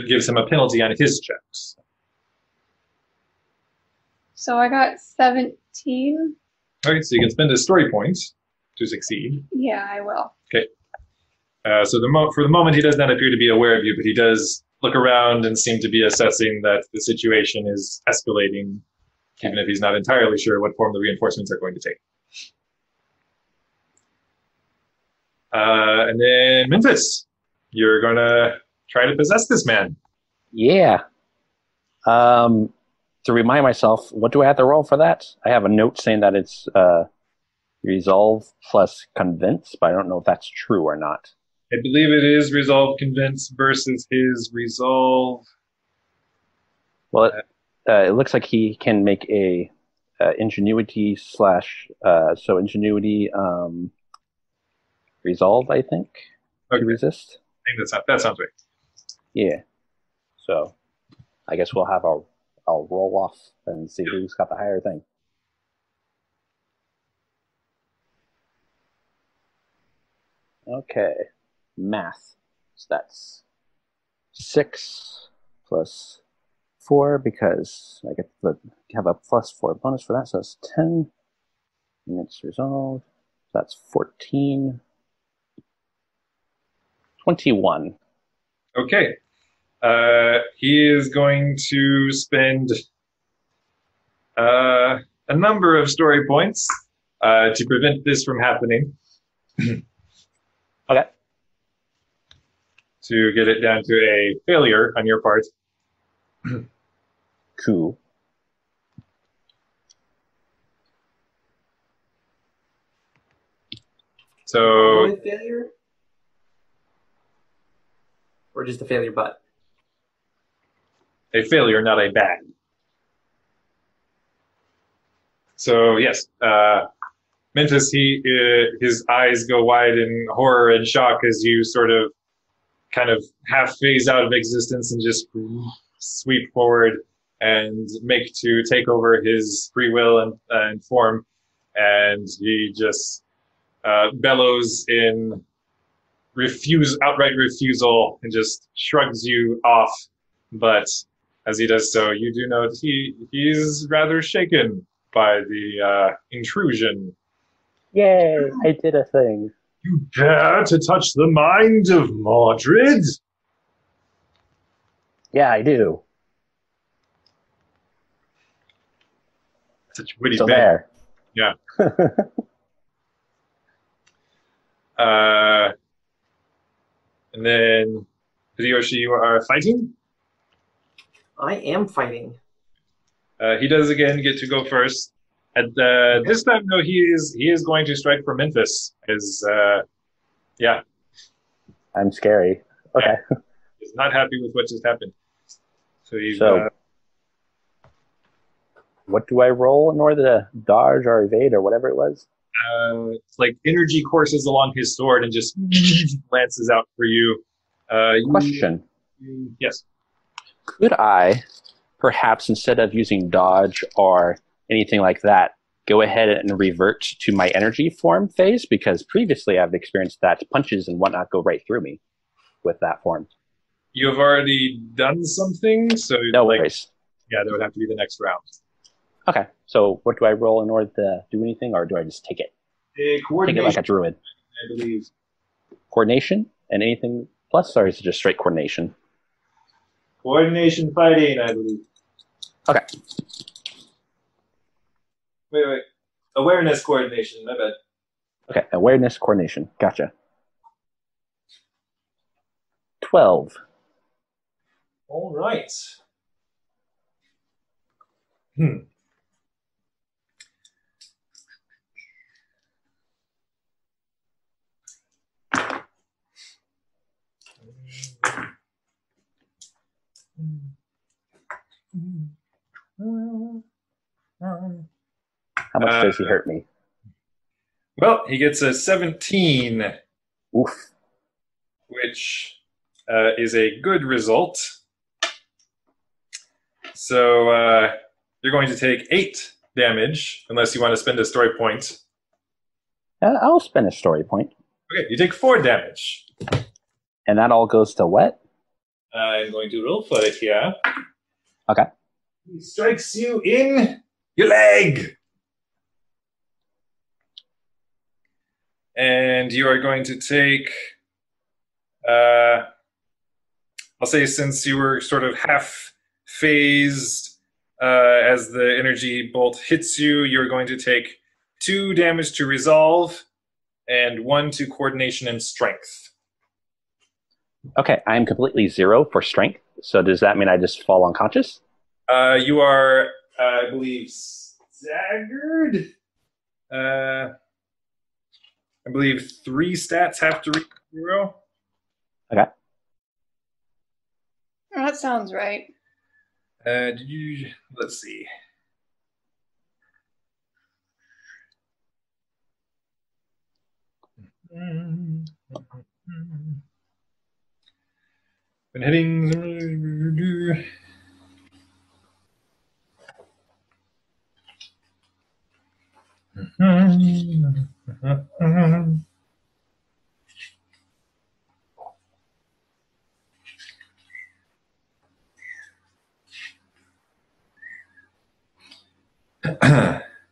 gives him a penalty on his checks. So I got 17. Okay, so you can spend a story point to succeed. Yeah, I will. Okay. So for the moment, he does not appear to be aware of you, but he does look around and seem to be assessing that the situation is escalating, even if he's not entirely sure what form the reinforcements are going to take. And then Memphis, you're going to try to possess this man. Yeah. To remind myself, what do I have to roll for that? I have a note saying that it's resolve plus convince, but I don't know if that's true or not. I believe it is resolve convince versus his resolve. Well, it looks like he can make a ingenuity slash so ingenuity resolve, I think, to resist. I think that sounds right. Yeah. So I guess I'll roll off and see who's got the higher thing. Okay. Math. So that's 6 plus 4 because I get to have a +4 bonus for that, so it's 10. And it's resolved. That's 14. 21. Okay. he is going to spend a number of story points to prevent this from happening. Okay. To get it down to a failure on your part. Cool. So failure? Or just a failure but? a failure, not a bad. So yes, Mentis, his eyes go wide in horror and shock as you sort of kind of half phase out of existence and just sweep forward and make to take over his free will and form, and he just bellows in outright refusal and just shrugs you off. But as he does so, you do know that he's rather shaken by the intrusion. Yay, I did a thing. You dare to touch the mind of Mordred? Yeah, I do. Such witty So bang. there. Yeah. And then, Hideyoshi, you are fighting? I am fighting. He does again get to go first. And this time, though, he is going to strike for Memphis. Yeah. I'm scary. Okay. He's not happy with what just happened. So what do I roll in order to dodge or evade or whatever it was? it's like energy courses along his sword and just lances out for you. Question. Yes. Could I, perhaps instead of using dodge or anything like that, go ahead and revert to my energy form phase? Because previously I've experienced that punches and whatnot go right through me with that form. You have already done something, so No worries. Yeah, that would have to be the next round. Okay, so what do I roll in order to do anything, or do I just take it? Take it like a druid. I believe. Coordination and anything plus, or is it just straight coordination? Coordination fighting, I believe. Okay. Wait. Awareness coordination, my bad. Okay, awareness coordination. Gotcha. 12. All right. How much does he hurt me? Well, he gets a 17, Oof. which is a good result. So you're going to take 8 damage, unless you want to spend a story point. I'll spend a story point. Okay, you take 4 damage. And that all goes to what? I'm going to roll for it here. Okay. He strikes you in your leg. And you are going to take, I'll say since you were sort of half phased as the energy bolt hits you, you're going to take 2 damage to resolve and 1 to coordination and strength. Okay, I'm completely 0 for strength. So does that mean I just fall unconscious? You are, I believe, staggered. I believe 3 stats have to reach 0. Okay. That sounds right. Let's see. Been hitting.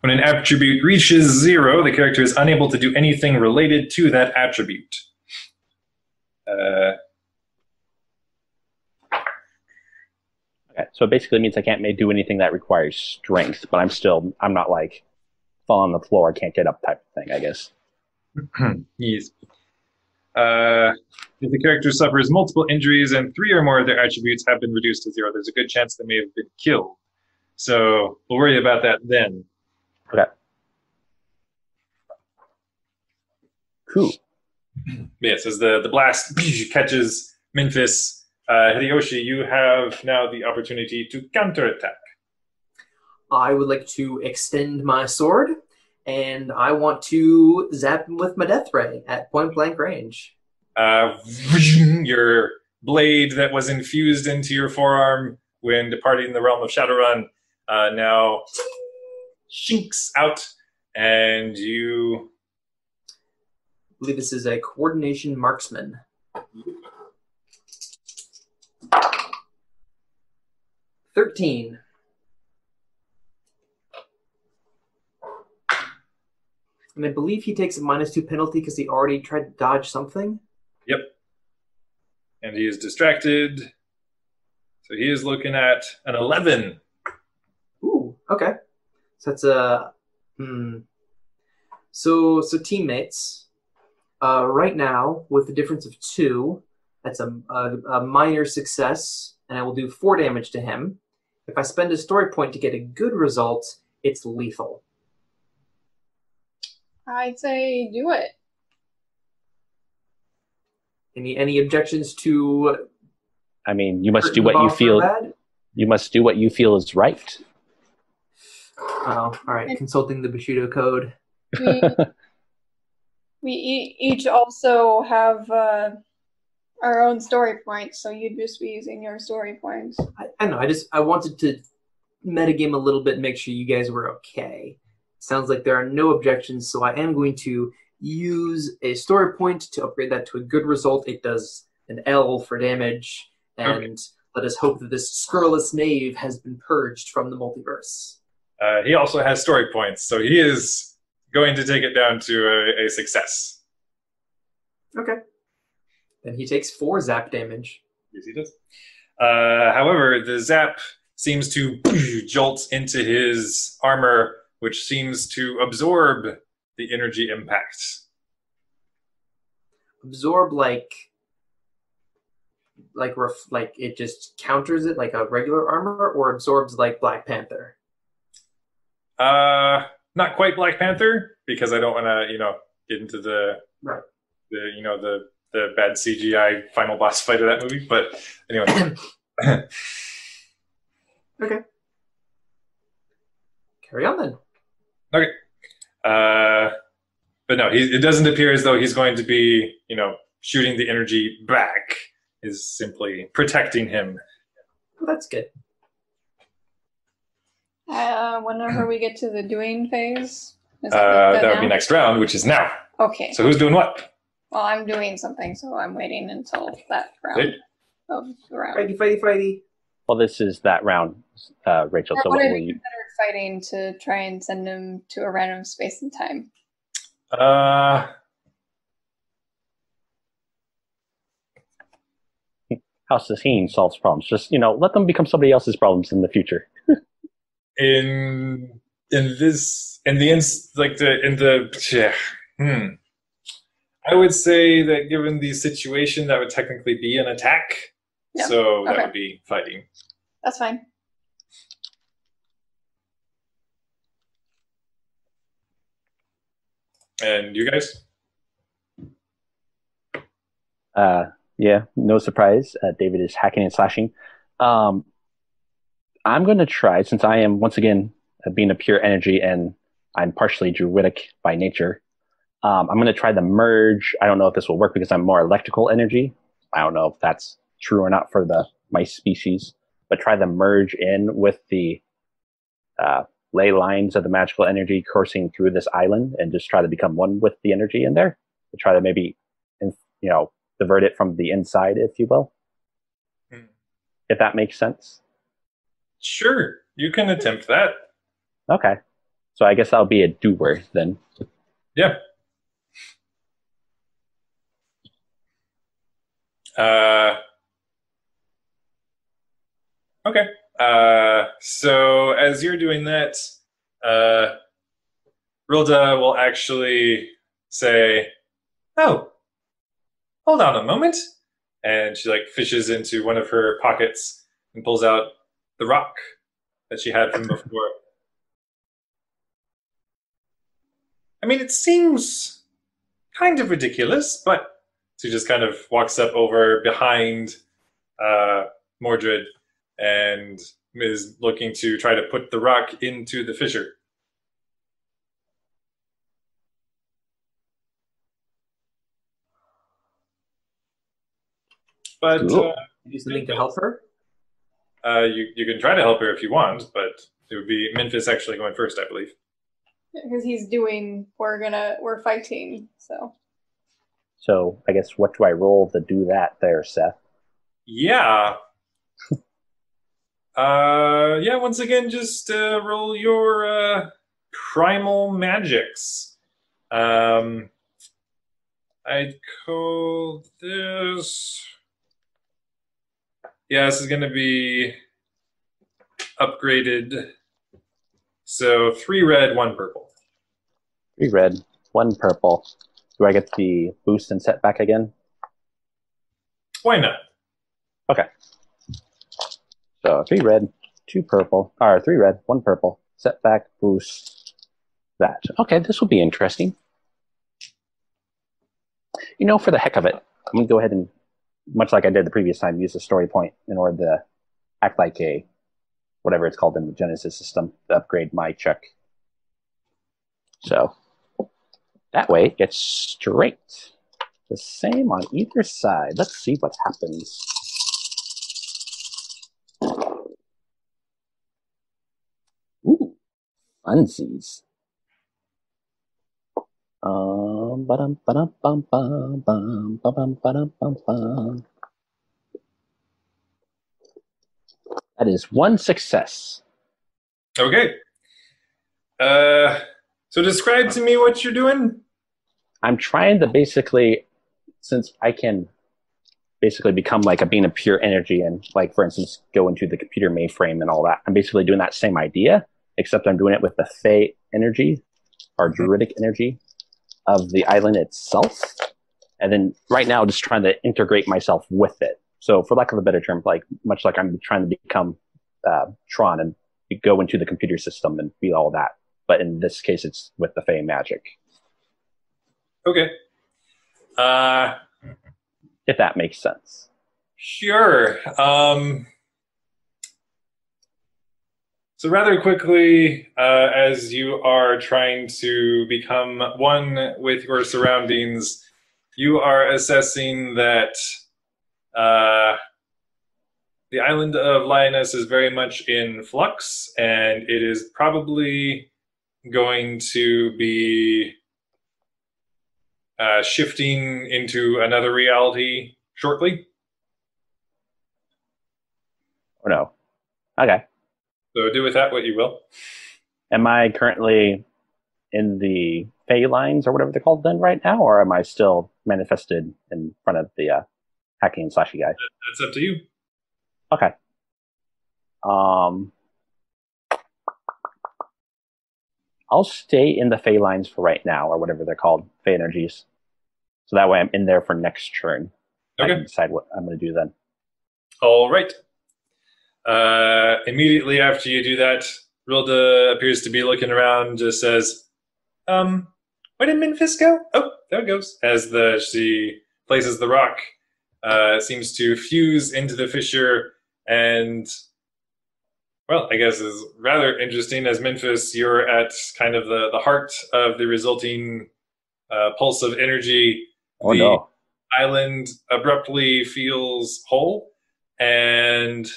When an attribute reaches 0, the character is unable to do anything related to that attribute. So it basically means I can't do anything that requires strength, but I'm not like fall on the floor, can't get up type of thing, I guess. Yes. If the character suffers multiple injuries and 3 or more of their attributes have been reduced to 0, there's a good chance they may have been killed. So we'll worry about that then. Okay. Cool. Yes, as the blast catches Memphis, Hideyoshi, you have now the opportunity to counterattack. I would like to extend my sword, and I want to zap him with my death ray at point blank range. Your blade that was infused into your forearm when departing the realm of Shadowrun now shinks out, and you... I believe this is a coordination marksman. 13. And I believe he takes a -2 penalty because he already tried to dodge something. Yep. And he is distracted. So he is looking at an 11. Ooh, okay. So that's a... So teammates, right now, with the difference of 2, that's a minor success, and I will do 4 damage to him. If I spend a story point to get a good result, it's lethal. I'd say do it. Any objections to? I mean, you must do what you feel. You must do what you feel is right. Oh, all right. Consulting the Bushido Code. We each also have our own story points, so you'd just be using your story points. I know. I wanted to metagame a little bit and make sure you guys were okay. Sounds like there are no objections, so I am going to use a story point to upgrade that to a good result. It does an L for damage, and let us hope that this scurrilous knave has been purged from the multiverse. He also has story points, so he is going to take it down to a success. Okay. Then he takes 4 zap damage. Yes, he does. However, the zap seems to jolt into his armor, which seems to absorb the energy impact. Absorb like it just counters it like a regular armor, or absorbs like Black Panther? Not quite Black Panther, because I don't want to, get into the bad CGI final boss fight of that movie. But anyway. Okay. Carry on then. Okay. But no, it doesn't appear as though he's going to be, shooting the energy back. Is simply protecting him. Well, that's good. Whenever we get to the doing phase. That would be next round, which is now. Okay. So who's doing what? Well, I'm doing something, so I'm waiting until that round of the round. Fighty. Well, this is that round, Rachel. So what will you... considered fighting to try and send him to a random space and time? House Saheen solves problems. Just, let them become somebody else's problems in the future. I would say that given the situation, that would technically be an attack. Yeah. So that would be fighting. That's fine. And you guys? Yeah, no surprise. David is hacking and slashing. I'm going to try, since I am, once again, being a pure energy and I'm partially druidic by nature, I'm going to try the merge. I don't know if this will work because I'm more electrical energy. I don't know if that's true or not for my species, but try the merge in with the ley lines of the magical energy coursing through this island and just try to become one with the energy in there. To try to maybe, divert it from the inside, if you will. If that makes sense. Sure, you can attempt that. Okay. So I guess I'll be a doer then. Yeah. Okay. So as you're doing that, Rilda will actually say, "Oh, hold on a moment," and she like fishes into one of her pockets and pulls out the rock that she had from before. I mean, it seems kind of ridiculous, but she just kind of walks up over behind Mordred and is looking to try to put the rock into the fissure. But Cool. Do something to help her. you can try to help her if you want, but it would be Memphis actually going first, I believe. Because he's doing, we're fighting, so. So I guess what do I roll to do that there, Seth? Yeah. Yeah, once again, just roll your primal magics. I'd call this. Yeah, this is going to be upgraded. So 3 red, 1 purple. 3 red, 1 purple. Do I get the boost and setback again? Why not? Okay. So 3 red, 2 purple, or 3 red, 1 purple. Setback, boost, that. Okay, this will be interesting. You know, for the heck of it, I'm going to go ahead and, much like I did the previous time, use a story point in order to act like a, whatever it's called in the Genesis system, to upgrade my check. So that way, it's straight. The same on either side. Let's see what happens. Ooh, funsies. Ba-dum, ba-dum, bum, bum, bum, ba-bum, ba-dum, bum, bum. That is 1 success. Okay. So describe to me what you're doing. I'm trying to basically, since I can basically become like a being of pure energy and, like, for instance, go into the computer mainframe and all that, I'm basically doing that same idea, except I'm doing it with the Fey energy or druidic energy of the island itself. And then right now, just trying to integrate myself with it. So for lack of a better term, like much like I'm trying to become Tron and go into the computer system and be all that. But in this case, it's with the Fey magic. Okay. If that makes sense. Sure. So rather quickly, as you are trying to become one with your surroundings, you are assessing that the island of Lioness is very much in flux, and it is probably going to be shifting into another reality shortly. Or no? Okay. So do with that what you will. Am I currently in the Fey lines or whatever they're called then right now, or am I still manifested in front of the hacking and slashy guy? That's up to you. Okay. I'll stay in the Fey lines for right now, or whatever they're called, Fey energies. So that way I'm in there for next turn. Okay. I can decide what I'm going to do then. All right. Immediately after you do that, Rilda appears to be looking around, just says, where did Memphis go? Oh, there it goes. As she places the rock, seems to fuse into the fissure, and, well, I guess is rather interesting. As Memphis, you're at kind of the heart of the resulting pulse of energy. Oh, the no. island abruptly feels whole, and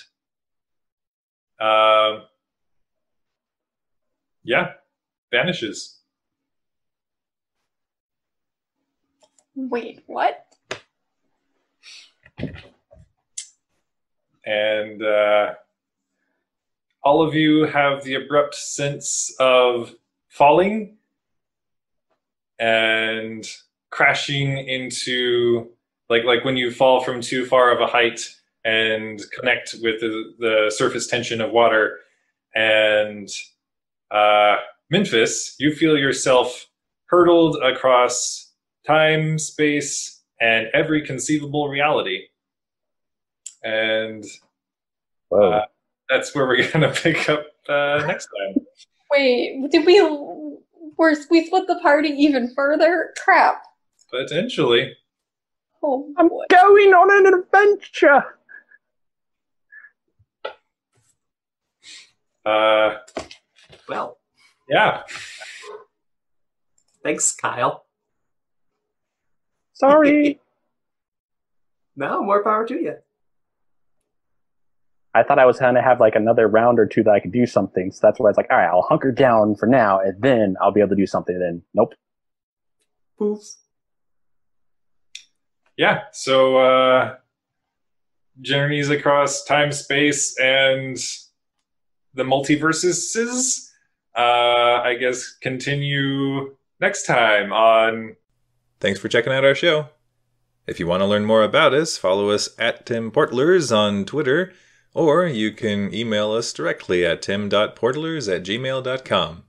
yeah, vanishes. Wait, what? And all of you have the abrupt sense of falling and crashing into, like when you fall from too far of a height and connect with the surface tension of water. And Memphis, you feel yourself hurtled across time, space, and every conceivable reality. And that's where we're going to pick up next time. Wait, did we split the party even further? Crap. Potentially. Oh, I'm boy. going on an adventure. Well, Yeah. thanks, Kyle. Sorry. No, more power to you. I thought I was going to have like another round or two that I could do something. So that's why I was like, all right, I'll hunker down for now, and then I'll be able to do something. And then, nope. Poof. Yeah. So journeys across time, space, and the multiverses, I guess, continue next time on... Thanks for checking out our show. If you want to learn more about us, follow us at Tim Portlers on Twitter, or you can email us directly at tim.portlers@gmail.com.